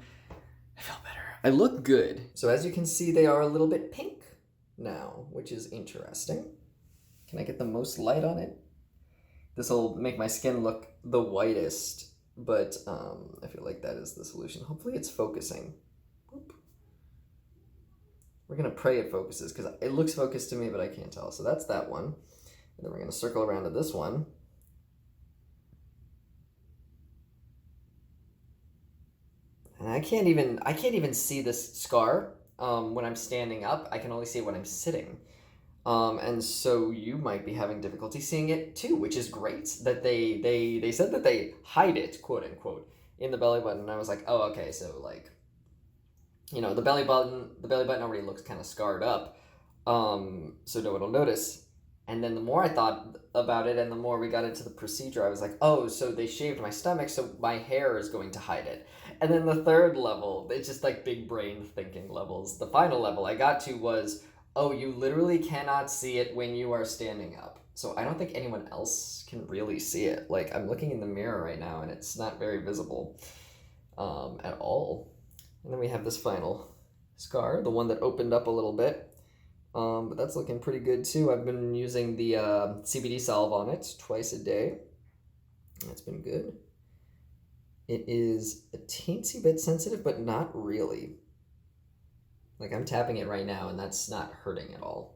I feel better. I look good. So as you can see, they are a little bit pink now, which is interesting. Can I get the most light on it? This will make my skin look the whitest, but I feel like that is the solution. Hopefully it's focusing. Oop. We're going to pray it focuses, because it looks focused to me, but I can't tell. So that's that one. And then we're going to circle around to this one. And I can't even see this scar when I'm standing up. I can only see it when I'm sitting. And so you might be having difficulty seeing it too, which is great that they said that they hide it, quote unquote, in the belly button. And I was like, oh, okay, so like, the belly button already looks kind of scarred up, so no one will notice. And then the more I thought about it and the more we got into the procedure, I was like, oh, so they shaved my stomach, so my hair is going to hide it. And then the third level, it's just like big brain thinking levels. The final level I got to was, oh, you literally cannot see it when you are standing up. So I don't think anyone else can really see it. Like, I'm looking in the mirror right now and it's not very visible at all. And then we have this final scar, the one that opened up a little bit. But that's looking pretty good too. I've been using the CBD salve on it twice a day. That's been good. It is a teensy bit sensitive, but not really. Like, I'm tapping it right now and that's not hurting at all.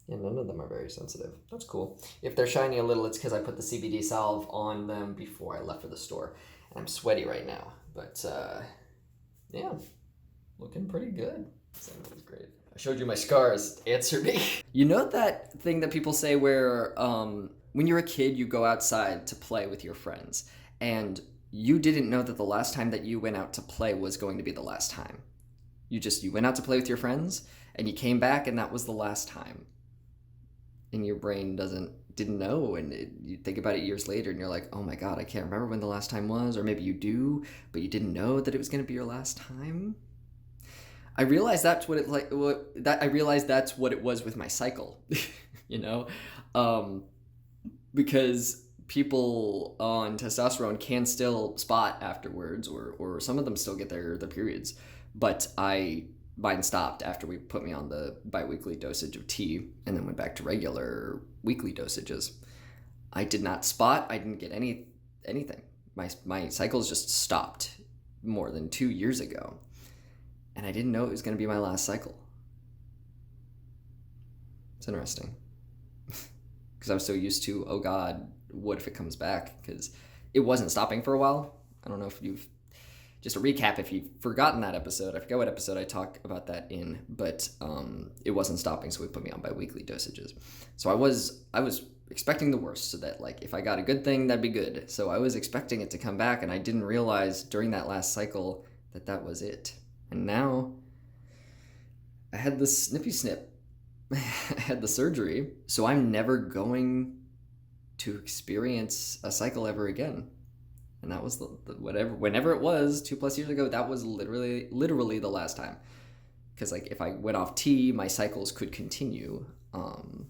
Yeah, none of them are very sensitive. That's cool. If they're shiny a little, it's because I put the CBD salve on them before I left for the store. And I'm sweaty right now. But, yeah, looking pretty good. That was great. I showed you my scars. Answer me. You know that thing that people say where when you're a kid, you go outside to play with your friends. And you didn't know that the last time that you went out to play was going to be the last time. You went out to play with your friends and you came back and that was the last time. And your brain didn't know, and you think about it years later and you're like, oh my god, I can't remember when the last time was. Or maybe you do, but you didn't know that it was going to be your last time. I realized that's what that's what it was with my cycle. Because people on testosterone can still spot afterwards, or some of them still get their periods, but mine stopped after we put me on the biweekly dosage of tea and then went back to regular weekly dosages. I did not spot. I didn't get anything. My cycles just stopped more than 2 years ago. And I didn't know it was going to be my last cycle. It's interesting. Because I was so used to, oh God, what if it comes back? Because it wasn't stopping for a while. I don't know if just a recap, if you've forgotten that episode, I forget what episode I talk about that in, but it wasn't stopping, so we put me on biweekly dosages. So I was expecting the worst, so that like if I got a good thing, that'd be good. So I was expecting it to come back, and I didn't realize during that last cycle that was it. And now I had the snippy snip. I had the surgery, so I'm never going to experience a cycle ever again. And that was whenever it was 2+ years ago, that was literally the last time. Because like if I went off tea, my cycles could continue. And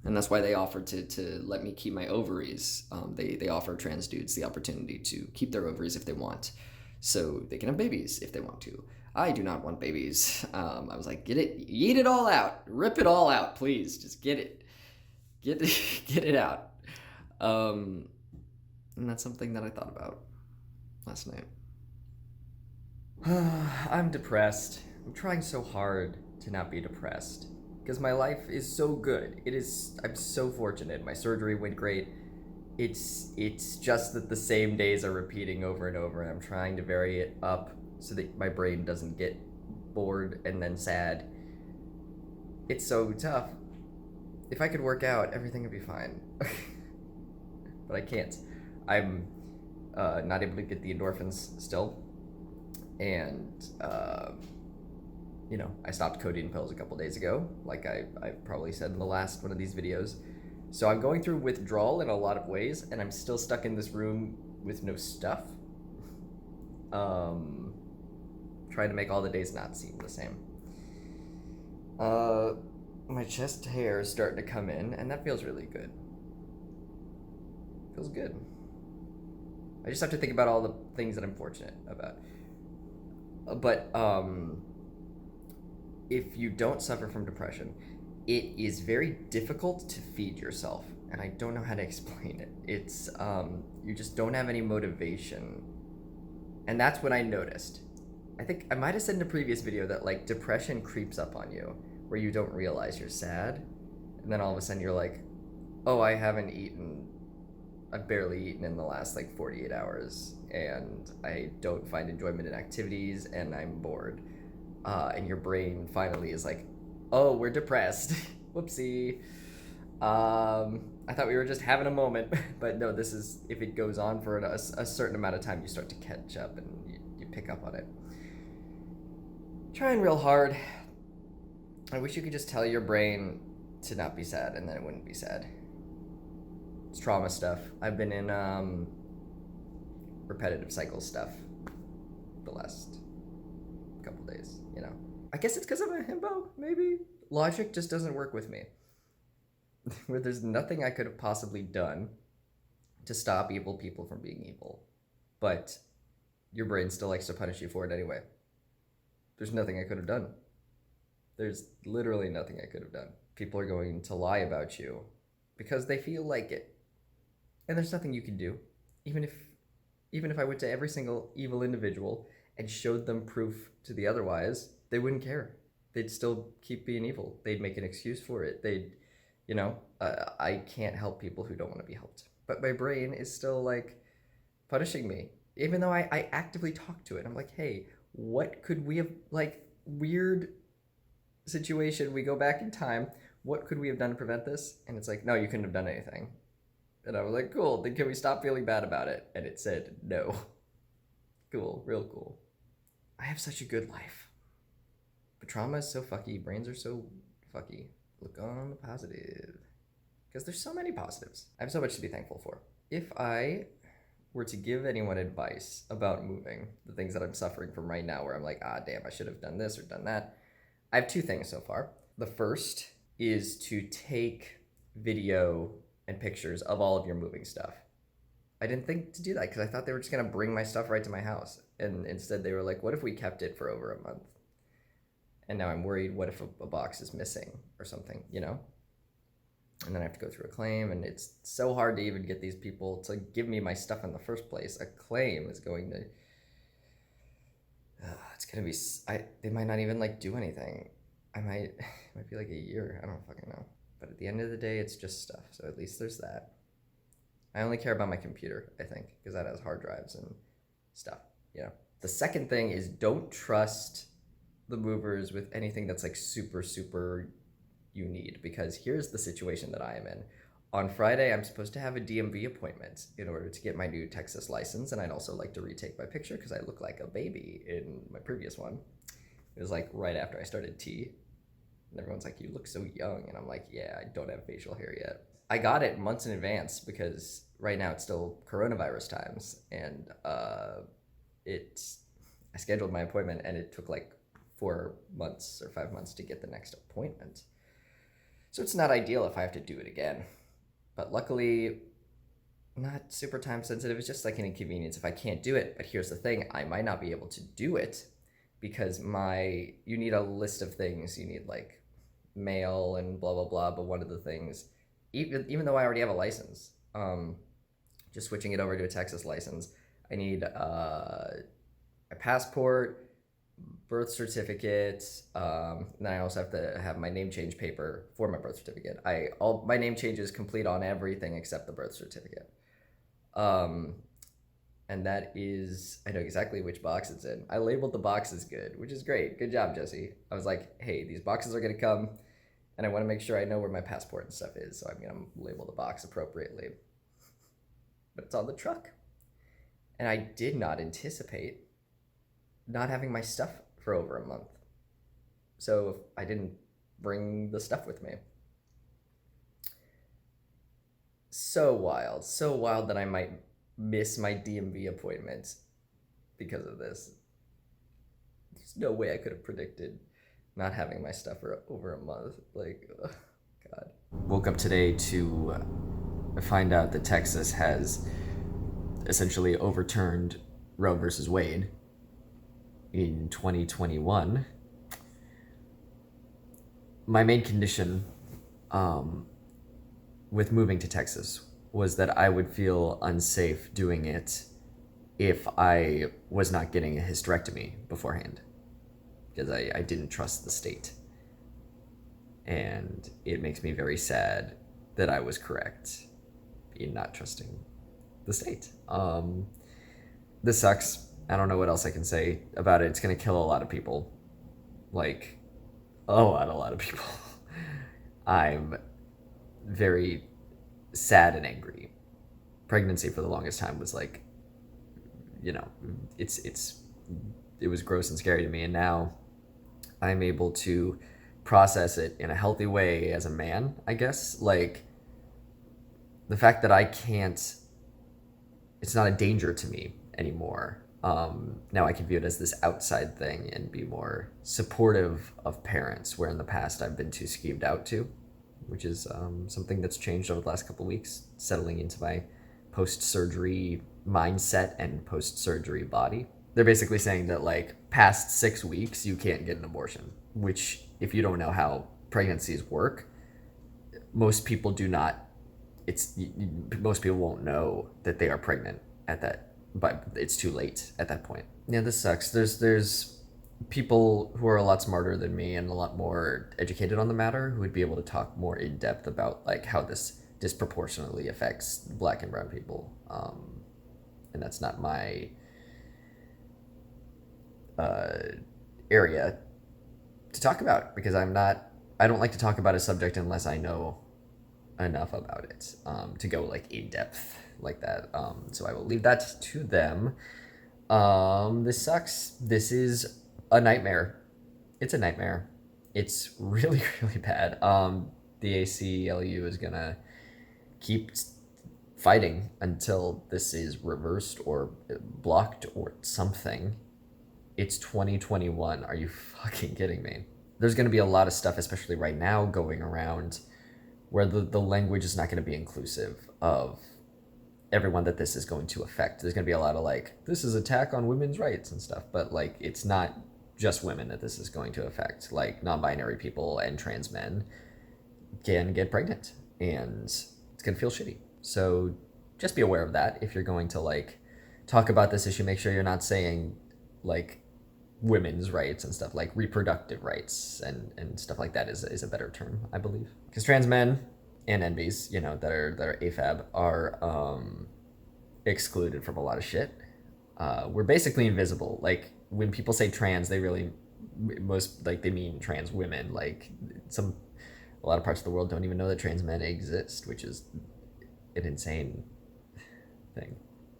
that's why they offered to let me keep my ovaries. They offer trans dudes the opportunity to keep their ovaries if they want. So they can have babies if they want to. I do not want babies. I was like, eat it all out. Rip it all out, please. Just get it out. And that's something that I thought about last night. I'm depressed. I'm trying so hard to not be depressed because my life is so good. I'm so fortunate. My surgery went great. It's just that the same days are repeating over and over, and I'm trying to vary it up so that my brain doesn't get bored and then sad. It's so tough. If I could work out, everything would be fine. But I can't. I'm not able to get the endorphins still. And, I stopped codeine pills a couple days ago, like I probably said in the last one of these videos. So I'm going through withdrawal in a lot of ways, and I'm still stuck in this room with no stuff. Trying to make all the days not seem the same. My chest hair is starting to come in, and that feels really good. Feels good. I just have to think about all the things that I'm fortunate about. But if you don't suffer from depression, it is very difficult to feed yourself, and I don't know how to explain it. It's you just don't have any motivation, and that's what I noticed. I think I might have said in a previous video that like depression creeps up on you, where you don't realize you're sad, and then all of a sudden you're like, oh, I haven't eaten I've barely eaten in the last like 48 hours, and I don't find enjoyment in activities, and I'm bored. And your brain finally is like, oh, we're depressed. Whoopsie. I thought we were just having a moment, but no, this is, if it goes on for a certain amount of time, you start to catch up and you pick up on it. Trying real hard. I wish you could just tell your brain to not be sad, and then it wouldn't be sad. It's trauma stuff. I've been in repetitive cycle stuff the last couple days, you know. I guess it's because I'm a himbo, maybe? Logic just doesn't work with me. Where there's nothing I could have possibly done to stop evil people from being evil. But your brain still likes to punish you for it anyway. There's nothing I could have done. There's literally nothing I could have done. People are going to lie about you because they feel like it. And there's nothing you can do. Even if I went to every single evil individual and showed them proof to the otherwise, they wouldn't care. They'd still keep being evil. They'd make an excuse for it. I can't help people who don't want to be helped. But my brain is still like punishing me. Even though I actively talk to it. I'm like, hey, what could we have, like, weird situation, we go back in time, what could we have done to prevent this? And it's like, no, you couldn't have done anything. And I was like, cool, then can we stop feeling bad about it? And it said no. Cool, real cool. I have such a good life. But trauma is so fucky, brains are so fucky. Look on the positive. Because there's so many positives. I have so much to be thankful for. If I were to give anyone advice about moving, the things that I'm suffering from right now, where I'm like, damn, I should have done this or done that, I have two things so far. The first is to take video and pictures of all of your moving stuff. I didn't think to do that because I thought they were just gonna bring my stuff right to my house. And instead they were like, what if we kept it for over a month? And now I'm worried, what if a box is missing or something, you know? And then I have to go through a claim, and it's so hard to even get these people to give me my stuff in the first place. A claim is going to, it's gonna be, they might not even like do anything. It might be like a year, I don't fucking know. But at the end of the day, it's just stuff, so at least there's that. I only care about my computer, I think, because that has hard drives and stuff, you know? The second thing is, don't trust the movers with anything that's like super, super you need, because here's the situation that I am in. On Friday, I'm supposed to have a DMV appointment in order to get my new Texas license, and I'd also like to retake my picture because I look like a baby in my previous one. It was like right after I started T, and everyone's like, you look so young, and I'm like, yeah, I don't have facial hair yet. I got it months in advance because right now it's still coronavirus times, and I scheduled my appointment, and it took like 4 months or 5 months to get the next appointment. So it's not ideal if I have to do it again. But luckily, not super time sensitive. It's just like an inconvenience if I can't do it. But here's the thing, I might not be able to do it because you need a list of things. You need like mail and blah, blah, blah. But one of the things, even though I already have a license, just switching it over to a Texas license, I need a passport, birth certificate, and then I also have to have my name change paper for my birth certificate. My name change is complete on everything except the birth certificate. And that is, I know exactly which box it's in. I labeled the boxes good, which is great. Good job, Jesse. I was like, hey, these boxes are gonna come, and I wanna make sure I know where my passport and stuff is, so I'm gonna label the box appropriately. But it's on the truck. And I did not anticipate not having my stuff for over a month. So I didn't bring the stuff with me. So wild that I might miss my DMV appointment because of this. There's no way I could have predicted not having my stuff for over a month. Like, ugh, God. Woke up today to find out that Texas has essentially overturned Roe versus Wade in 2021. My main condition with moving to Texas was that I would feel unsafe doing it if I was not getting a hysterectomy beforehand, because I didn't trust the state. And it makes me very sad that I was correct in not trusting the state. This sucks. I don't know what else I can say about it. It's gonna kill a lot of people. Like, a lot of people. I'm very sad and angry. Pregnancy for the longest time was like, it was gross and scary to me, and now I'm able to process it in a healthy way as a man, I guess. Like, the fact that I can't, it's not a danger to me anymore. Now I can view it as this outside thing and be more supportive of parents, where in the past I've been too skeeved out to, which is something that's changed over the last couple of weeks, settling into my post-surgery mindset and post-surgery body. They're basically saying that, like, past 6 weeks, you can't get an abortion, which, if you don't know how pregnancies work, most people do not, most people won't know that they are pregnant at that, but it's too late at that point. Yeah, this sucks. There's people who are a lot smarter than me and a lot more educated on the matter who would be able to talk more in depth about, like, how this disproportionately affects Black and brown people. And that's not my area to talk about, because I don't like to talk about a subject unless I know enough about it to go, like, in depth like that. So I will leave that to them. This sucks. This is a nightmare. It's a nightmare. It's really, really bad. The ACLU is gonna keep fighting until this is reversed or blocked or something. It's 2021. Are you fucking kidding me? There's going to be a lot of stuff, especially right now, going around where the language is not going to be inclusive of everyone that this is going to affect. There's going to be a lot of, like, this is attack on women's rights and stuff, but, like, it's not just women that this is going to affect. Like, non-binary people and trans men can get pregnant, and it's going to feel shitty. So just be aware of that. If you're going to, like, talk about this issue, make sure you're not saying, like, women's rights and stuff. Like, reproductive rights and stuff like that is a better term, I believe. Because trans men and NBs, that are AFAB, are excluded from a lot of shit. We're basically invisible. Like, when people say trans, they really they mean trans women. Like, a lot of parts of the world don't even know that trans men exist, which is an insane thing.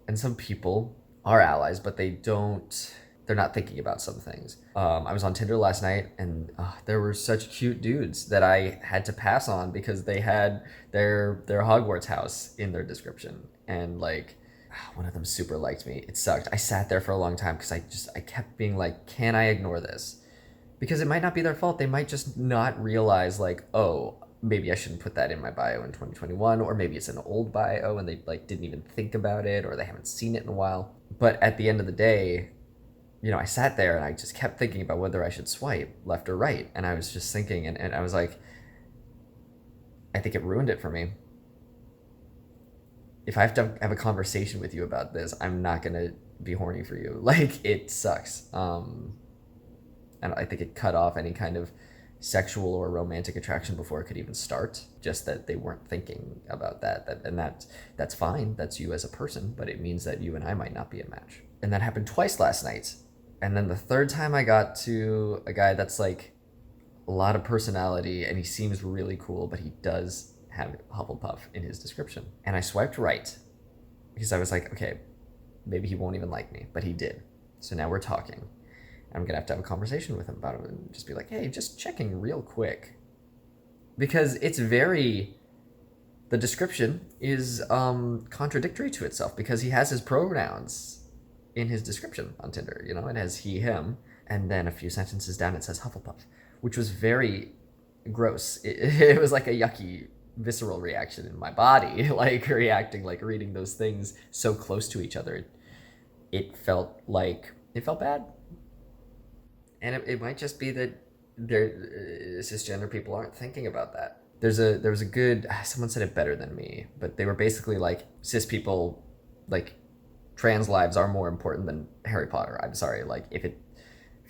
And some people are allies, but they're not thinking about some things. I was on Tinder last night, and there were such cute dudes that I had to pass on because they had their Hogwarts house in their description. And, like, one of them super liked me. It sucked. I sat there for a long time because I kept being like, can I ignore this? Because it might not be their fault. They might just not realize, like, oh, maybe I shouldn't put that in my bio in 2021, or maybe it's an old bio and they, like, didn't even think about it, or they haven't seen it in a while. But at the end of the day, I sat there and I just kept thinking about whether I should swipe left or right. And I was just thinking, and I was like, I think it ruined it for me. If I have to have a conversation with you about this, I'm not going to be horny for you. Like, it sucks. And I think it cut off any kind of sexual or romantic attraction before it could even start. Just that they weren't thinking about that. And that's fine. That's you as a person, but it means that you and I might not be a match. And that happened twice last night. And then the third time I got to a guy that's, like, a lot of personality, and he seems really cool, but he does have Hufflepuff in his description. And I swiped right because I was like, okay, maybe he won't even like me, but he did. So now we're talking. I'm gonna have to have a conversation with him about it and just be like, hey, just checking real quick. Because the description is contradictory to itself, because he has his pronouns in his description on Tinder. It has he, him, and then a few sentences down it says Hufflepuff, which was very gross. It was like a yucky, visceral reaction in my body, like reading those things so close to each other. It felt bad. And it might just be that cisgender people aren't thinking about that. There was a good, someone said it better than me, but they were basically like, cis people, like, trans lives are more important than Harry Potter. I'm sorry, like, if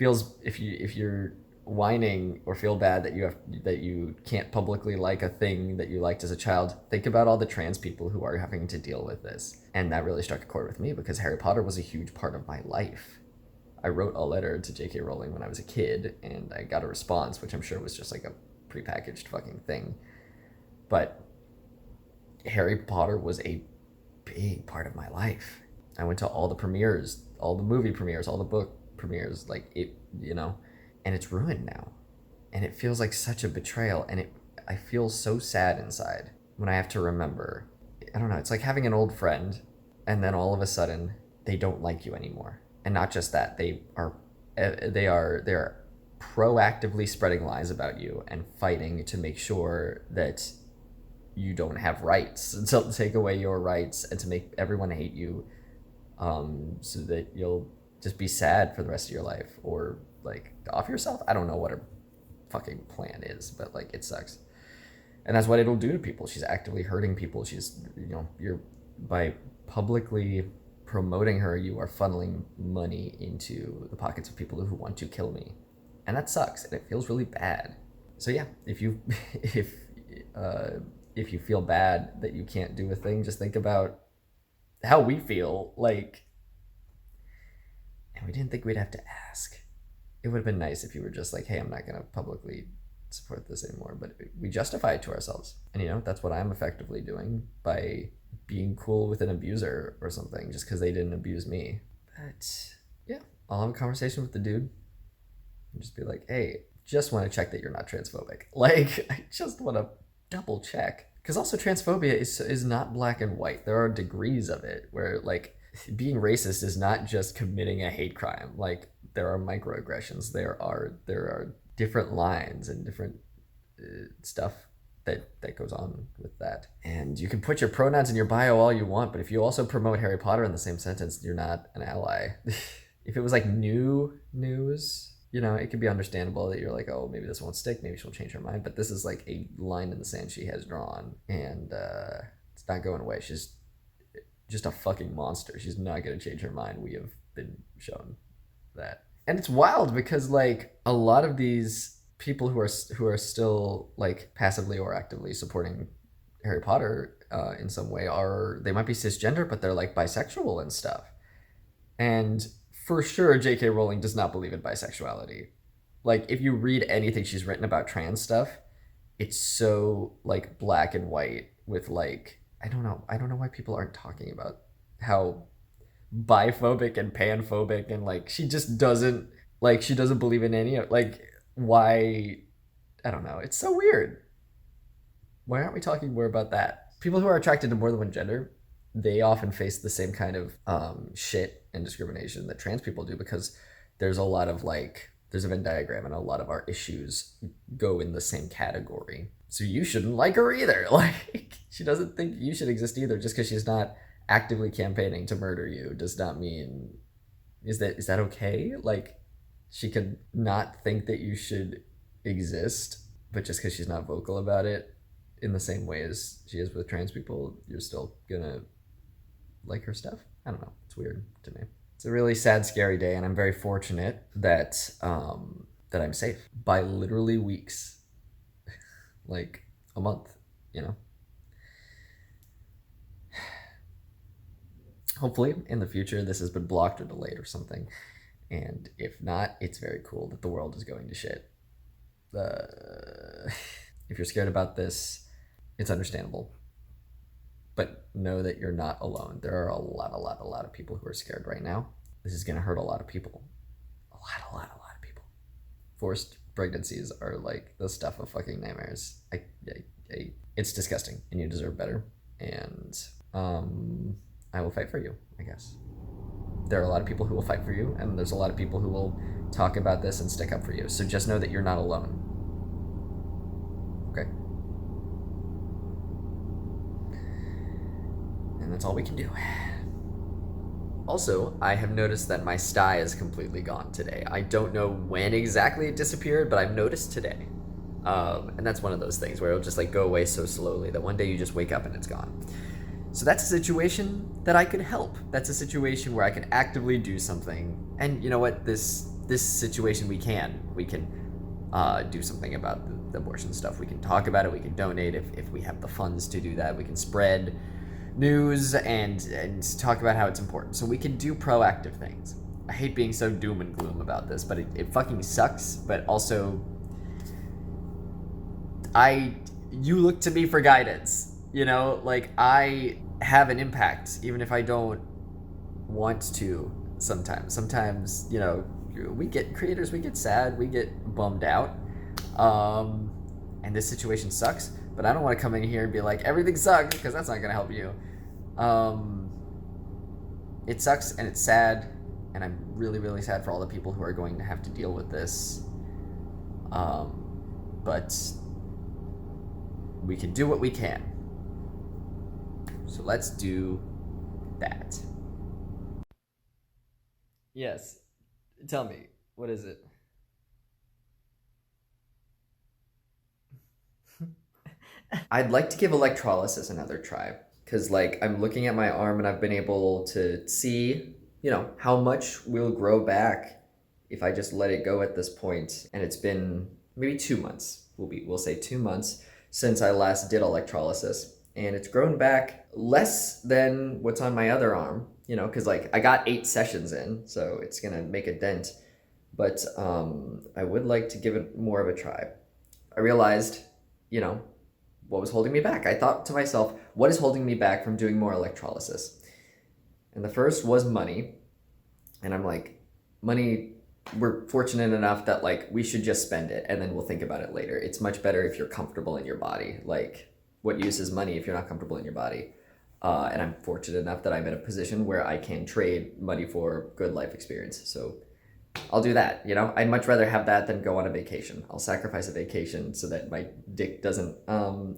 you're whining or feel bad that you can't publicly like a thing that you liked as a child, think about all the trans people who are having to deal with this. And that really struck a chord with me because Harry Potter was a huge part of my life. I wrote a letter to J.K. Rowling when I was a kid, and I got a response, which I'm sure was just like a prepackaged fucking thing. But Harry Potter was a big part of my life. I went to all the premieres, all the movie premieres, all the book premieres, like it, and it's ruined now. And it feels like such a betrayal, and I feel so sad inside when I have to remember. I don't know, it's like having an old friend and then all of a sudden they don't like you anymore. And not just that, they are proactively spreading lies about you and fighting to make sure that you don't have rights, and to take away your rights and to make everyone hate you, so that you'll just be sad for the rest of your life or like off yourself. I don't know what her fucking plan is, but like it sucks. And that's what it'll do to people. She's actively hurting people. She's, you're, by publicly promoting her, you are funneling money into the pockets of people who want to kill me. And that sucks, and it feels really bad. So yeah, if you feel bad that you can't do a thing, just think about how we feel. Like, and we didn't think we'd have to ask. It would have been nice if you were just like, hey, I'm not going to publicly support this anymore. But we justify it to ourselves. And, that's what I'm effectively doing by being cool with an abuser or something just because they didn't abuse me. But yeah, I'll have a conversation with the dude and just be like, hey, just want to check that you're not transphobic. Like, I just want to double check. Because also transphobia is not black and white. There are degrees of it where, like, being racist is not just committing a hate crime. Like, there are microaggressions. There are different lines and different stuff that goes on with that. And you can put your pronouns in your bio all you want, but if you also promote Harry Potter in the same sentence, you're not an ally. If it was like new news, it could be understandable that you're like, oh, maybe this won't stick, maybe she'll change her mind. But this is like a line in the sand she has drawn, and it's not going away. She's just a fucking monster. She's not going to change her mind. We have been shown that. And it's wild because like a lot of these people who are still like passively or actively supporting Harry Potter in some way they might be cisgender, but they're like bisexual and stuff. And for sure, J.K. Rowling does not believe in bisexuality. Like, if you read anything she's written about trans stuff, it's so like black and white with like, I don't know why people aren't talking about how biphobic and panphobic and like she doesn't believe in any of, like, why, I don't know, it's so weird. Why aren't we talking more about that? People who are attracted to more than one gender, they often face the same kind of shit and discrimination that trans people do, because there's a lot of like, there's a Venn diagram and a lot of our issues go in the same category. So you shouldn't like her either. Like, she doesn't think you should exist either. Just because she's not actively campaigning to murder you does not mean, is that okay? Like, she could not think that you should exist, but just because she's not vocal about it in the same way as she is with trans people, you're still gonna like her stuff? I don't know. It's weird to me. It's a really sad, scary day, and I'm very fortunate that that I'm safe by literally weeks, like a month, Hopefully, in the future, this has been blocked or delayed or something. And if not, it's very cool that the world is going to shit. If you're scared about this, it's understandable. But know that you're not alone. There are a lot of people who are scared right now. This is going to hurt a lot of people. A lot of people. Forced pregnancies are like the stuff of fucking nightmares. It's disgusting, and you deserve better. And I will fight for you, I guess. There are a lot of people who will fight for you, and there's a lot of people who will talk about this and stick up for you. So just know that you're not alone. Okay? And that's all we can do. Also, I have noticed that my sty is completely gone today. I don't know when exactly it disappeared, but I've noticed today. And that's one of those things where it'll just like go away so slowly that one day you just wake up and it's gone. So that's a situation that I could help. That's a situation where I can actively do something. And you know what? This situation we can do something about the abortion stuff. We can talk about it. We can donate if we have the funds to do that. We can spread news and talk about how it's important. So we can do proactive things. I hate being so doom and gloom about this, but it fucking sucks. But also, you look to me for guidance. You know, like I have an impact, even if I don't want to. Sometimes, you know, we get creators, we get sad, we get bummed out, and this situation sucks. But I don't want to come in here and be like everything sucks, because that's not gonna help you. It sucks and it's sad, and I'm really, really sad for all the people who are going to have to deal with this. But we can do what we can. So let's do that. Yes. Tell me, what is it? I'd like to give electrolysis another try, because like I'm looking at my arm and I've been able to see, you know, how much will grow back if I just let it go at this point. And it's been maybe 2 months. We'll say 2 months since I last did electrolysis, and it's grown back less than what's on my other arm, you know, because like I got 8 sessions in, so it's gonna make a dent. But I would like to give it more of a try. I realized, you know, what was holding me back. I thought to myself, what is holding me back from doing more electrolysis? And the first was money. And I'm like, money, we're fortunate enough that like we should just spend it and then we'll think about it later. It's much better if you're comfortable in your body. Like, what use is money if you're not comfortable in your body? And I'm fortunate enough that I'm in a position where I can trade money for good life experience. So I'll do that, you know? I'd much rather have that than go on a vacation. I'll sacrifice a vacation so that my dick doesn't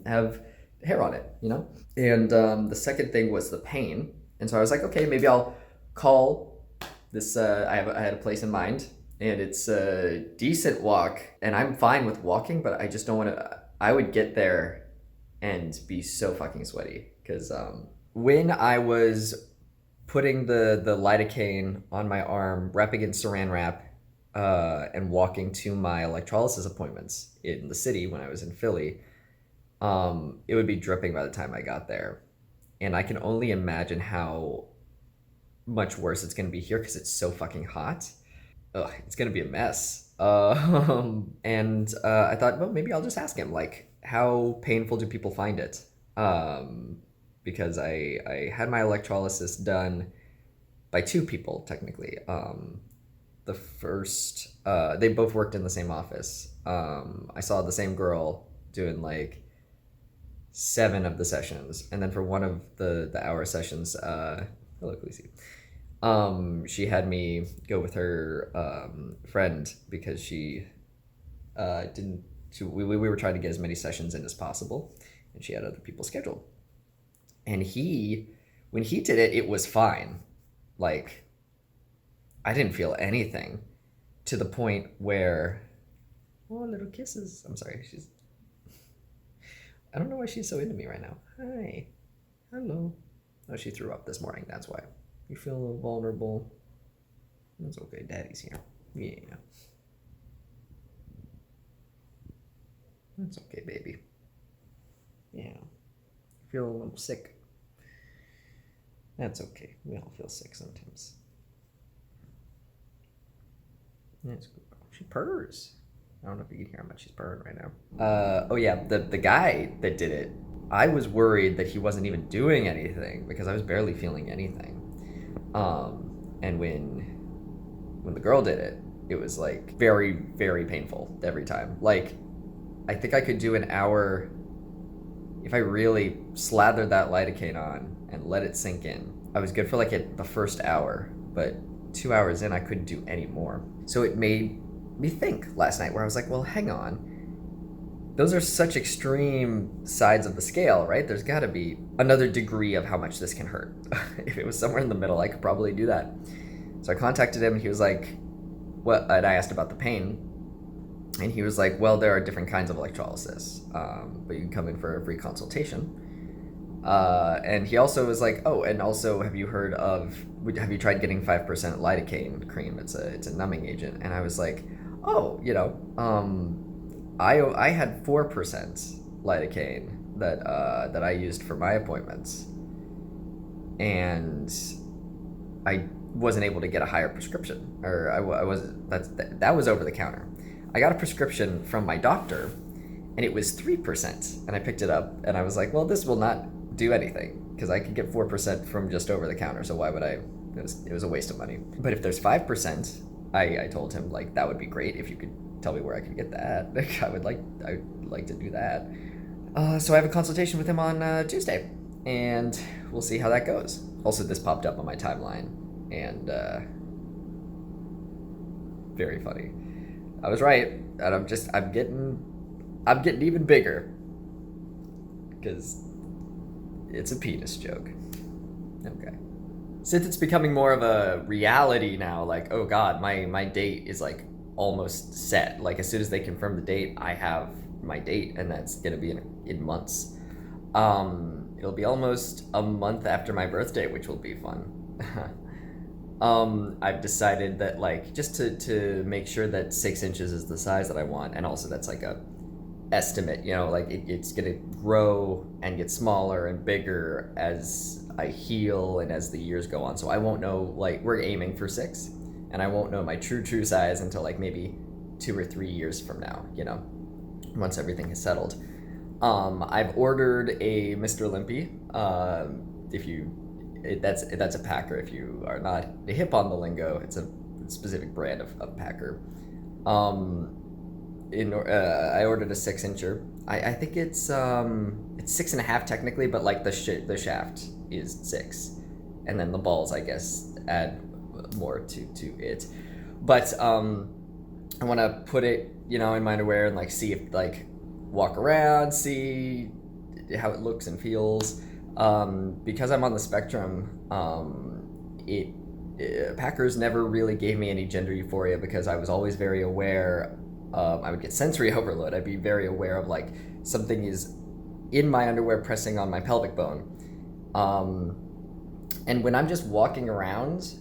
have hair on it, you know? And the second thing was the pain. And so I was like, okay, maybe I'll call this, I had a place in mind, and it's a decent walk, and I'm fine with walking, but I just don't want to, I would get there and be so fucking sweaty. Because when I was putting the lidocaine on my arm, wrapping in saran wrap, and walking to my electrolysis appointments in the city when I was in Philly, it would be dripping by the time I got there. And I can only imagine how much worse it's going to be here because it's so fucking hot. Ugh, it's going to be a mess. And I thought, well, maybe I'll just ask him, like, how painful do people find it? Because I had my electrolysis done by 2 people, technically. The first, they both worked in the same office. I saw the same girl doing like 7 of the sessions. And then for one of the hour sessions, hello, Khaleesi, she had me go with her friend because she we were trying to get as many sessions in as possible, and she had other people scheduled. And when he did it, it was fine. Like, I didn't feel anything, to the point where, oh, little kisses. I'm sorry, I don't know why she's so into me right now. Hi. Hello. Oh, she threw up this morning, that's why. You feel a little vulnerable. That's okay, Daddy's here. Yeah. That's okay, baby. Yeah. Feel a little sick. That's okay. We all feel sick sometimes. That's cool. She purrs. I don't know if you can hear how much she's purring right now. Oh yeah, the guy that did it, I was worried that he wasn't even doing anything because I was barely feeling anything. And when the girl did it, it was like very, very painful every time. Like, I think I could do an hour if I really slathered that lidocaine on and let it sink in. I was good for like the first hour, but 2 hours in, I couldn't do any more. So it made me think last night, where I was like, well, hang on. Those are such extreme sides of the scale, right? There's gotta be another degree of how much this can hurt. If it was somewhere in the middle, I could probably do that. So I contacted him, and he was like, what? And I asked about the pain, and he was like, well, there are different kinds of electrolysis, but you can come in for a free consultation. And he also was like, oh, and also, have you tried getting 5% lidocaine cream? It's a numbing agent. And I was like, oh, I had 4% lidocaine that I used for my appointments, and I wasn't able to get a higher prescription, or I was that was over the counter. I got a prescription from my doctor, and it was 3%, and I picked it up, and I was like, well, this will not do anything because I could get 4% from just over the counter, so why would I? It was a waste of money. But if there's 5%, I told him like that would be great if you could tell me where I could get that. Like I'd like to do that. So I have a consultation with him on Tuesday, and we'll see how that goes. Also, this popped up on my timeline, and very funny. I was right, and I'm getting even bigger because it's a penis joke. Okay. Since it's becoming more of a reality now, like, oh god, my date is like almost set. Like as soon as they confirm the date, I have my date, and that's gonna be in months. It'll be almost a month after my birthday, which will be fun. I've decided that like just to make sure that 6 inches is the size that I want, and also that's like a estimate, like it's gonna grow and get smaller and bigger as I heal and as the years go on. So I won't know, like we're aiming for 6, and I won't know my true size until like maybe 2 or 3 years from now, once everything is settled. I've ordered a Mr. Limpy. That's a packer. If you are not hip on the lingo, it's a specific brand of packer. I ordered a 6-incher. I think it's 6.5 technically, but like the shaft is 6, and then the balls I guess add more to it. But I want to put it in my underwear and like see if like walk around, see how it looks and feels. Because I'm on the spectrum, Packers never really gave me any gender euphoria because I was always very aware. I would get sensory overload. I'd be very aware of like something is in my underwear pressing on my pelvic bone. And when I'm just walking around,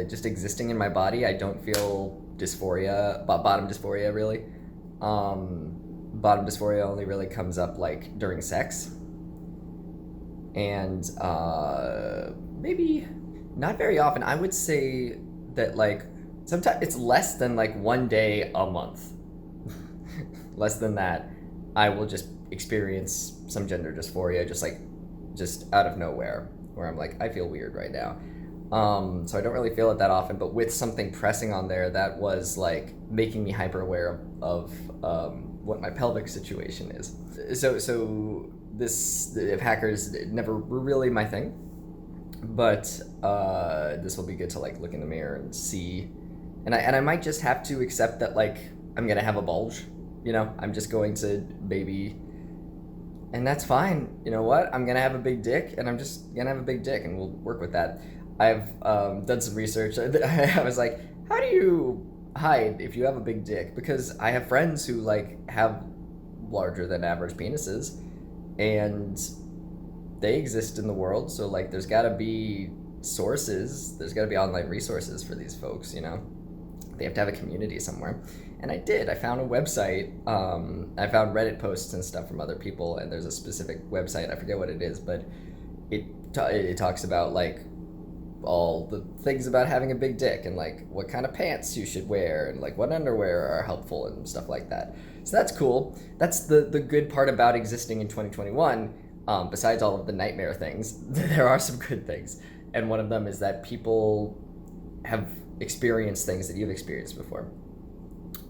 just existing in my body, I don't feel dysphoria, bottom dysphoria really. Bottom dysphoria only really comes up like during sex. And maybe not very often. I would say that like sometimes it's less than like 1 day a month. Less than that, I will just experience some gender dysphoria just out of nowhere, where I'm like, I feel weird right now. So I don't really feel it that often, but with something pressing on there, that was like making me hyper aware of what my pelvic situation is. So the Packers never were really my thing, but this will be good to like look in the mirror and see, and I might just have to accept that like I'm gonna have a bulge, I'm just going to maybe, and that's fine. You know what? I'm gonna have a big dick, and I'm just gonna have a big dick, and we'll work with that. I've done some research. I was like, how do you hide if you have a big dick? Because I have friends who like have larger than average penises, and they exist in the world. So like, there's got to be sources. There's got to be online resources for these folks. They have to have a community somewhere. And I did. I found a website. I found Reddit posts and stuff from other people, and there's a specific website. I forget what it is, but it talks about like all the things about having a big dick, and like what kind of pants you should wear, and like what underwear are helpful and stuff like that. So that's cool. That's the good part about existing in 2021. Besides all of the nightmare things, there are some good things. And one of them is that people have experienced things that you've experienced before.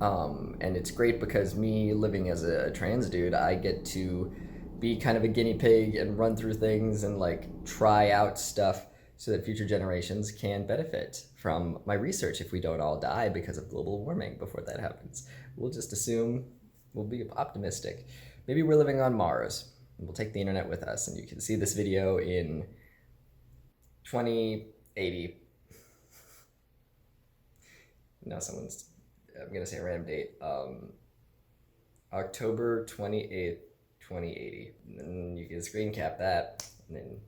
And it's great because me living as a trans dude, I get to be kind of a guinea pig and run through things and like try out stuff so that future generations can benefit from my research if we don't all die because of global warming before that happens. We'll just assume, we'll be optimistic. Maybe we're living on Mars, and we'll take the internet with us, and you can see this video in 2080. Now I'm gonna say a random date. October 28th, 2080. And you can screen cap that, and then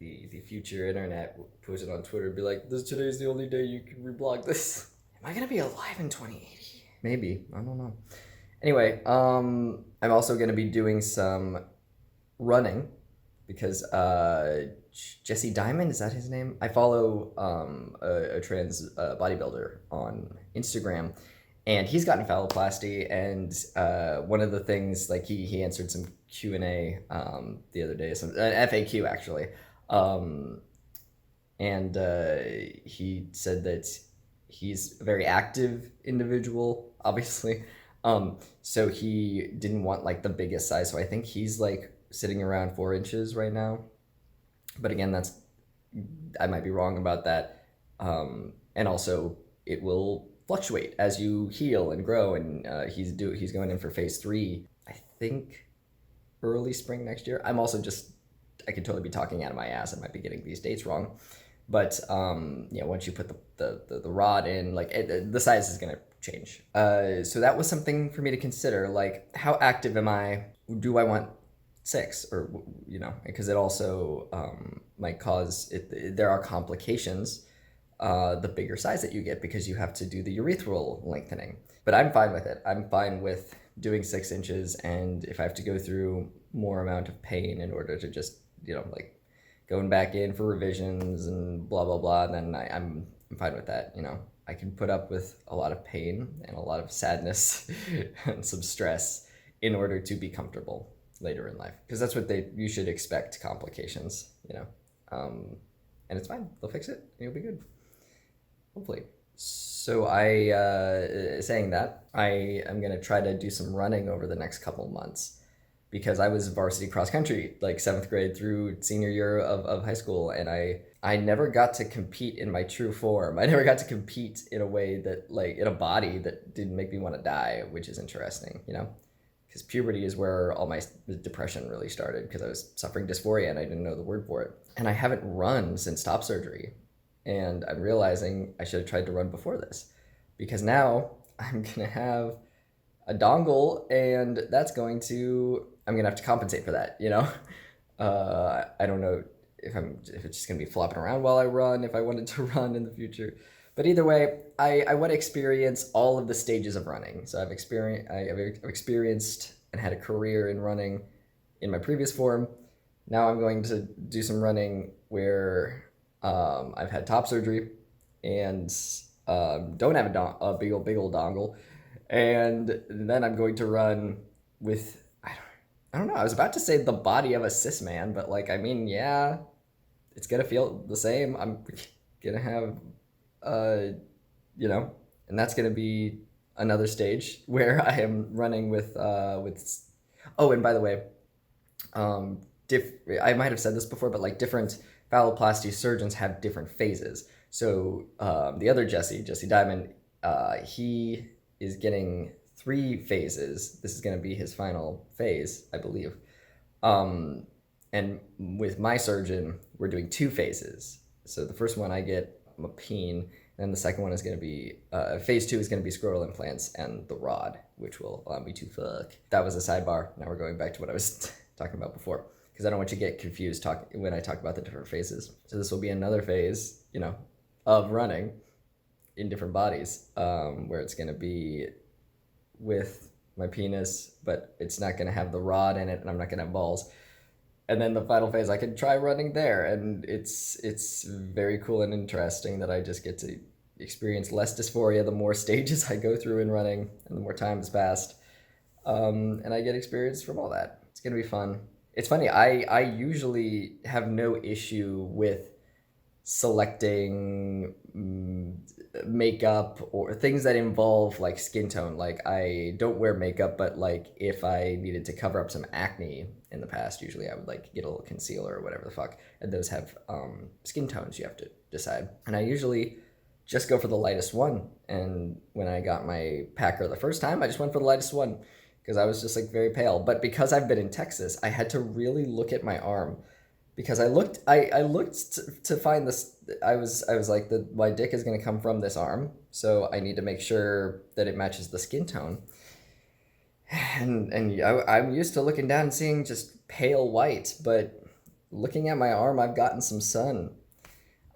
the future internet will post it on Twitter and be like, today's the only day you can reblog this. Am I gonna be alive in 2080? Maybe. I don't know. Anyway, I'm also gonna be doing some running because Jesse Diamond, is that his name? I follow a trans bodybuilder on Instagram, and he's gotten phalloplasty. And one of the things, like he answered some Q&A the other day, some an FAQ actually, and he said that he's a very active individual, obviously. So he didn't want like the biggest size. So I think he's like sitting around 4 inches right now. But again, I might be wrong about that. And also, it will fluctuate as you heal and grow. And he's going in for phase 3, I think, early spring next year. I could totally be talking out of my ass. I might be getting these dates wrong. But once you put the rod in, like the size is gonna change. So that was something for me to consider. Like, how active am I? Do I want 6, or because it also might cause it. There are complications. The bigger size that you get, because you have to do the urethral lengthening. But I'm fine with it. I'm fine with doing 6 inches, and if I have to go through more amount of pain in order to just like going back in for revisions and blah blah blah, then I'm fine with that. I can put up with a lot of pain and a lot of sadness and some stress in order to be comfortable later in life, because that's what you should expect, complications, and it's fine. They'll fix it and you'll be good, hopefully. So saying that, I am gonna try to do some running over the next couple months, because I was varsity cross country like 7th grade through senior year of high school, and I never got to compete in my true form. I never got to compete in a way that, like, in a body that didn't make me want to die, which is interesting, because puberty is where all my depression really started, because I was suffering dysphoria and I didn't know the word for it. And I haven't run since top surgery, and I'm realizing I should have tried to run before this, because now I'm gonna have a dongle, and I'm gonna have to compensate for that. I don't know if it's just gonna be flopping around while I run, if I wanted to run in the future. But either way, I want to experience all of the stages of running. So I've experienced and had a career in running in my previous form. Now I'm going to do some running where I've had top surgery and don't have a big old dongle. And then I'm going to run with, I don't know, I was about to say the body of a cis man, but yeah, it's gonna feel the same. I'm gonna have, and that's gonna be another stage where I am running with. Oh, and by the way, I might have said this before, but like, different phalloplasty surgeons have different phases. So the other Jesse Diamond, he is getting 3 phases. This is going to be his final phase, I believe. And with my surgeon, we're doing 2 phases. So the first one I get a peen, and the second one is going to be, phase 2 is going to be scrotal implants and the rod, which will allow me to fuck. That was a sidebar. Now we're going back to what I was talking about before, because I don't want you to get confused when I talk about the different phases. So this will be another phase, of running in different bodies, where it's going to be with my penis, but it's not going to have the rod in it, and I'm not going to have balls. And then the final phase, I can try running there, and it's very cool and interesting that I just get to experience less dysphoria the more stages I go through in running and the more time has passed. And I get experience from all that. It's going to be fun. It's funny, I usually have no issue with selecting makeup or things that involve like skin tone. Like, I don't wear makeup, but like, if I needed to cover up some acne in the past, usually I would like get a little concealer or whatever the fuck, and those have skin tones you have to decide, and I usually just go for the lightest one. And when I got my packer the first time, I just went for the lightest one, because I was just like very pale. But because I've been in Texas, I had to really look at my arm, because I looked to find this. I was like, my dick is going to come from this arm, so I need to make sure that it matches the skin tone. And I'm used to looking down and seeing just pale white, but looking at my arm, I've gotten some sun.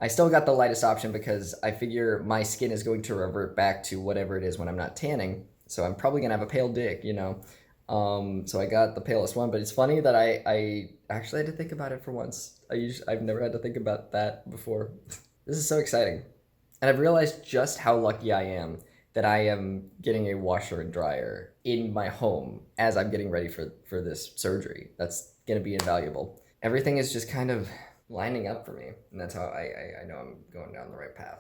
I still got the lightest option because I figure my skin is going to revert back to whatever it is when I'm not tanning. So I'm probably gonna have a pale dick, you know. So I got the palest one, but it's funny that I actually had to think about it for once. I've never had to think about that before. This is so exciting. And I've realized just how lucky I am that I am getting a washer and dryer in my home as I'm getting ready for this surgery. That's gonna be invaluable. Everything is just kind of lining up for me, and that's how I know I'm going down the right path.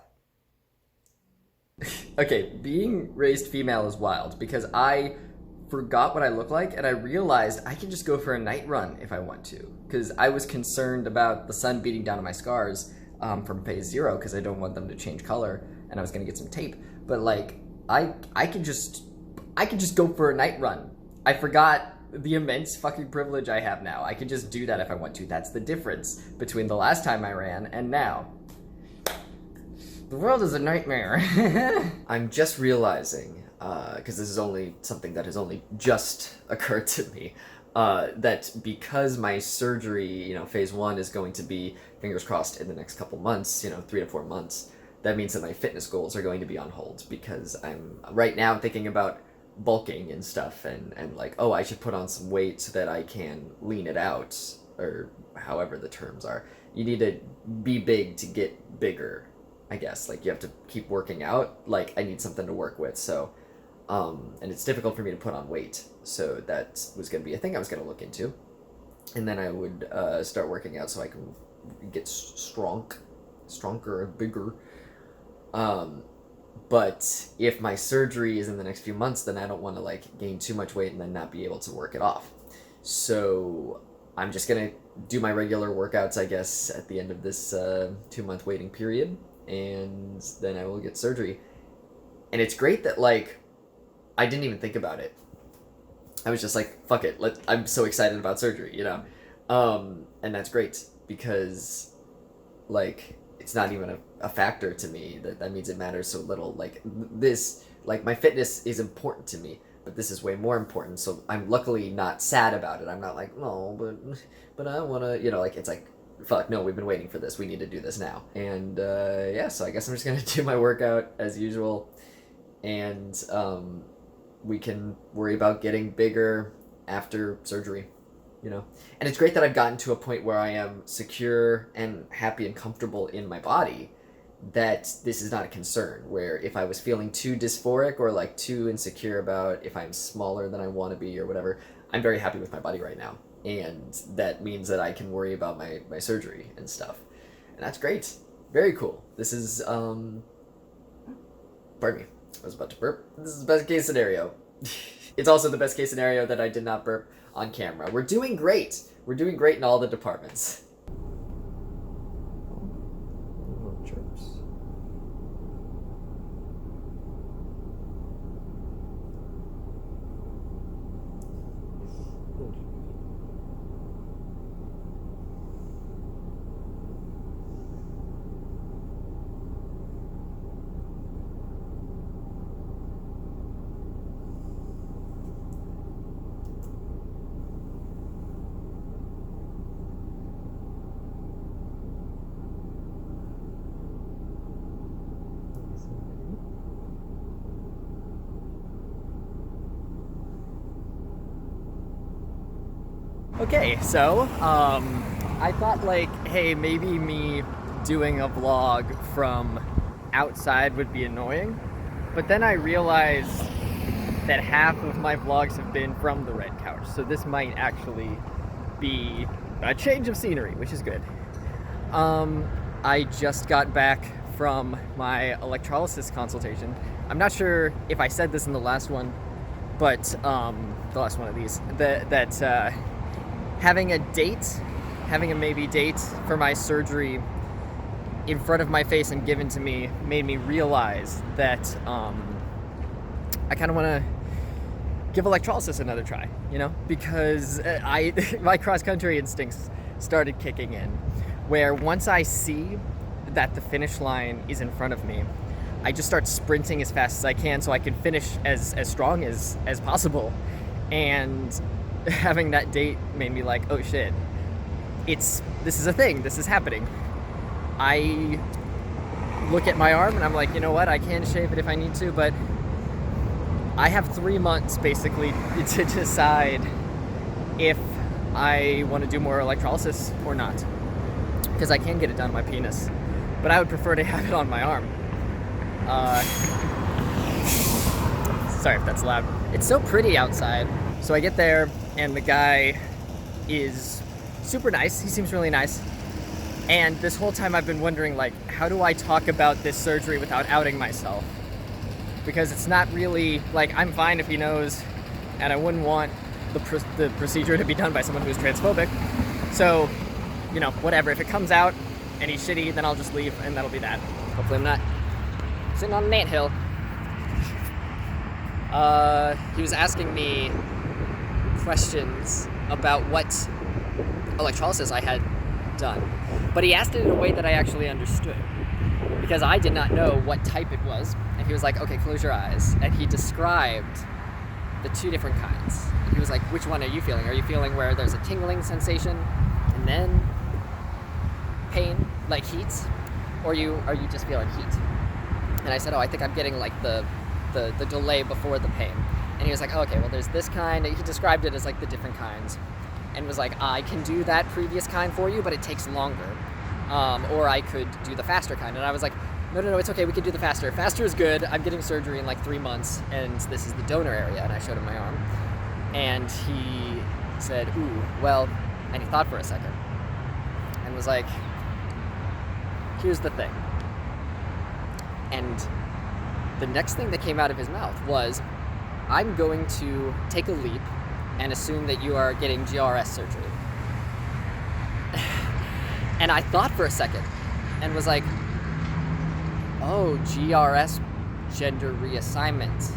Okay, being raised female is wild because I forgot what I look like, and I realized I can just go for a night run if I want to, because I was concerned about the sun beating down on my scars from phase 0 because I don't want them to change color, and I was gonna get some tape. But like, I can just go for a night run. I forgot the immense fucking privilege I have now. I can just do that if I want to. That's the difference between the last time I ran and now. The world is a nightmare. I'm just realizing, because this is only something that has only just occurred to me, that because my surgery, phase 1 is going to be, fingers crossed, in the next couple months, 3 to 4 months, that means that my fitness goals are going to be on hold, because I'm right now thinking about bulking and stuff, and like, oh, I should put on some weight so that I can lean it out, or however the terms are. You need to be big to get bigger, I guess. Like, you have to keep working out. Like, I need something to work with, so and it's difficult for me to put on weight, so that was going to be a thing I was going to look into. And then I would start working out so I can get stronger and bigger. But if my surgery is in the next few months, then I don't want to like gain too much weight and then not be able to work it off. So I'm just gonna do my regular workouts, I guess, at the end of this 2-month waiting period, and then I will get surgery. And it's great that like I didn't even think about it. I was just like, fuck it, I'm so excited about surgery, and that's great because like it's not even a factor to me. That means it matters so little. Like this, like my fitness is important to me, but this is way more important. So I'm luckily not sad about it. I'm not like, no, but I want to, like it's like, fuck, no, we've been waiting for this. We need to do this now. And yeah, so I guess I'm just gonna do my workout as usual, and we can worry about getting bigger after surgery. And it's great that I've gotten to a point where I am secure and happy and comfortable in my body, that this is not a concern, where if I was feeling too dysphoric or like too insecure about if I'm smaller than I want to be or whatever, I'm very happy with my body right now. And that means that I can worry about my surgery and stuff. And that's great. Very cool. This is, pardon me, I was about to burp. This is the best case scenario. It's also the best case scenario that I did not burp on camera. We're doing great. We're doing great in all the departments. Okay, so I thought like, hey, maybe me doing a vlog from outside would be annoying, but then I realized that half of my vlogs have been from the red couch, so this might actually be a change of scenery, which is good. I just got back from my electrolysis consultation. I'm not sure if I said this in the last one, but the last one of these, that having a maybe date for my surgery in front of my face and given to me made me realize that I kind of want to give electrolysis another try, because my cross-country instincts started kicking in, where once I see that the finish line is in front of me, I just start sprinting as fast as I can so I can finish as strong as possible. And having that date made me like, oh shit, this is a thing, this is happening. I look at my arm and I'm like, you know what, I can shave it if I need to, but I have 3 months basically to decide if I want to do more electrolysis or not, because I can get it done on my penis, but I would prefer to have it on my arm. Sorry if that's loud. It's so pretty outside. So I get there and the guy is super nice. He seems really nice. And this whole time I've been wondering, like, how do I talk about this surgery without outing myself? Because it's not really, like, I'm fine if he knows, and I wouldn't want the procedure to be done by someone who's transphobic. So, you know, whatever. If it comes out and he's shitty, then I'll just leave, and that'll be that. Hopefully I'm not sitting on an anthill. He was asking me questions about what electrolysis I had done, but he asked it in a way that I actually understood, because I did not know what type it was, and he was like, okay, close your eyes, and he described the 2 different kinds. He was like, which one are you feeling? Are you feeling where there's a tingling sensation and then pain, like heat, or are you just feeling heat? And I said, oh, I think I'm getting like the delay before the pain. And he was like, oh, okay, well, there's this kind. He described it as like the different kinds, and was like, I can do that previous kind for you, but it takes longer. Or I could do the faster kind. And I was like, no, it's okay, we can do the faster. Faster is good. I'm getting surgery in like 3 months, and this is the donor area. And I showed him my arm, and he said, ooh, well, and he thought for a second, and was like, here's the thing. And the next thing that came out of his mouth was, I'm going to take a leap and assume that you are getting GRS surgery. And I thought for a second and was like, oh, GRS, gender reassignment.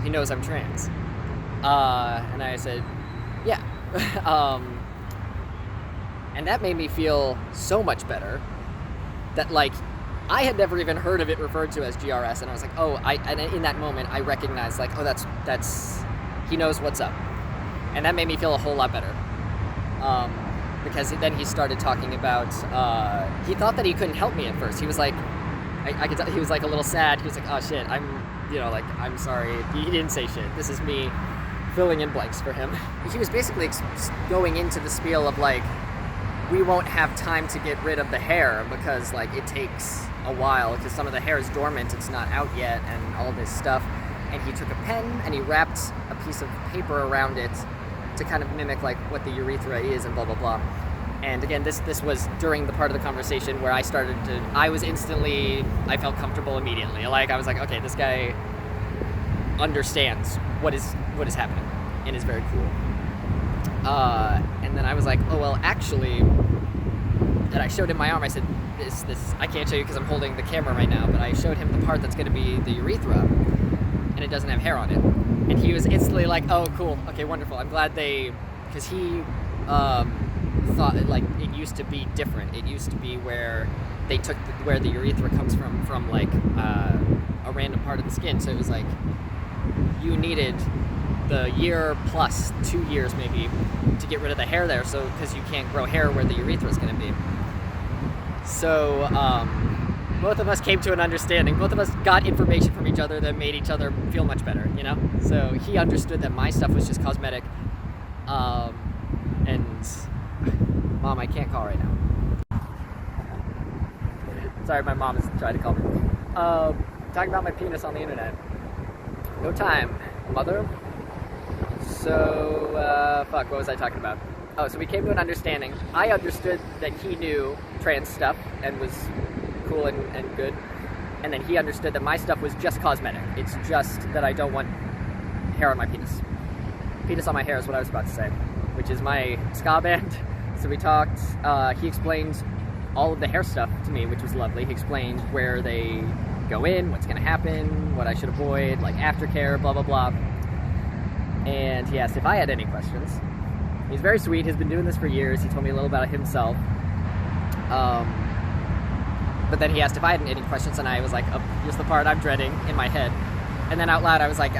He knows I'm trans. And I said, yeah. And that made me feel so much better that, like, I had never even heard of it referred to as GRS, and I was like, oh, and in that moment, I recognized, like, oh, that's, he knows what's up. And that made me feel a whole lot better. Because then he started talking about, he thought that he couldn't help me at first. He was like, I could tell, he was like a little sad. He was like, oh shit, I'm sorry. He didn't say shit. This is me filling in blanks for him. He was basically going into the spiel of, like, we won't have time to get rid of the hair because, like, it takes a while because some of the hair is dormant, it's not out yet, and all this stuff. And he took a pen and he wrapped a piece of paper around it to kind of mimic, like, what the urethra is and blah, blah, blah. And again, this was during the part of the conversation where I felt comfortable immediately. Like, I was like, okay, this guy understands what is happening and is very cool. And then I was like, oh, well, actually, and I showed him my arm. I said, this, I can't show you because I'm holding the camera right now, but I showed him the part that's going to be the urethra, and it doesn't have hair on it. And he was instantly like, oh, cool, okay, wonderful. I'm glad because he thought, like, it used to be different. It used to be where they took where the urethra comes from like, a random part of the skin. So it was like, you needed the year plus 2 years maybe to get rid of the hair there, so because you can't grow hair where the urethra is going to be. So both of us came to an understanding. Both of us got information from each other that made each other feel much better, you know? So he understood that my stuff was just cosmetic. And Mom, I can't call right now. Sorry, my mom is trying to call me. Talking about my penis on the internet. No time, mother. So, what was I talking about? Oh, so we came to an understanding. I understood that he knew trans stuff and was cool and good. And then he understood that my stuff was just cosmetic. It's just that I don't want hair on my penis. Penis on my hair is what I was about to say, which is my ska band. So we talked, he explained all of the hair stuff to me, which was lovely. He explained where they go in, what's gonna happen, what I should avoid, like aftercare, blah, blah, blah. And he asked if I had any questions. He's very sweet. He's been doing this for years. He told me a little about himself. But then he asked if I had any questions, and I was like, oh, here's the part I'm dreading in my head. And then out loud, I was like,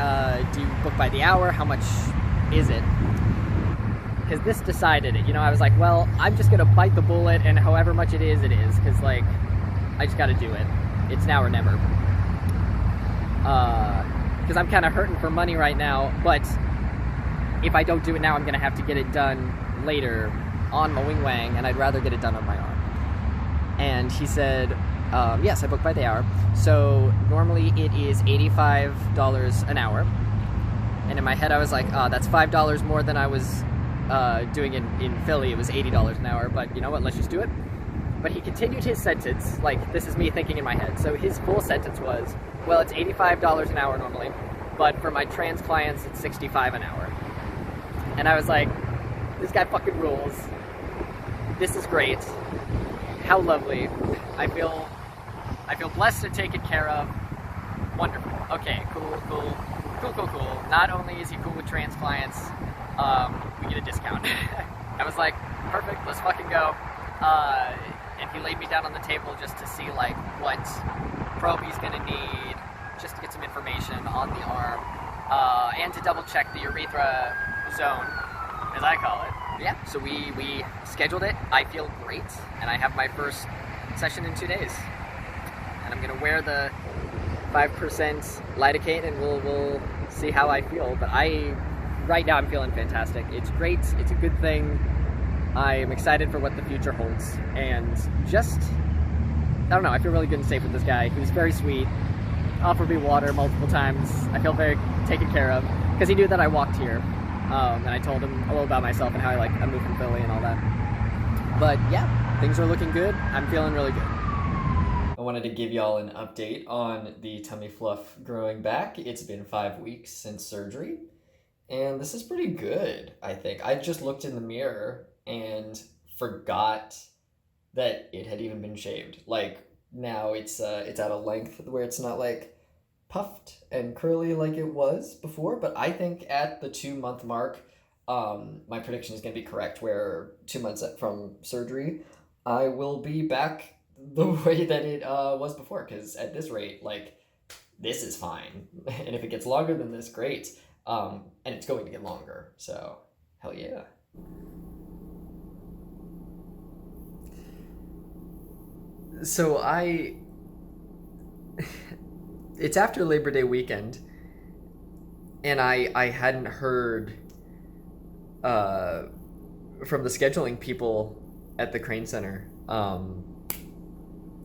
do you book by the hour? How much is it? because this decided it. I was like, well, I'm just gonna bite the bullet, and however much it is, because like, I just gotta do it. It's now or never. Because I'm kind of hurting for money right now, but if I don't do it now, I'm gonna have to get it done later on my wing wang, and I'd rather get it done on my arm. And he said, yes, I book by the hour. So normally it is $85 an hour. And in my head I was like, that's $5 more than I was doing in Philly. It was $80 an hour, but you know what, let's just do it. But he continued his sentence, like, this is me thinking in my head. So his full sentence was, well, it's $85 an hour normally, but for my trans clients, it's $65 an hour. And I was like, this guy fucking rules. This is great. How lovely. I feel blessed and taken care of. Wonderful. Okay, cool. Not only is he cool with trans clients, we get a discount. I was like, perfect, let's fucking go. And he laid me down on the table just to see like what probe he's gonna need, just to get some information on the arm, and to double check the urethra zone, as I call it. Yeah, so we scheduled it. I feel great, and I have my first session in 2 days. And I'm gonna wear the 5% lidocaine, and we'll see how I feel. But right now I'm feeling fantastic. It's great, it's a good thing. I am excited for what the future holds, and just, I don't know, I feel really good and safe with this guy. He was very sweet, offered me water multiple times. I feel very taken care of, because he knew that I walked here, and I told him a little about myself and how I moved from Philly and all that. But yeah, things are looking good. I'm feeling really good. I wanted to give y'all an update on the tummy fluff growing back. It's been 5 weeks since surgery, and this is pretty good, I think. I just looked in the mirror and forgot that it had even been shaved. Like, now it's at a length where it's not like puffed and curly like it was before, but I think at the 2-month mark, my prediction is going to be correct, where 2 months from surgery, I will be back the way that it was before, because at this rate, like, this is fine. And if it gets longer than this, great. And it's going to get longer, so hell yeah. So it's after Labor Day weekend, and I hadn't heard from the scheduling people at the Crane Center.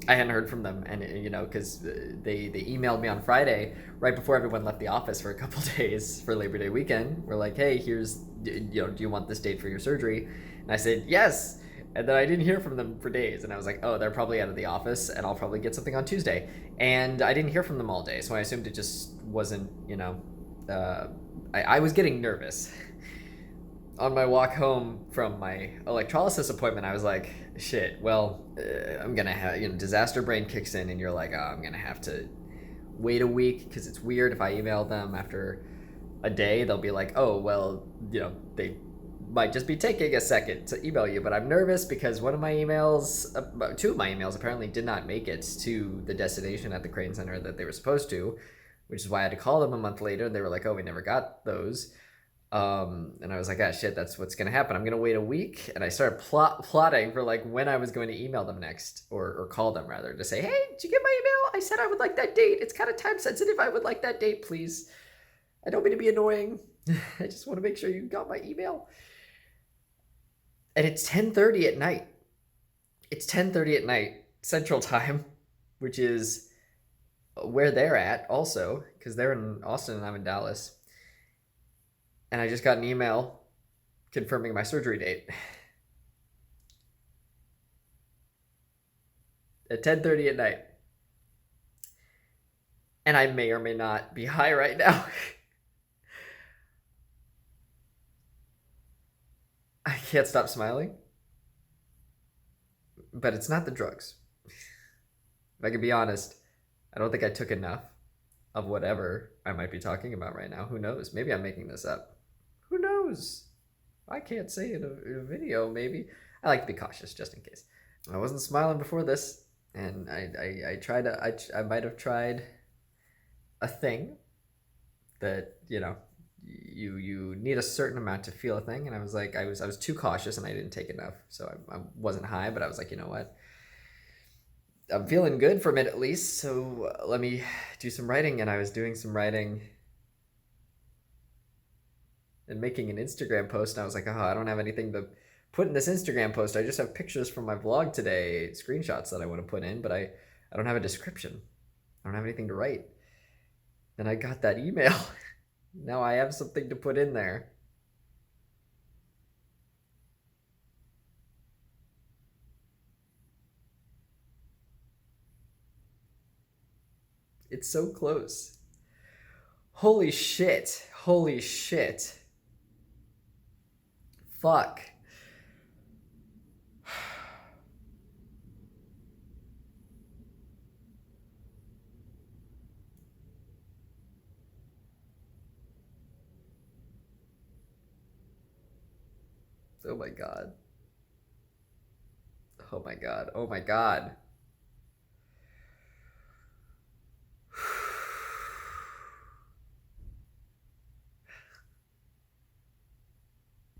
I hadn't heard from them, and because they emailed me on Friday right before everyone left the office for a couple days for Labor Day weekend. We're like, hey, here's, do you want this date for your surgery? And I said yes. And then I didn't hear from them for days, and I was like, oh, they're probably out of the office, and I'll probably get something on Tuesday. And I didn't hear from them all day, so I assumed it just wasn't, I was getting nervous. On my walk home from my electrolysis appointment, I was like, shit, well, I'm gonna have, disaster brain kicks in, and you're like, oh, I'm gonna have to wait a week, because it's weird if I email them after a day, they'll be like, oh, well, they might just be taking a second to email you, but I'm nervous because two of my emails apparently did not make it to the destination at the Crane Center that they were supposed to, which is why I had to call them a month later. They were like, oh, we never got those. And I was like, ah, shit, that's what's going to happen. I'm going to wait a week. And I started plotting for like when I was going to email them next, or call them rather, to say, hey, did you get my email? I said I would like that date. It's kind of time sensitive. I would like that date, please. I don't mean to be annoying. I just want to make sure you got my email. And it's 10:30 at night. It's 10:30 at night, Central Time, which is where they're at also, because they're in Austin and I'm in Dallas. And I just got an email confirming my surgery date. At 10:30 at night. And I may or may not be high right now. I can't stop smiling. But it's not the drugs. If I can be honest, I don't think I took enough of whatever I might be talking about right now. Who knows? Maybe I'm making this up. Who knows? I can't say in a video, maybe. I like to be cautious just in case. I wasn't smiling before this, and I might have tried a thing that, you need a certain amount to feel a thing. And I was like, I was too cautious and I didn't take enough. So I wasn't high, but I was like, you know what? I'm feeling good for a minute at least. So let me do some writing. And I was doing some writing and making an Instagram post. And I was like, oh, I don't have anything to put in this Instagram post. I just have pictures from my vlog today, screenshots that I want to put in, but I don't have a description. I don't have anything to write. And I got that email. Now I have something to put in there. It's so close. Holy shit. Holy shit. Fuck. Oh my god. Oh my god. Oh my god.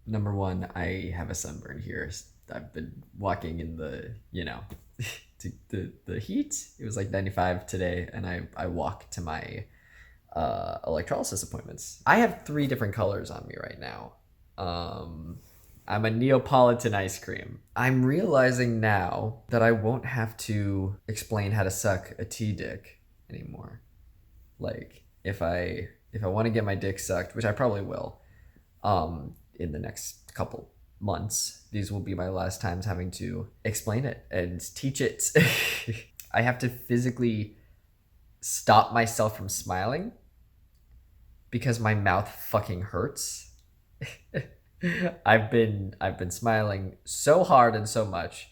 Number one, I have a sunburn here. I've been walking in the, the heat. It was like 95 today, and I walk to my electrolysis appointments. I have 3 different colors on me right now. I'm a Neapolitan ice cream. I'm realizing now that I won't have to explain how to suck a tea dick anymore. Like, if I want to get my dick sucked, which I probably will, in the next couple months, these will be my last times having to explain it and teach it. I have to physically stop myself from smiling because my mouth fucking hurts. I've been smiling so hard and so much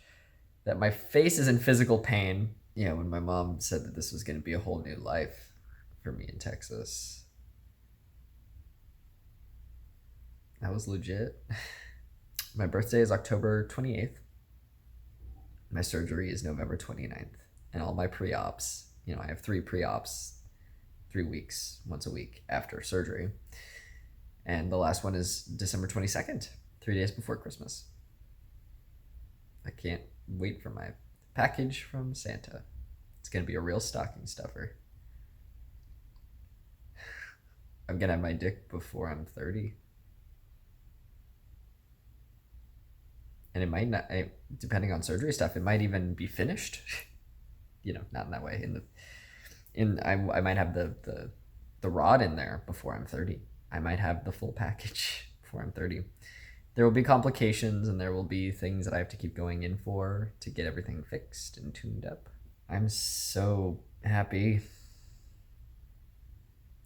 that my face is in physical pain. Yeah, when my mom said that this was going to be a whole new life for me in Texas, that was legit. My birthday is October 28th. My surgery is November 29th. And all my pre-ops, I have 3 pre-ops, 3 weeks, once a week after surgery. And the last one is December 22nd, 3 days before Christmas. I can't wait for my package from Santa. It's going to be a real stocking stuffer. I'm going to have my dick before I'm 30. And it might not, depending on surgery stuff, it might even be finished. Not in that way. I might have the rod in there before I'm 30. I might have the full package before I'm 30. There will be complications and there will be things that I have to keep going in for to get everything fixed and tuned up. I'm so happy.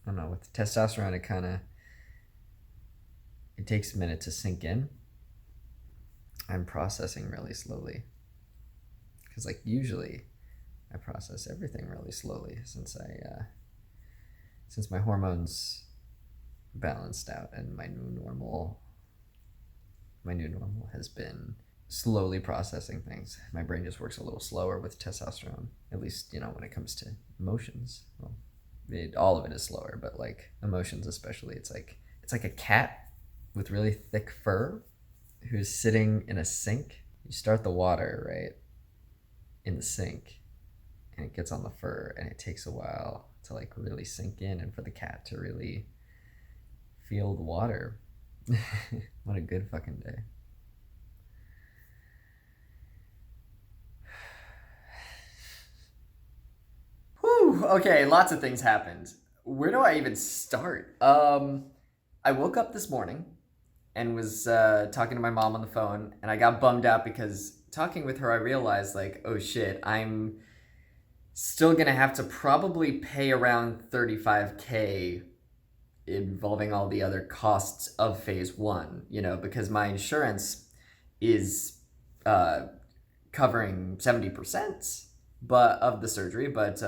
I don't know, with testosterone, it takes a minute to sink in. I'm processing really slowly. Because usually I process everything really slowly since my hormones balanced out and my new normal has been slowly processing things. My brain just works a little slower with testosterone, at least when it comes to emotions. Well, all of it is slower, but emotions especially, it's like a cat with really thick fur who's sitting in a sink. You start the water right in the sink and it gets on the fur and it takes a while to really sink in and for the cat to really feel the water. What a good fucking day. Whew, okay, lots of things happened. Where do I even start? I woke up this morning and was talking to my mom on the phone, and I got bummed out because talking with her, I realized oh shit, I'm still gonna have to probably pay around $35K involving all the other costs of phase 1, because my insurance is covering 70% of the surgery, but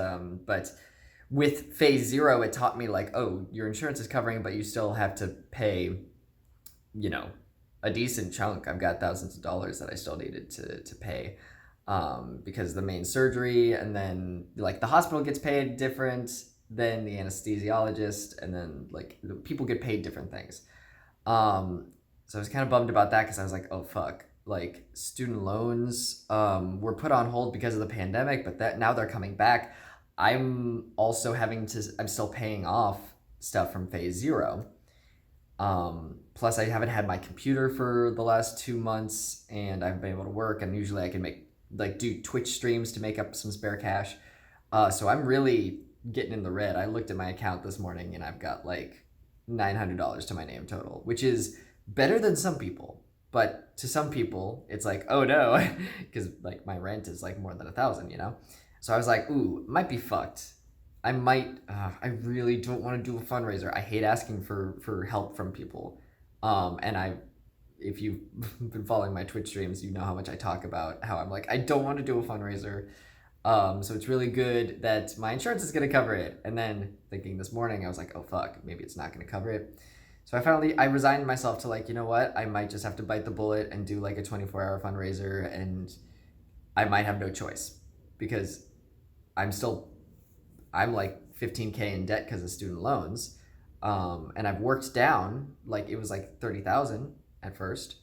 with phase 0, it taught me oh, your insurance is covering, but you still have to pay a decent chunk. I've got thousands of dollars that I still needed to pay because the main surgery, and then the hospital gets paid different, then the anesthesiologist, and then like people get paid different things. So I was kind of bummed about that because I was like, oh fuck, like student loans were put on hold because of the pandemic, but that now they're coming back. I'm still paying off stuff from phase 0. Plus I haven't had my computer for the last 2 months, and I haven't been able to work, and usually I can do Twitch streams to make up some spare cash. So I'm really getting in the red. I looked at my account this morning and I've got like $900 to my name total, which is better than some people. But to some people, it's like, oh no, because like my rent is like more than $1,000, you know? So I was like, ooh, might be fucked. I really don't want to do a fundraiser. I hate asking for help from people. If you've been following my Twitch streams, you know how much I talk about how I'm like, I don't want to do a fundraiser. So it's really good that my insurance is going to cover it. And then thinking this morning, I was like, oh fuck, maybe it's not going to cover it. So I resigned myself to like, you know what? I might just have to bite the bullet and do like a 24-hour fundraiser, and I might have no choice because I'm like 15K in debt because of student loans. And I've worked down, like it was like 30,000 at first,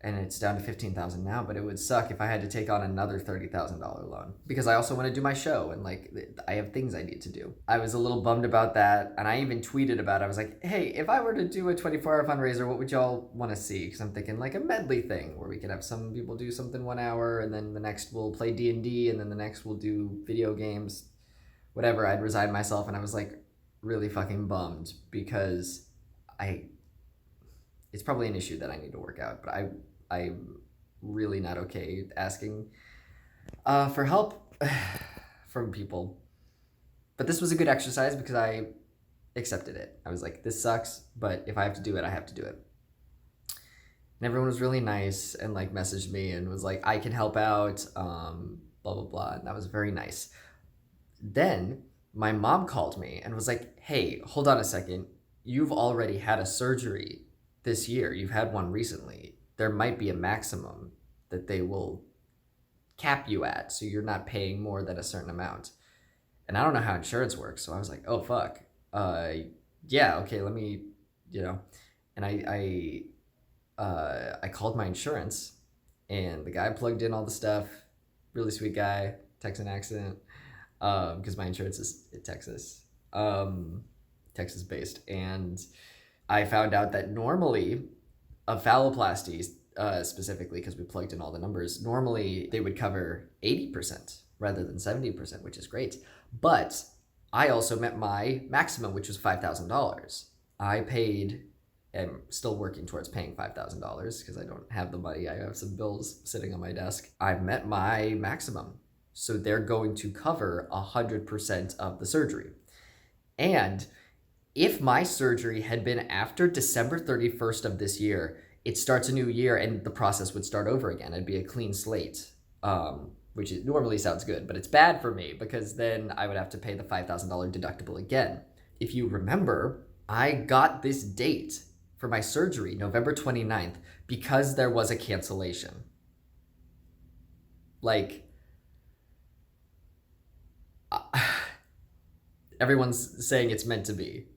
and it's down to 15,000 now, but it would suck if I had to take on another $30,000 loan because I also want to do my show and like I have things I need to do. I was a little bummed about that, and I even tweeted about it. I was like, hey, if I were to do a 24-hour fundraiser, what would y'all want to see? Because I'm thinking like a medley thing where we could have some people do something 1 hour, and then the next we'll play D&D, and then the next we'll do video games, whatever. I'd resigned myself, and I was like really fucking bummed because it's probably an issue that I need to work out, but I'm really not okay asking for help from people. But this was a good exercise because I accepted it. I was like, this sucks, but if I have to do it, I have to do it. And everyone was really nice and like messaged me and was like, I can help out, blah, blah, blah. And that was very nice. Then my mom called me and was like, hey, hold on a second. You've already had a surgery this year. You've had one recently. There might be a maximum that they will cap you at, so you're not paying more than a certain amount. And I don't know how insurance works, so I was like, oh fuck. Yeah, okay, let me, and I called my insurance, and the guy plugged in all the stuff. Really sweet guy, Texan accent, because my insurance is in Texas, Texas based. And I found out that normally a phalloplasty, specifically because we plugged in all the numbers, normally they would cover 80% rather than 70%, which is great. But I also met my maximum, which was $5,000. I am still working towards paying $5,000 because I don't have the money. I have some bills sitting on my desk. I've met my maximum. So they're going to cover 100% of the surgery. And if my surgery had been after December 31st of this year, it starts a new year and the process would start over again. It'd be a clean slate, which normally sounds good, but it's bad for me because then I would have to pay the $5,000 deductible again. If you remember, I got this date for my surgery, November 29th, because there was a cancellation. Like, everyone's saying it's meant to be.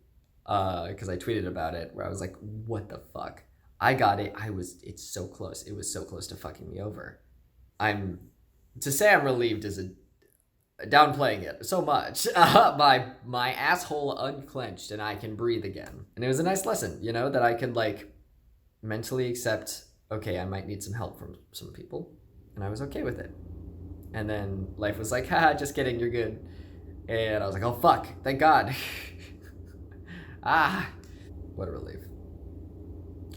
Because I tweeted about it where I was like, what the fuck? I got it. It's so close. It was so close to fucking me over. To say I'm relieved is downplaying it so much. My asshole unclenched and I can breathe again. And it was a nice lesson, that I could like mentally accept, okay, I might need some help from some people. And I was okay with it. And then life was like, haha, just kidding, you're good. And I was like, oh fuck, thank God. What a relief.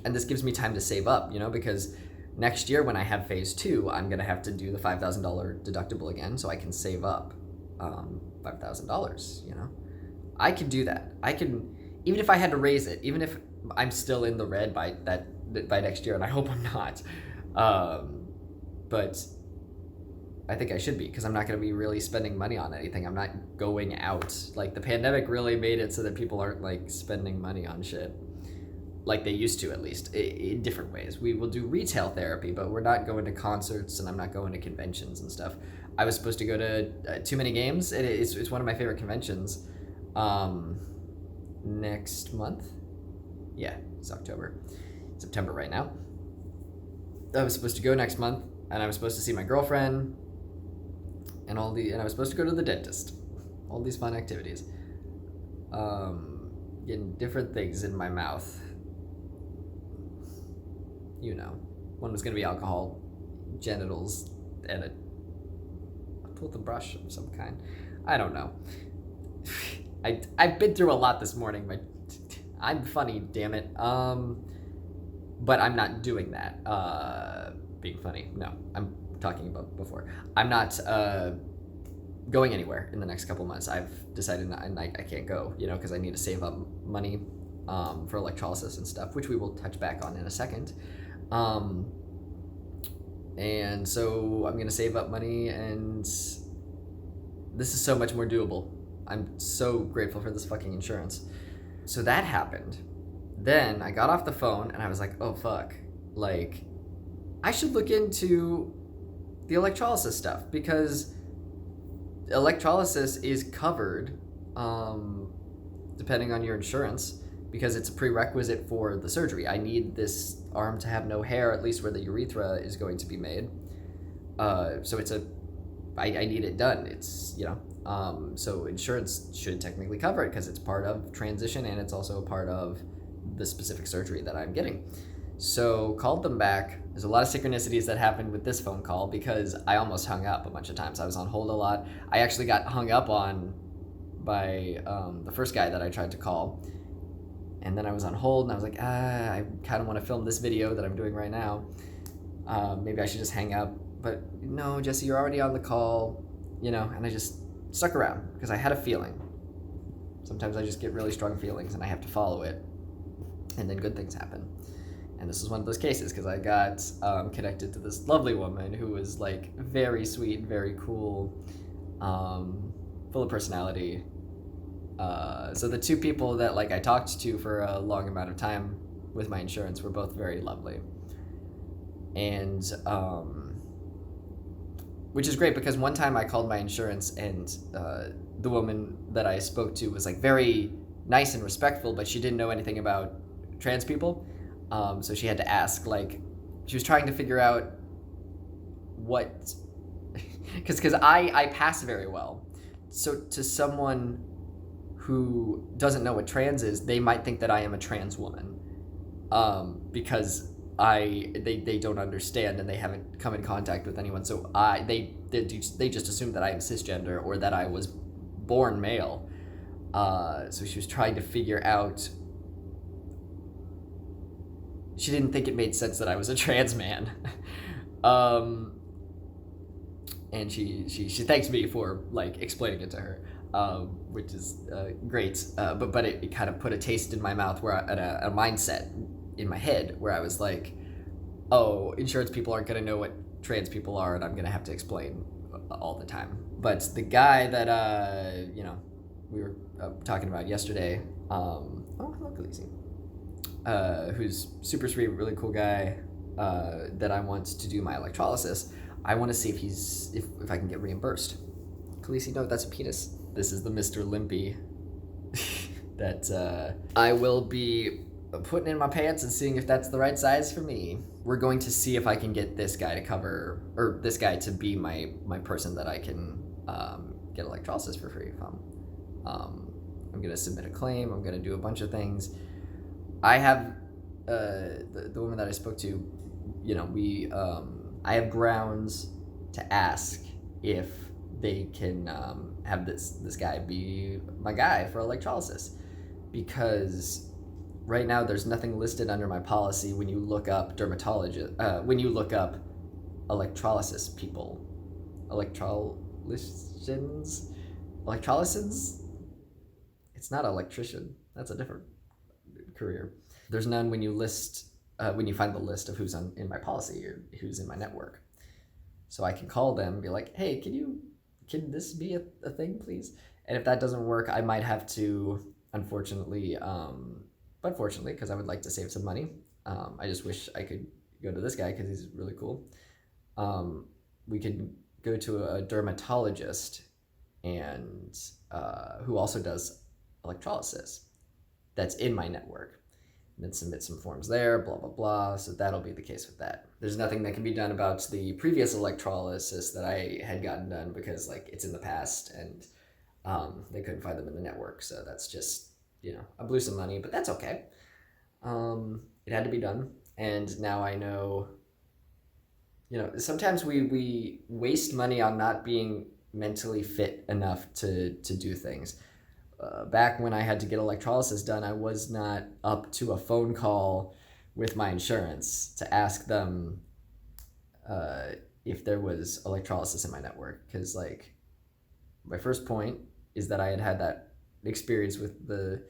And this gives me time to save up, because next year when I have phase 2, I'm going to have to do the $5,000 deductible again so I can save up $5,000, I can do that. I can, even if I had to raise it, even if I'm still in the red by next year, and I hope I'm not. But I think I should be, because I'm not going to be really spending money on anything. I'm not going out. Like, the pandemic really made it so that people aren't, like, spending money on shit. Like they used to, at least, in different ways. We will do retail therapy, but we're not going to concerts, and I'm not going to conventions and stuff. I was supposed to go to Too Many Games. It's one of my favorite conventions. next month. Yeah, it's September right now. I was supposed to go next month, and I was supposed to see my girlfriend, and I was supposed to go to the dentist. All these fun activities. Getting different things in my mouth. You know, one was gonna be alcohol, genitals, and a tooth and brush of some kind. I don't know. I've been through a lot this morning. I'm funny, damn it. But I'm not doing that. Being funny. No, I'm talking about before. I'm not going anywhere in the next couple months. I've decided I can't go, because I need to save up money for electrolysis and stuff, which we will touch back on in a second. And so I'm gonna save up money, and this is so much more doable. I'm so grateful for this fucking insurance. So that happened. Then I got off the phone and I was like, oh fuck, like I should look into the electrolysis stuff, because electrolysis is covered depending on your insurance, because it's a prerequisite for the surgery. I need this arm to have no hair, at least where the urethra is going to be made. So I need it done. It's, so insurance should technically cover it because it's part of transition, and it's also a part of the specific surgery that I'm getting. So called them back. There's a lot of synchronicities that happened with this phone call, because I almost hung up a bunch of times. I was on hold a lot. I actually got hung up on by the first guy that I tried to call. And then I was on hold, and I was like, I kind of want to film this video that I'm doing right now. Maybe I should just hang up. But no, Jesse, you're already on the call, and I just stuck around because I had a feeling. Sometimes I just get really strong feelings and I have to follow it, and then good things happen. And this was one of those cases, because I got connected to this lovely woman who was like very sweet, very cool, full of personality. So the two people that I talked to for a long amount of time with my insurance were both very lovely. And which is great, because one time I called my insurance, and the woman that I spoke to was very nice and respectful, but she didn't know anything about trans people. So she had to ask, she was trying to figure out what, because I pass very well. So to someone who doesn't know what trans is, they might think that I am a trans woman, because they don't understand, and they haven't come in contact with anyone. So they just assume that I am cisgender, or that I was born male. So she was trying to figure out. She didn't think it made sense that I was a trans man. And she thanks me for explaining it to her, which is great. But it kind of put a taste in my mouth, where a mindset in my head where I was like, oh, insurance people aren't gonna know what trans people are, and I'm gonna have to explain all the time. But the guy that we were talking about yesterday, hello, Khaleesi. Who's super sweet, really cool guy, that I want to do my electrolysis. I want to see if I can get reimbursed. Khaleesi, no, that's a penis. This is the Mr. Limpy that I will be putting in my pants and seeing if that's the right size for me. We're going to see if I can get this guy to be my person that I can get electrolysis for free from. I'm gonna submit a claim. I'm gonna do a bunch of things. I have the woman that I spoke to. I have grounds to ask if they can have this guy be my guy for electrolysis, because right now there's nothing listed under my policy when you look up dermatologist. When you look up electrolysis people, electrolysins. It's not electrician. That's a different career. There's none when you find the list of who's in my policy or who's in my network. So I can call them and be like, hey, can this be a thing, please? And if that doesn't work, I might have to, unfortunately, but fortunately, because I would like to save some money, I just wish I could go to this guy because he's really cool. We could go to a dermatologist, and who also does electrolysis that's in my network. And then submit some forms there, blah, blah, blah. So that'll be the case with that. There's nothing that can be done about the previous electrolysis that I had gotten done because like it's in the past and they couldn't find them in the network. So that's just, I blew some money, but that's okay. It had to be done. And now I know, sometimes we waste money on not being mentally fit enough to do things. Back when I had to get electrolysis done, I was not up to a phone call with my insurance to ask them if there was electrolysis in my network. Because, like, my first point is that I had that experience with the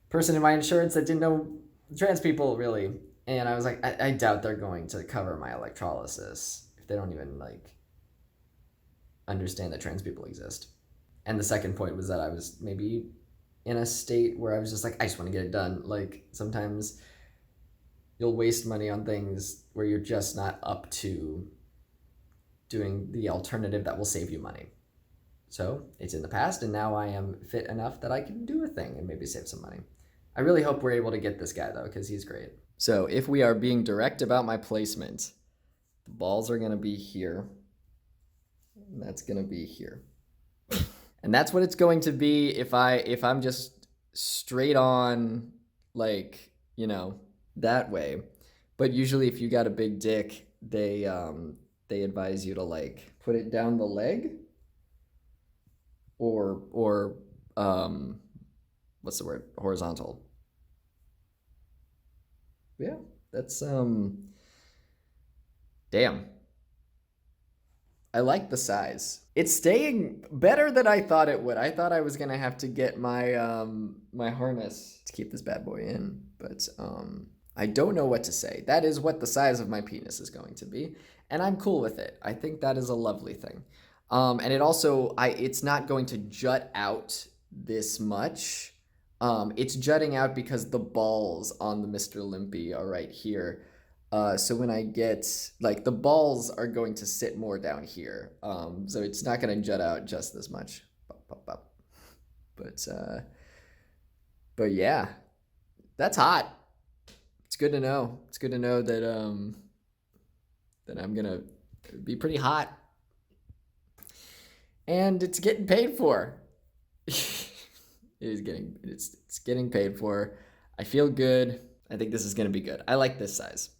person in my insurance that didn't know trans people, really. And I was like, I doubt they're going to cover my electrolysis if they don't even, like, understand that trans people exist. And the second point was that I was maybe in a state where I was just like, I just want to get it done. Like, sometimes you'll waste money on things where you're just not up to doing the alternative that will save you money. So it's in the past, and now I am fit enough that I can do a thing and maybe save some money. I really hope we're able to get this guy, though, because he's great. So if we are being direct about my placement, the balls are going to be here, and that's going to be here. And that's what it's going to be if I'm just straight on, like, that way. But usually if you got a big dick, they advise you to, like, put it down the leg or what's the word? Horizontal. Yeah, that's damn. I like the size. It's staying better than I thought it would. I thought I was gonna have to get my my harness to keep this bad boy in, but I don't know what to say. That is what the size of my penis is going to be, and I'm cool with it. I think that is a lovely thing. And it also, it's not going to jut out this much. It's jutting out because the balls on the Mr. Limpy are right here. So when I get, like, the balls are going to sit more down here. So it's not going to jut out just this much. But yeah, that's hot. It's good to know. It's good to know that that I'm going to be pretty hot. And it's getting paid for. It's getting paid for. I feel good. I think this is going to be good. I like this size.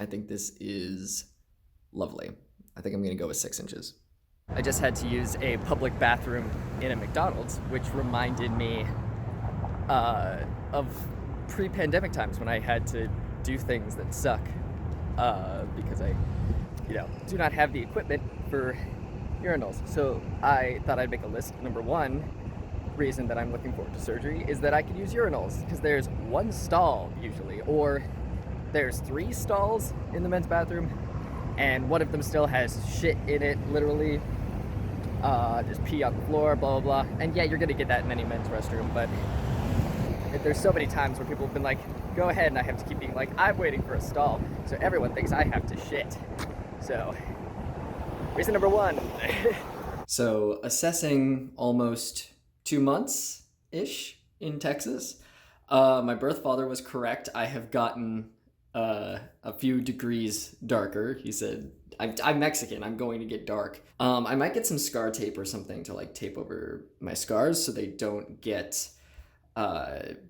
I think this is lovely. I think I'm going to go with 6 inches. I just had to use a public bathroom in a McDonald's, which reminded me of pre-pandemic times when I had to do things that suck because I, do not have the equipment for urinals. So I thought I'd make a list. Number one reason that I'm looking forward to surgery is that I can use urinals because there's one stall usually, or there's 3 stalls in the men's bathroom, and one of them still has shit in it, literally. There's pee on the floor, blah, blah, blah. And yeah, you're gonna get that in any men's restroom, but there's so many times where people have been like, go ahead, and I have to keep being like, I'm waiting for a stall. So everyone thinks I have to shit. So, reason number 1. So, assessing almost 2 months-ish in Texas. My birth father was correct. I have gotten a few degrees darker. He said, I'm Mexican, I'm going to get dark. I might get some scar tape or something to, like, tape over my scars so they don't get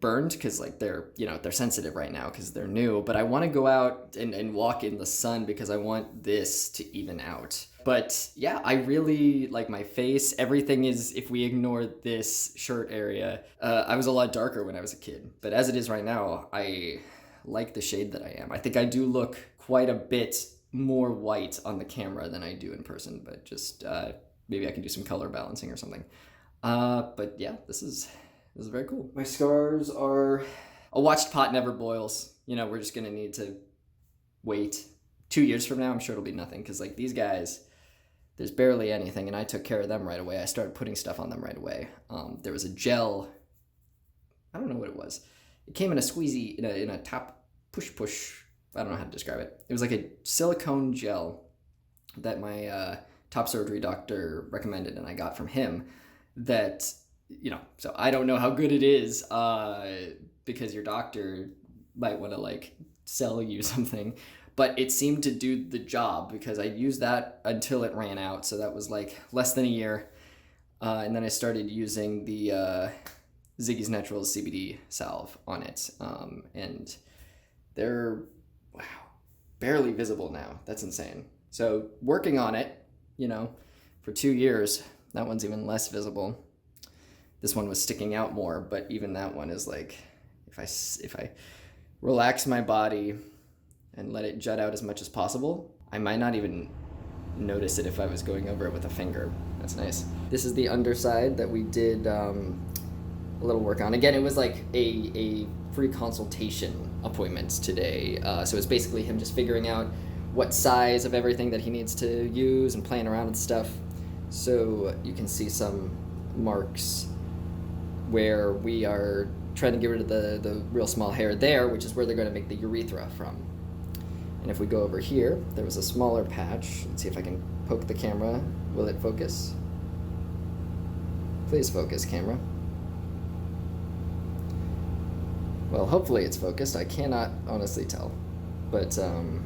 burned, because, like, they're sensitive right now because they're new. But I want to go out and walk in the sun because I want this to even out. But yeah, I really like my face. Everything is, if we ignore this shirt area, I was a lot darker when I was a kid. But as it is right now, I like the shade that I am. I think I do look quite a bit more white on the camera than I do in person, but just maybe I can do some color balancing or something. But yeah, this is very cool. My scars are a watched pot never boils. We're just gonna need to wait 2 years from now. I'm sure it'll be nothing, because, like, these guys, there's barely anything, and I took care of them right away. I started putting stuff on them right away. There was a gel. I don't know what it was. It came in a squeezy, in a top push. I don't know how to describe it. It was like a silicone gel that my top surgery doctor recommended, and I got from him, that so I don't know how good it is, because your doctor might want to like sell you something, but it seemed to do the job because I used that until it ran out. So that was like less than a year. And then I started using the Ziggy's Naturals CBD salve on it. And they're, wow, barely visible now. That's insane. So working on it, for 2 years, that one's even less visible. This one was sticking out more, but even that one is like, if I relax my body and let it jut out as much as possible, I might not even notice it if I was going over it with a finger. That's nice. This is the underside that we did a little work on. Again, it was like a free consultation appointment today. So it's basically him just figuring out what size of everything that he needs to use and playing around with stuff. So you can see some marks where we are trying to get rid of the real small hair there, which is where they're going to make the urethra from. And if we go over here, there was a smaller patch. Let's see if I can poke the camera. Will it focus? Please focus, camera. Well, hopefully it's focused. I cannot honestly tell. But, come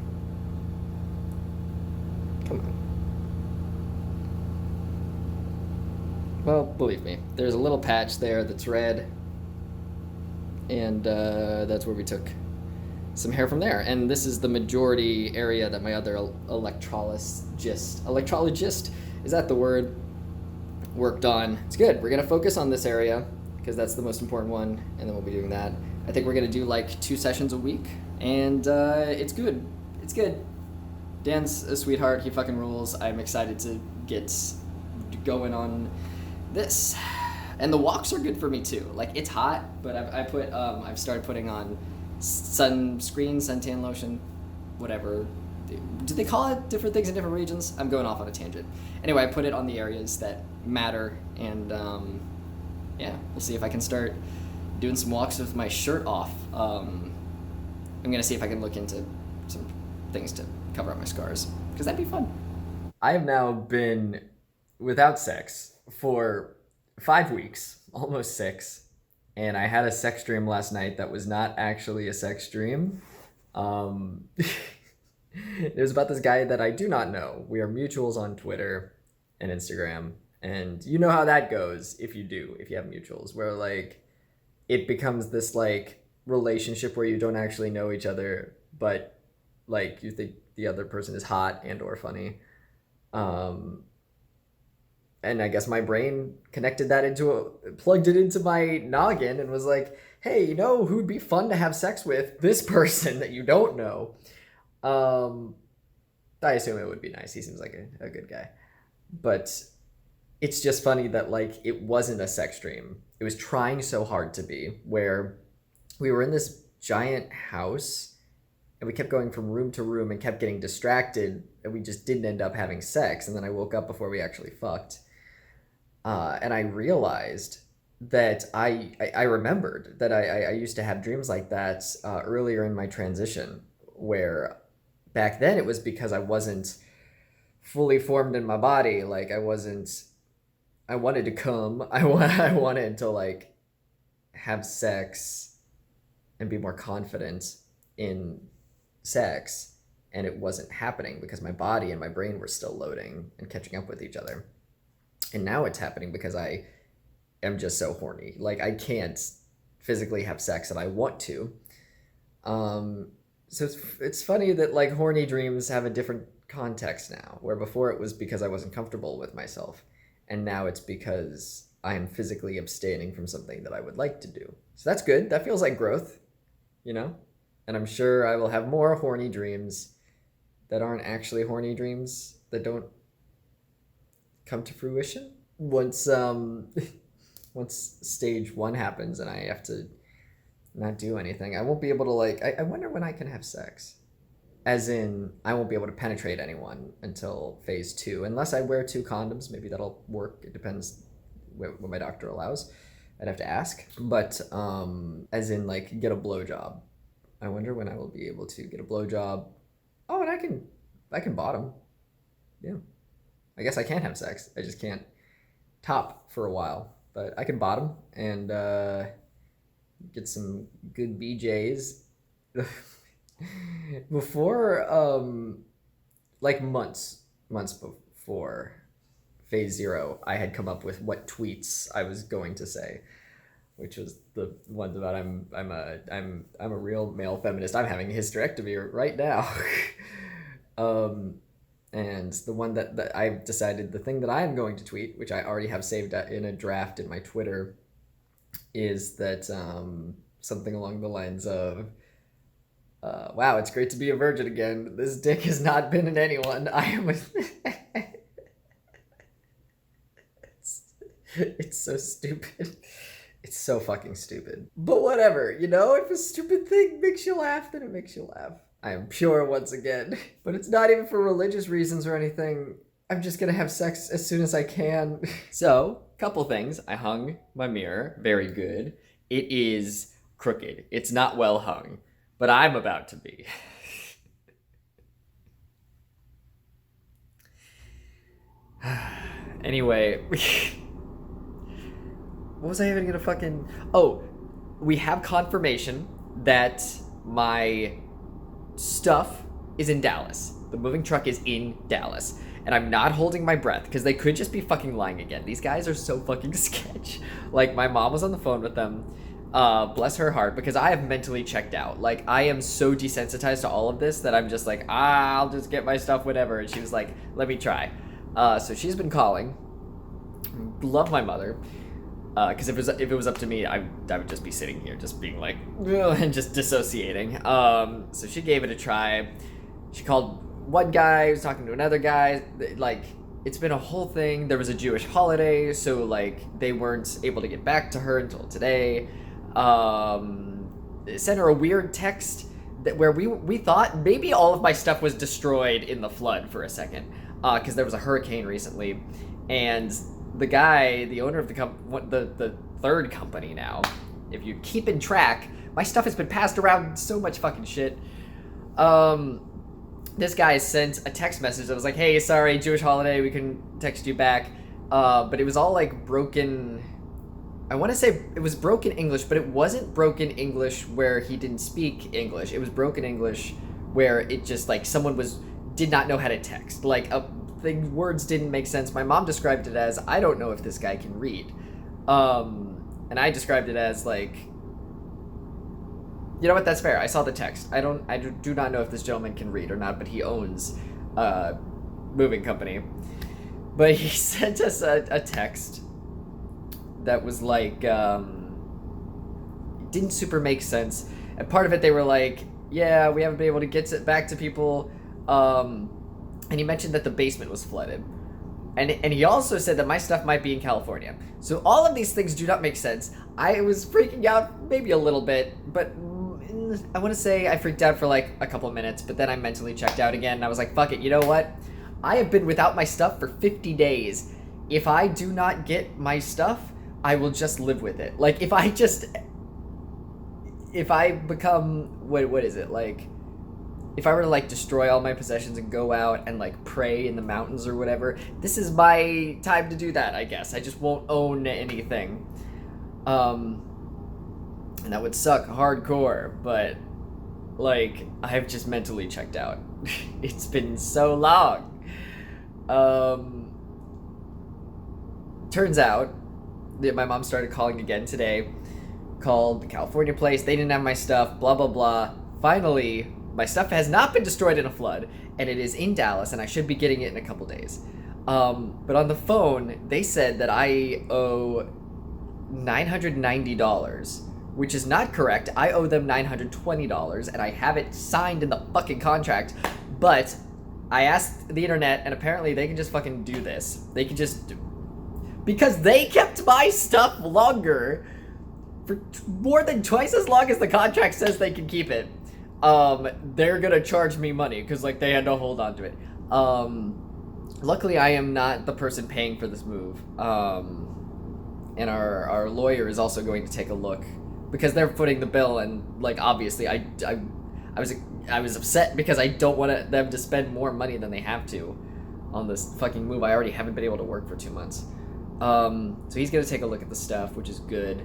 on. Well, believe me, there's a little patch there that's red. And that's where we took some hair from there. And this is the majority area that my other electrologist, is that the word, worked on. It's good. We're gonna focus on this area because that's the most important one, and then we'll be doing that. I think we're gonna do like 2 sessions a week, and it's good. It's good. Dan's a sweetheart. He fucking rules. I'm excited to get going on this. And the walks are good for me too. Like, it's hot, but I've started putting on sunscreen, suntan lotion, whatever. Do they call it different things in different regions? I'm going off on a tangent. Anyway, I put it on the areas that matter, and yeah, we'll see if I can start doing some walks with my shirt off. I'm gonna see if I can look into some things to cover up my scars, because that'd be fun. I have now been without sex for 5 weeks, almost 6, and I had a sex dream last night that was not actually a sex dream. It was about this guy that I do not know. We are mutuals on Twitter and Instagram, and you know how that goes if you have mutuals, where like it becomes this like relationship where you don't actually know each other, but like you think the other person is hot and or funny. And I guess my brain plugged it into my noggin and was like, hey, who'd be fun to have sex with? This person that you don't know. I assume it would be nice. He seems like a good guy. But it's just funny that like it wasn't a sex dream. It was trying so hard to be, where we were in this giant house and we kept going from room to room and kept getting distracted, and we just didn't end up having sex. And then I woke up before we actually fucked. And I realized that I remembered that I used to have dreams like that earlier in my transition, where back then it was because I wasn't fully formed in my body. Like I wanted to come. I wanted to like have sex and be more confident in sex, and it wasn't happening because my body and my brain were still loading and catching up with each other. And now it's happening because I am just so horny. Like I can't physically have sex and I want to. So it's funny that like horny dreams have a different context now, where before it was because I wasn't comfortable with myself, and now it's because I am physically abstaining from something that I would like to do. So that's good. That feels like growth, And I'm sure I will have more horny dreams that aren't actually horny dreams, that don't come to fruition once stage 1 happens and I have to not do anything. I won't be able to like, I wonder when I can have sex. As in, I won't be able to penetrate anyone until phase 2, unless I wear 2 condoms. Maybe that'll work. It depends what my doctor allows. I'd have to ask. But as in like get a blowjob. I wonder when I will be able to get a blowjob. Oh, and I can bottom. Yeah. I guess I can have sex. I just can't top for a while. but I can bottom and get some good BJs. Before, like months before phase 0, I had come up with what tweets I was going to say, which was the one about I'm a real male feminist. I'm having a hysterectomy right now. And the one that I've decided, the thing that I'm going to tweet, which I already have saved in a draft in my Twitter, is that something along the lines of, wow, it's great to be a virgin again. This dick has not been in anyone. I am a... it's so stupid. It's so fucking stupid. But whatever, you know, if a stupid thing makes you laugh, then it makes you laugh. I am pure once again. But it's not even for religious reasons or anything. I'm just gonna have sex as soon as I can. So, couple things. I hung my mirror. Very good. It is crooked. It's not well hung. But I'm about to be. Anyway. What was I even gonna fucking... Oh, we have confirmation that my stuff is in Dallas. The moving truck is in Dallas. And I'm not holding my breath, because they could just be fucking lying again. These guys are so fucking sketch. Like, my mom was on the phone with them. Bless her heart, because I have mentally checked out. Like, I am so desensitized to all of this that I'm just like, I'll just get my stuff whenever. And she was like, let me try. So she's been calling. Love my mother. Because if it was up to me, I would just be sitting here, just being like, ugh, and just dissociating. So she gave it a try. She called one guy, was talking to another guy. Like, it's been a whole thing. There was a Jewish holiday, so like they weren't able to get back to her until today. Sent her a weird text where we thought maybe all of my stuff was destroyed in the flood for a second, because there was a hurricane recently, and the guy, the owner of the third company now, if you're keeping track, my stuff has been passed around so much fucking shit. This guy sent a text message that was like, hey, sorry, Jewish holiday, we can text you back. But it was all like broken, I want to say it was broken English, but it wasn't broken English where he didn't speak English. It was broken English where it just like someone did not know how to text. Like the words didn't make sense. My mom described it as, I don't know if this guy can read. And I described it as like, you know what, that's fair. I saw the text. I do not know if this gentleman can read or not, but he owns a moving company. But he sent us a text that was like, didn't super make sense. And part of it, they were like, yeah, we haven't been able to get back to people. And he mentioned that the basement was flooded. And he also said that my stuff might be in California. So all of these things do not make sense. I was freaking out maybe a little bit, but I want to say I freaked out for like a couple minutes, but then I mentally checked out again, and I was like, fuck it, you know what? I have been without my stuff for 50 days. If I do not get my stuff, I will just live with it. Like, if I become, what is it, like, if I were to like destroy all my possessions and go out and like pray in the mountains or whatever, this is my time to do that, I guess. I just won't own anything. And that would suck hardcore, but like, I've just mentally checked out. It's been so long. Turns out that my mom started calling again today, called the California place. They didn't have my stuff, blah, blah, blah. Finally, my stuff has not been destroyed in a flood, and it is in Dallas, and I should be getting it in a couple days. But on the phone, they said that I owe $990, which is not correct. I owe them $920, and I have it signed in the fucking contract. But I asked the internet, and apparently they can just fucking do this. They can just... Because they kept my stuff longer, for more than twice as long as the contract says they can keep it. They're gonna charge me money, because, like, they had to hold on to it. Luckily, I am not the person paying for this move. And our lawyer is also going to take a look, because they're footing the bill, and like, obviously I was upset because I don't want them to spend more money than they have to on this fucking move. I already haven't been able to work for 2 months. So he's gonna take a look at the stuff, which is good.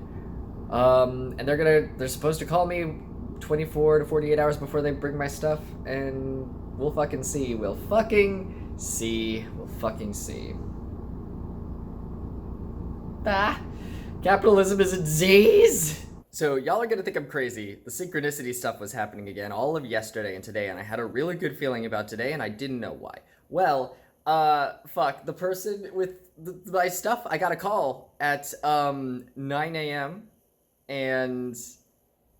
And they're supposed to call me 24 to 48 hours before they bring my stuff, and we'll fucking see. We'll fucking see. Capitalism is a disease! So y'all are gonna think I'm crazy. The synchronicity stuff was happening again all of yesterday and today, and I had a really good feeling about today, and I didn't know why. Well, the person with my stuff, I got a call at 9 a.m. and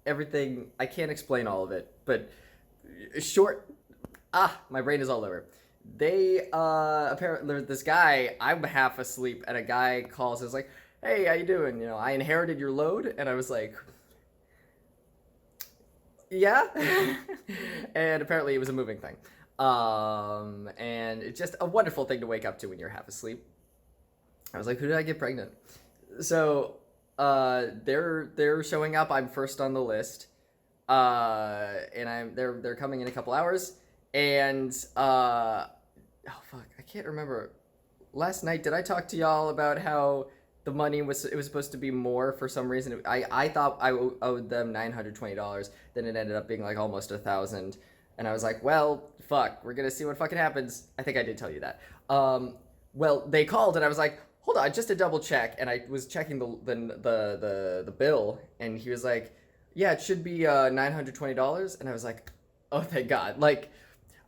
everything, I can't explain all of it, but my brain is all over. They, apparently, there's this guy, I'm half asleep, and a guy calls and is like, hey, how you doing? You know, I inherited your load, and I was like, yeah? And apparently it was a moving thing. And it's just a wonderful thing to wake up to when you're half asleep. I was like, who did I get pregnant? So, they're showing up. I'm first on the list. And they're coming in a couple hours. And, oh fuck, I can't remember. Last night, did I talk to y'all about how the money it was supposed to be more for some reason? I thought I owed them $920. Then it ended up being like almost $1,000. And I was like, well, fuck, we're gonna see what fucking happens. I think I did tell you that. Well, they called and I was like, hold on, just to double check. And I was checking the bill, and he was like, yeah, it should be $920. And I was like, oh, thank God. Like,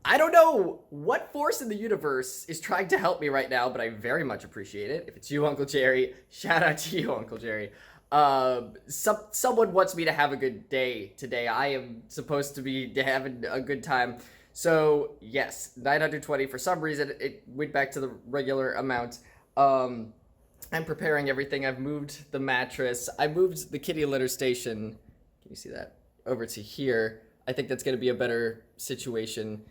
I don't know what force in the universe is trying to help me right now, but I very much appreciate it. If it's you, Uncle Jerry, shout out to you, Uncle Jerry. Someone wants me to have a good day today. I am supposed to be having a good time. So, yes, 920. For some reason, it went back to the regular amount. I'm preparing everything. I've moved the mattress. I moved the kitty litter station. Can you see that? Over to here. I think that's going to be a better situation.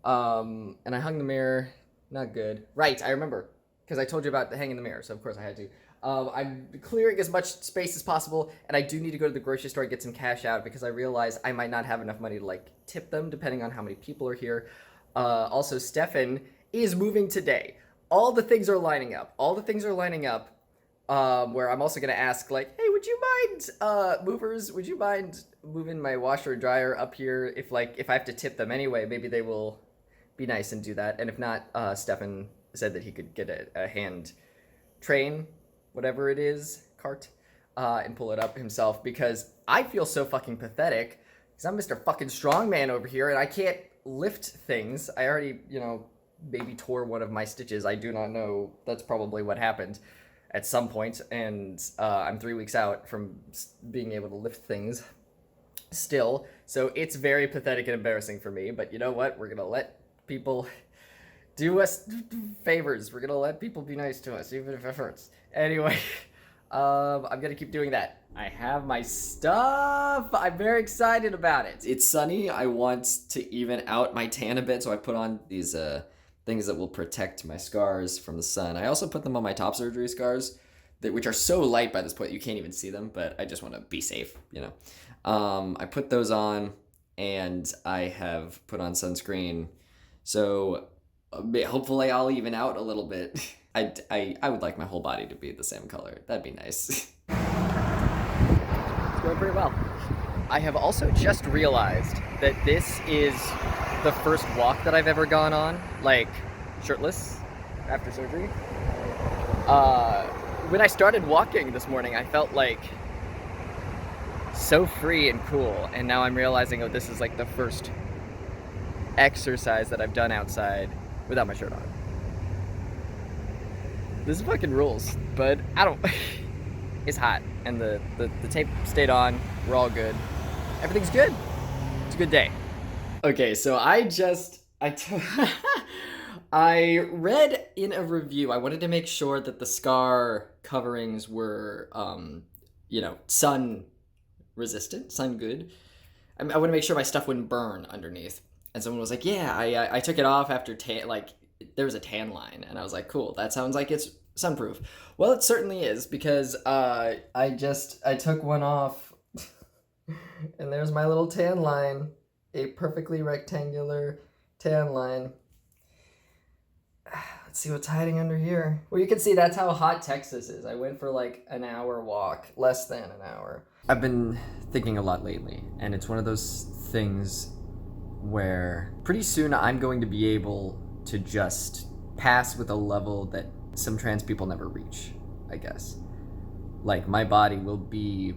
And I hung the mirror. Not good. Right, I remember. Because I told you about hanging the mirror, so of course I had to. I'm clearing as much space as possible, and I do need to go to the grocery store and get some cash out because I realize I might not have enough money to, like, tip them depending on how many people are here. Also, Stefan is moving today. All the things are lining up. Where I'm also going to ask, like, hey, would you mind, movers, would you mind moving my washer and dryer up here? If I have to tip them anyway, maybe they will be nice and do that. And if not, Stefan said that he could get a hand train, whatever it is, cart, and pull it up himself, because I feel so fucking pathetic because I'm Mr. fucking strongman over here and I can't lift things. I already, maybe tore one of my stitches. I do not know. That's probably what happened at some point, and I'm 3 weeks out from being able to lift things still. So it's very pathetic and embarrassing for me, but you know what? We're gonna let people do us favors. We're gonna let people be nice to us, even if it hurts. Anyway, I'm gonna keep doing that. I have my stuff. I'm very excited about it. It's sunny. I want to even out my tan a bit, so I put on these things that will protect my scars from the sun. I also put them on my top surgery scars, which are so light by this point you can't even see them, but I just want to be safe, I put those on, and I have put on sunscreen, so hopefully I'll even out a little bit. I would like my whole body to be the same color. That'd be nice. It's going pretty well. I have also just realized that this is the first walk that I've ever gone on, like, shirtless after surgery. When I started walking this morning, I felt like so free and cool, and now I'm realizing, this is like the first exercise that I've done outside without my shirt on. This fucking rules, but I don't. It's hot, and the tape stayed on. We're all good. Everything's good. It's a good day. Okay, so I read in a review, I wanted to make sure that the scar coverings were, sun resistant, sun good. I want to make sure my stuff wouldn't burn underneath. And someone was like, yeah, I took it off after there was a tan line. And I was like, cool, that sounds like it's sunproof. Well, it certainly is, because I took one off and there's my little tan line. A perfectly rectangular tan line. Let's see what's hiding under here. Well, you can see that's how hot Texas is. I went for like an hour walk, less than an hour. I've been thinking a lot lately, and it's one of those things where pretty soon I'm going to be able to just pass with a level that some trans people never reach, I guess. Like, my body will be,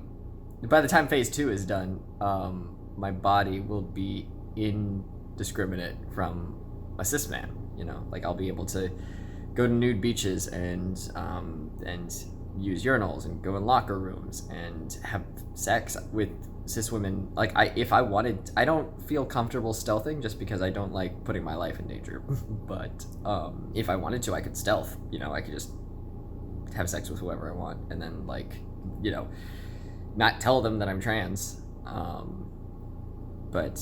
by the time phase 2 is done, my body will be indiscriminate from a cis man, you know? Like, I'll be able to go to nude beaches and use urinals and go in locker rooms and have sex with cis women. Like, if I wanted, I don't feel comfortable stealthing just because I don't like putting my life in danger. But if I wanted to, I could stealth. You know, I could just have sex with whoever I want and then, like, you know, not tell them that I'm trans. But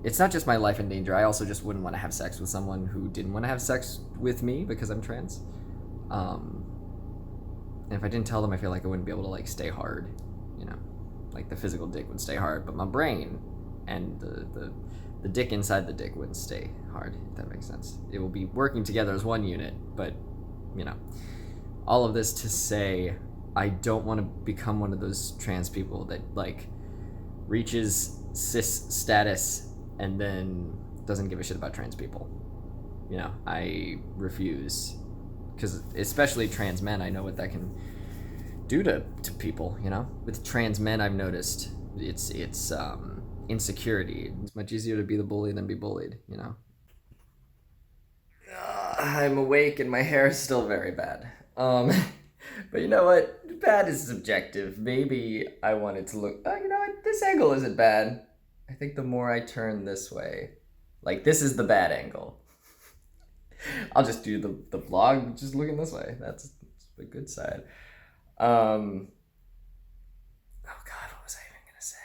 it's not just my life in danger. I also just wouldn't want to have sex with someone who didn't want to have sex with me because I'm trans. And if I didn't tell them, I feel like I wouldn't be able to, like, stay hard, you know? Like, the physical dick would stay hard, but my brain and the dick inside the dick wouldn't stay hard, if that makes sense. It will be working together as one unit, but, you know. All of this to say, I don't want to become one of those trans people that, like, reaches cis status and then doesn't give a shit about trans people. You know, I refuse. Because especially trans men, I know what that can do to people, you know? With trans men, I've noticed it's insecurity. It's much easier to be the bully than be bullied, you know? I'm awake and my hair is still very bad. But you know what? Bad is subjective. Maybe I want it to look, you know what? This angle isn't bad. I think the more I turn this way, like, this is the bad angle. I'll just do the vlog just looking this way. That's the good side. Oh God, what was I even gonna say?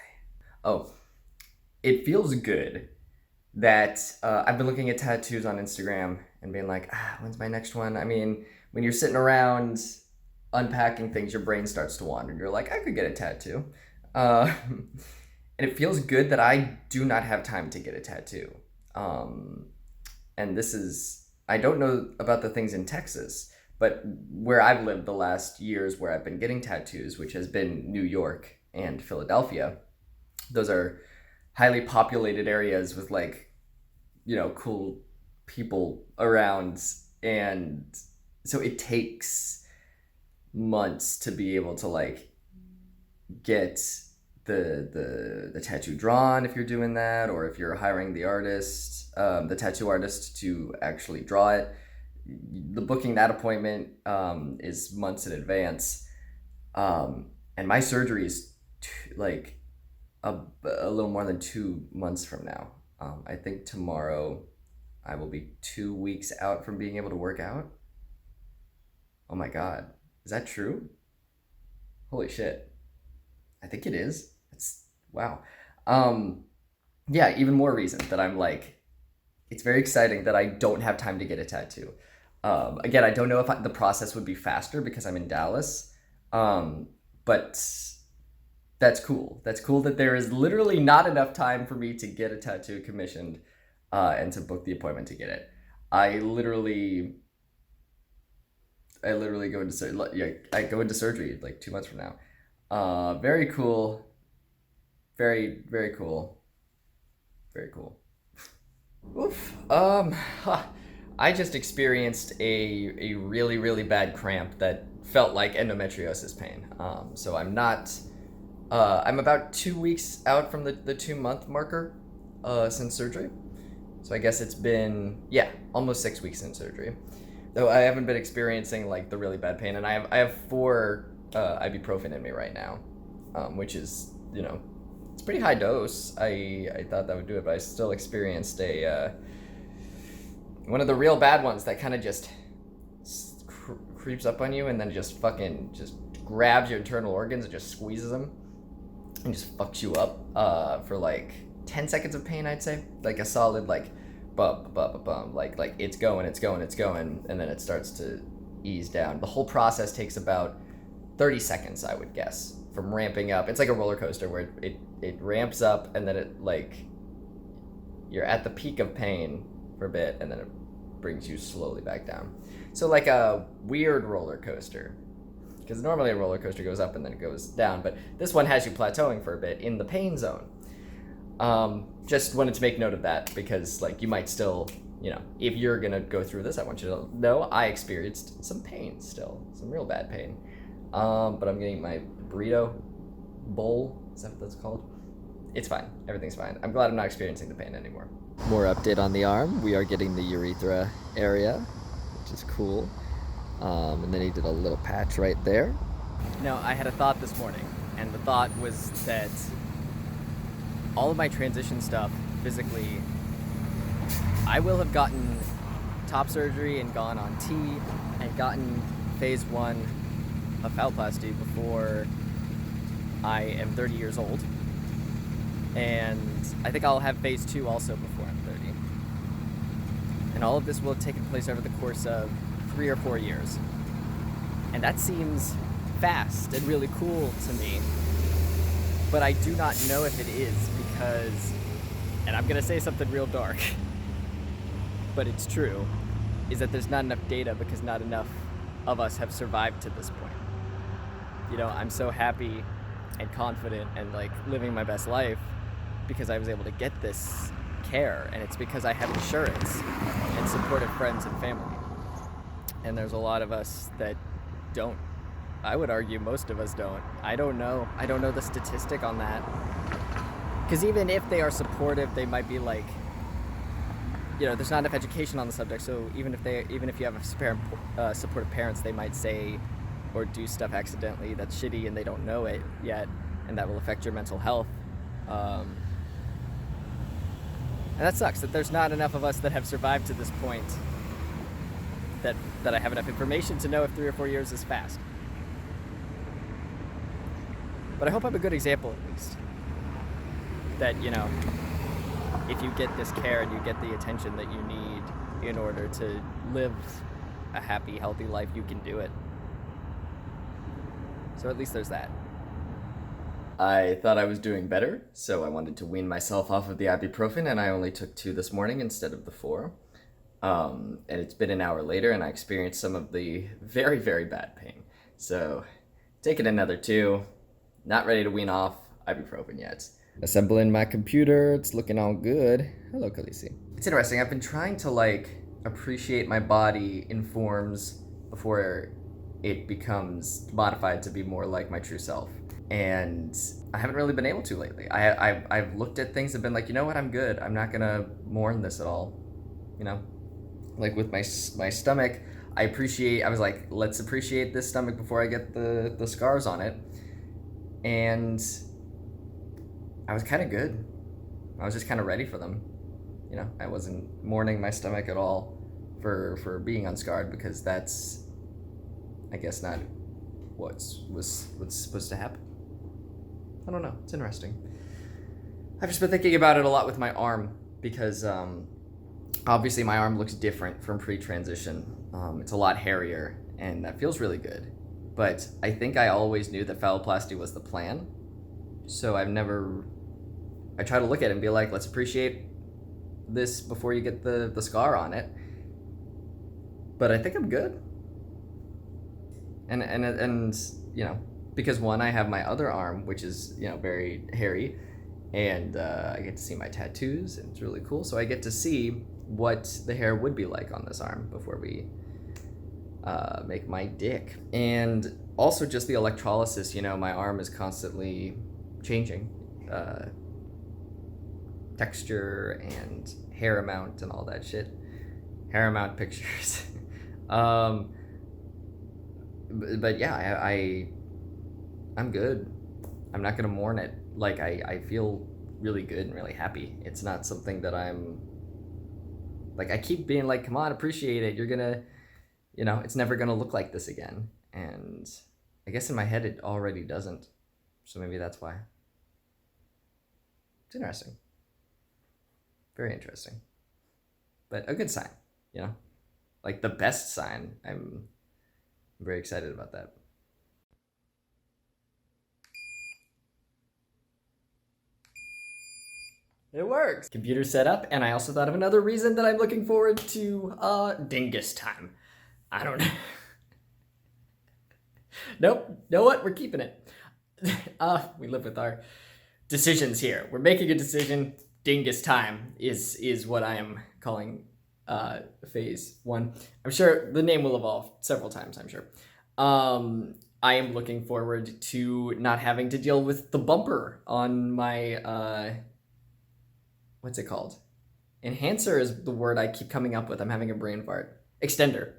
Oh, it feels good that I've been looking at tattoos on Instagram and being like, when's my next one? I mean, when you're sitting around unpacking things, your brain starts to wander. You're like, I could get a tattoo. And it feels good that I do not have time to get a tattoo. And this is, I don't know about the things in Texas, but where I've lived the last years where I've been getting tattoos, which has been New York and Philadelphia, those are highly populated areas with, like, you know, cool people around. And so it takes months to be able to, like, get the tattoo drawn if you're doing that, or if you're hiring the artist, the tattoo artist to actually draw it. The booking that appointment is months in advance. And my surgery is like a little more than 2 months from now. I think tomorrow I will be 2 weeks out from being able to work out. Oh my God, is that true? Holy shit. I think it is. It's wow. Yeah, even more reason that I'm like, it's very exciting that I don't have time to get a tattoo. Again, I don't know if the process would be faster because I'm in Dallas, but that's cool. That's cool that there is literally not enough time for me to get a tattoo commissioned and to book the appointment to get it. I literally go into surgery like 2 months from now. Very cool. Very, very cool. Very cool. Oof. I just experienced a really, really bad cramp that felt like endometriosis pain. So I'm not, I'm about 2 weeks out from the 2-month marker since surgery. So I guess it's been, almost 6 weeks since surgery. Though I haven't been experiencing like the really bad pain, and I have 4 ibuprofen in me right now, which is, you know, it's pretty high dose. I thought that would do it, but I still experienced one of the real bad ones that kind of just creeps up on you and then just grabs your internal organs and just squeezes them and just fucks you up for like 10 seconds of pain, I'd say. Like a solid like bump, like it's going, and then it starts to ease down. The whole process takes about 30 seconds, I would guess, from ramping up. It's like a roller coaster where it ramps up and then it, like, you're at the peak of pain for a bit and then it brings you slowly back down. So like a weird roller coaster. Because normally a roller coaster goes up and then it goes down, but this one has you plateauing for a bit in the pain zone. Just wanted to make note of that because like you might still, if you're gonna go through this, I want you to know I experienced some pain still, some real bad pain. But I'm getting my burrito bowl. Is that what that's called? It's fine. Everything's fine. I'm glad I'm not experiencing the pain anymore. More update on the arm. We are getting the urethra area, which is cool. And then he did a little patch right there. No, I had a thought this morning, and the thought was that all of my transition stuff physically, I will have gotten top surgery and gone on T and gotten phase 1 of phalloplasty before I am 30 years old. And I think I'll have phase 2 also before I'm 30. And all of this will have taken place over the course of 3 or 4 years. And that seems fast and really cool to me. But I do not know if it is because, and I'm gonna say something real dark, but it's true, is that there's not enough data because not enough of us have survived to this point. I'm so happy and confident and like living my best life because I was able to get this care, and it's because I have insurance and supportive friends and family. And there's a lot of us that don't. I would argue most of us don't. I don't know the statistic on that. Because even if they are supportive, they might be like, there's not enough education on the subject. So even if you have supportive parents, they might say or do stuff accidentally that's shitty and they don't know it yet, and that will affect your mental health. And that sucks that there's not enough of us that have survived to this point that I have enough information to know if 3 or 4 years is fast. But I hope I'm a good example at least. That, if you get this care and you get the attention that you need in order to live a happy, healthy life, you can do it. So at least there's that. I thought I was doing better, so I wanted to wean myself off of the ibuprofen, and I only took 2 this morning instead of the 4. And it's been an hour later, and I experienced some of the very, very bad pain. So, taking another 2. Not ready to wean off ibuprofen yet. Assembling my computer. It's looking all good. Hello, Khaleesi. It's interesting. I've been trying to, appreciate my body in forms before it becomes modified to be more like my true self. And I haven't really been able to lately. I've looked at things and been like, you know what, I'm good. I'm not gonna mourn this at all. Like with my stomach, I was like, let's appreciate this stomach before I get the scars on it. And I was kind of good. I was just kind of ready for them. I wasn't mourning my stomach at all for being unscarred, because that's, I guess, not what's supposed to happen. I don't know. It's interesting. I've just been thinking about it a lot with my arm because obviously my arm looks different from pre-transition. It's a lot hairier, and that feels really good. But I think I always knew that phalloplasty was the plan. So I try to look at it and be like, let's appreciate this before you get the scar on it. But I think I'm good. And because one, I have my other arm, which is, very hairy, and I get to see my tattoos, and it's really cool. So I get to see what the hair would be like on this arm before we make my dick. And also just the electrolysis, my arm is constantly changing texture and hair amount and all that shit. Hair amount pictures. But yeah, I'm good. I'm not gonna mourn it. Like, I feel really good and really happy. It's not something that I'm like, I keep being like, come on, appreciate it. You're gonna, it's never gonna look like this again. And I guess in my head it already doesn't. So maybe that's why. It's interesting. Very interesting. But a good sign, like the best sign. I'm very excited about that. It works. Computer set up, and I also thought of another reason that I'm looking forward to dingus time. I don't know. Nope. Know what? We're keeping it. We live with our decisions here. We're making a decision. Dingus time is what I am calling phase 1. I'm sure the name will evolve several times, I'm sure. I am looking forward to not having to deal with the bumper on my what's it called? Enhancer is the word I keep coming up with. I'm having a brain fart. Extender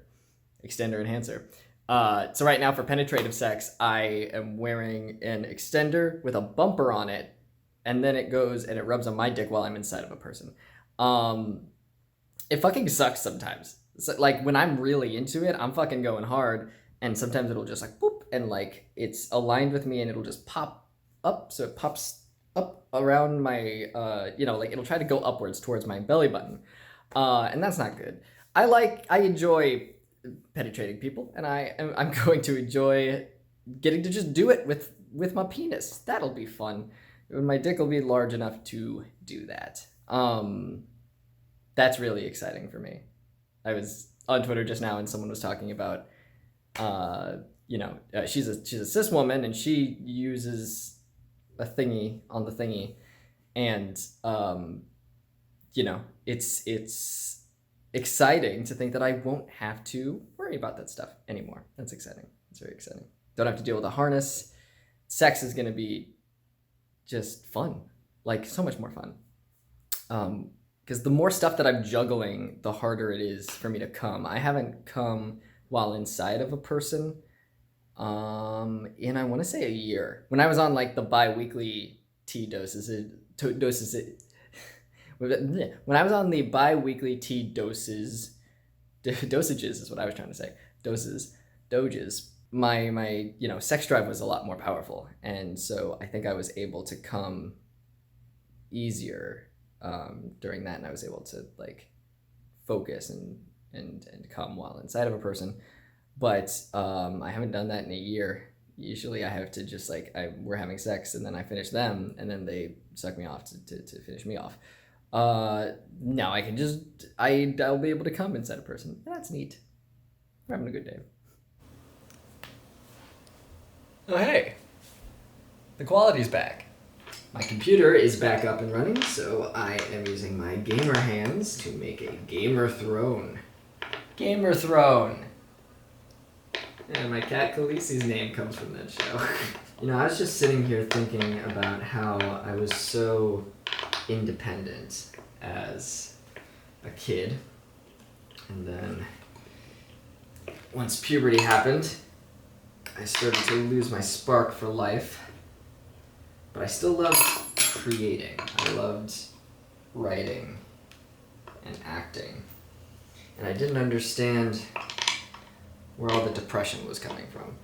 enhancer. So right now for penetrative sex, I am wearing an extender with a bumper on it, and then it goes and it rubs on my dick while I'm inside of a person. It fucking sucks sometimes. So, like, when I'm really into it, I'm fucking going hard, and sometimes it'll just like boop, and like it's aligned with me, and it'll just pop up, so it pops up around my like it'll try to go upwards towards my belly button, and that's not good. I enjoy penetrating people, and I'm going to enjoy getting to just do it with my penis. That'll be fun. My dick will be large enough to do that. That's really exciting for me. I was on Twitter just now, and someone was talking about she's a cis woman, and she uses a thingy on the thingy, and it's exciting to think that I won't have to worry about that stuff anymore. That's exciting. It's very exciting. Don't have to deal with a harness. Sex is gonna be just fun, like so much more fun. Because the more stuff that I'm juggling, the harder it is for me to come. I haven't come while inside of a person in I want to say a year. When I was on like the bi-weekly dosages, when I was on the bi-weekly dosages is what I was trying to say. Doges. My sex drive was a lot more powerful, and so I think I was able to come easier during that, and I was able to like focus and come while inside of a person. But I haven't done that in a year. Usually I have to just like we're having sex, and then I finish them, and then they suck me off to finish me off. Now I can I'll be able to come inside a person. That's neat. We're having a good day. Oh hey, the quality's back. My computer is back up and running, so I am using my gamer hands to make a gamer throne. Gamer throne. And my cat Khaleesi's name comes from that show. I was just sitting here thinking about how I was so independent as a kid. And then once puberty happened, I started to lose my spark for life. But I still loved creating. I loved writing and acting. And I didn't understand where all the depression was coming from.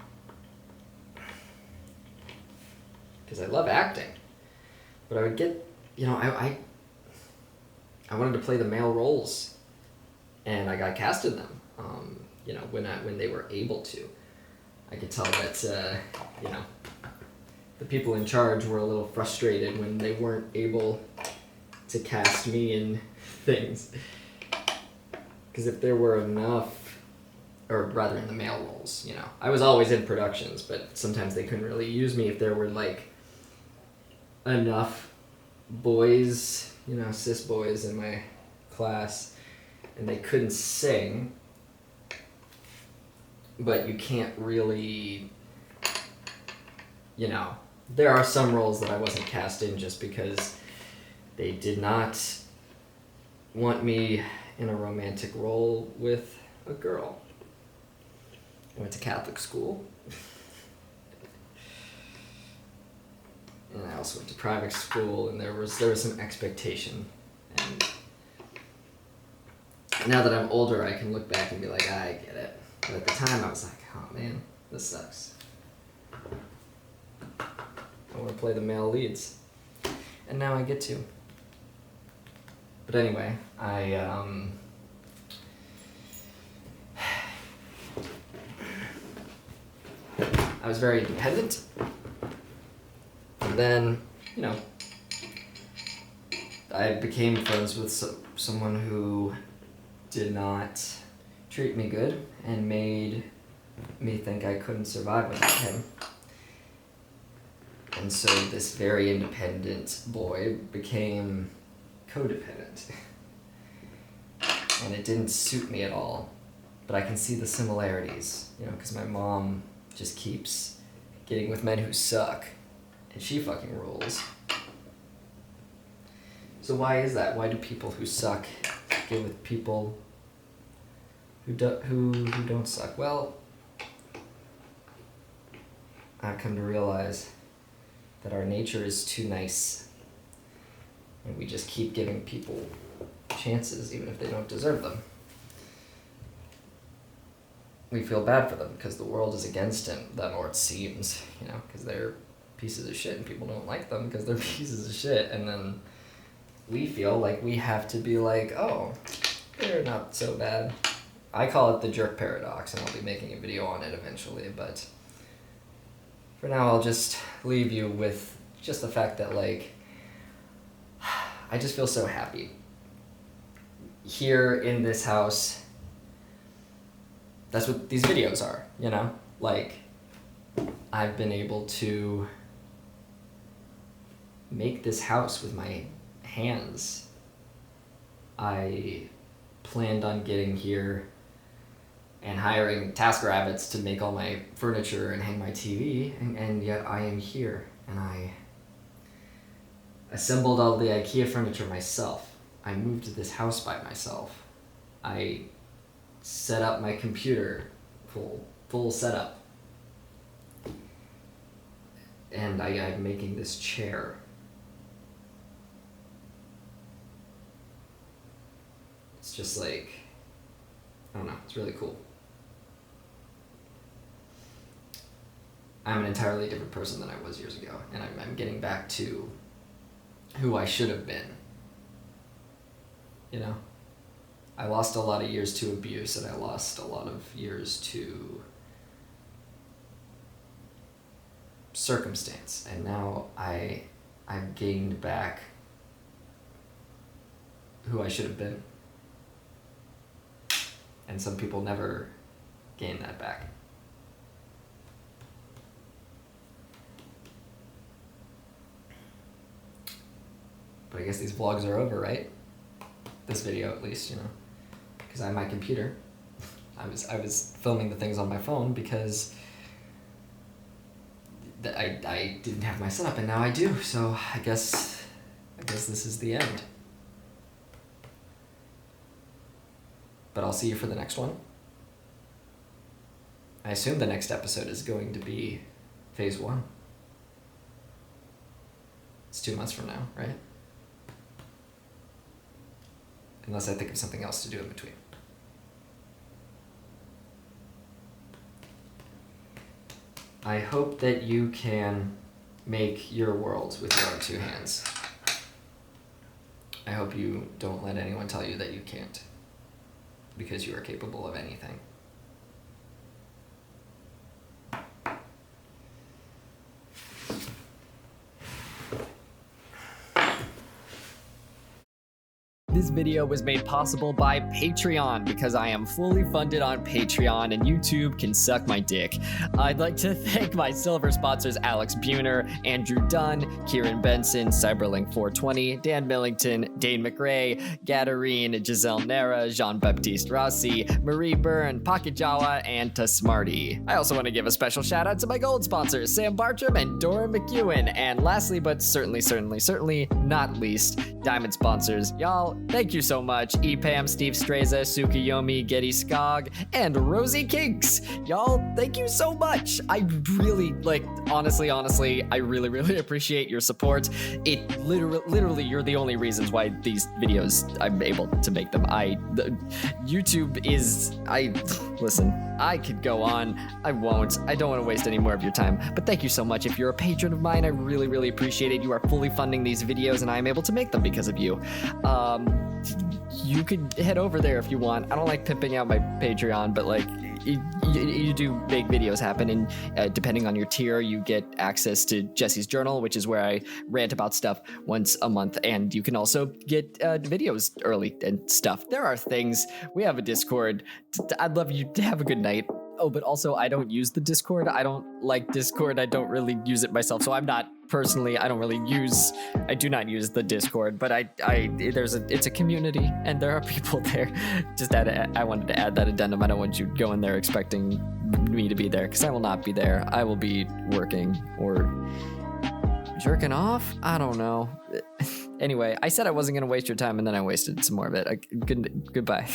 Because I love acting. But I would get, I wanted to play the male roles. And I got cast in them, when they were able to. I could tell that, the people in charge were a little frustrated when they weren't able to cast me in things. Because if there were enough, or rather in the male roles, I was always in productions, but sometimes they couldn't really use me if there were like enough boys, cis boys in my class, and they couldn't sing, but you can't really, there are some roles that I wasn't cast in just because they did not want me in a romantic role with a girl. I went to Catholic school. And I also went to private school, and there was some expectation. And now that I'm older, I can look back and be like, I get it. But at the time, I was like, oh man, this sucks. I want to play the male leads. And now I get to. But anyway, I was very independent. And then, I became friends with someone who did not treat me good and made me think I couldn't survive without him. And so this very independent boy became codependent. And it didn't suit me at all. But I can see the similarities, you know, because my mom just keeps getting with men who suck. And she fucking rules. So why is that? Why do people who suck get with people who don't suck? Well, I've come to realize that our nature is too nice, and we just keep giving people chances even if they don't deserve them. We feel bad for them because the world is against them, or it seems, you know, because they're pieces of shit and people don't like them because they're pieces of shit, and then we feel like we have to be like, oh, they're not so bad. I call it the jerk paradox, and I'll be making a video on it eventually, but for now I'll just leave you with just the fact that, like, I just feel so happy. Here in this house, that's what these videos are, you know? Like, I've been able to make this house with my hands. I planned on getting here and hiring TaskRabbits to make all my furniture and hang my TV, and yet I am here, and I assembled all the IKEA furniture myself. I moved to this house by myself. I set up my computer, full setup. And I'm making this chair. It's just like, I don't know, it's really cool. I'm an entirely different person than I was years ago, and I'm getting back to who I should have been. You know? I lost a lot of years to abuse, and I lost a lot of years to circumstance, and now I've gained back who I should have been. And some people never gain that back. But I guess these vlogs are over, right? This video, at least, you know, because I have my computer. I was filming the things on my phone because I didn't have my setup, and now I do. So I guess this is the end. But I'll see you for the next one. I assume the next episode is going to be phase 1. It's 2 months from now, right? Unless I think of something else to do in between. I hope that you can make your world with your own 2 hands. I hope you don't let anyone tell you that you can't, because you are capable of anything. This video was made possible by Patreon because I am fully funded on Patreon and YouTube can suck my dick. I'd like to thank my silver sponsors Alex Buhner, Andrew Dunn, Kieran Benson, Cyberlink420, Dan Millington, Dane McRae, Gadarine, Giselle Nera, Jean-Baptiste Rossi, Marie Byrne, Pocket Jawa, and to Smarty. I also want to give a special shout out to my gold sponsors, Sam Bartram and Dora McEwen. And lastly, but certainly not least, diamond sponsors. Y'all, thank you so much. EPAM, Steve Streza, Sukiyomi, Getty Skog, and Rosie Kinks. Y'all, thank you so much. I really, honestly, I really appreciate your support. It literally, you're the only reasons why these videos, I'm able to make them. YouTube is, listen, I could go on. I won't. I don't want to waste any more of your time, but thank you so much. If you're a patron of mine, I really appreciate it. You are fully funding these videos, and I am able to make them because of you. you could head over there if you want. I don't like pimping out my Patreon, but like you do make videos happen, and depending on your tier, you get access to Jesse's journal, which is where I rant about stuff once a month, and you can also get videos early and stuff. There are things. We have a Discord. I'd love you to have a good night. Oh, but also I don't use the Discord. I don't like Discord. I don't really use it myself, so I'm not personally. I do not use the Discord, but it's a community and there are people there. I wanted to add that addendum. I don't want you going there expecting me to be there, because I will not be there. I will be working or jerking off. I don't know. Anyway, I said I wasn't going to waste your time, and then I wasted some more of it. Goodbye.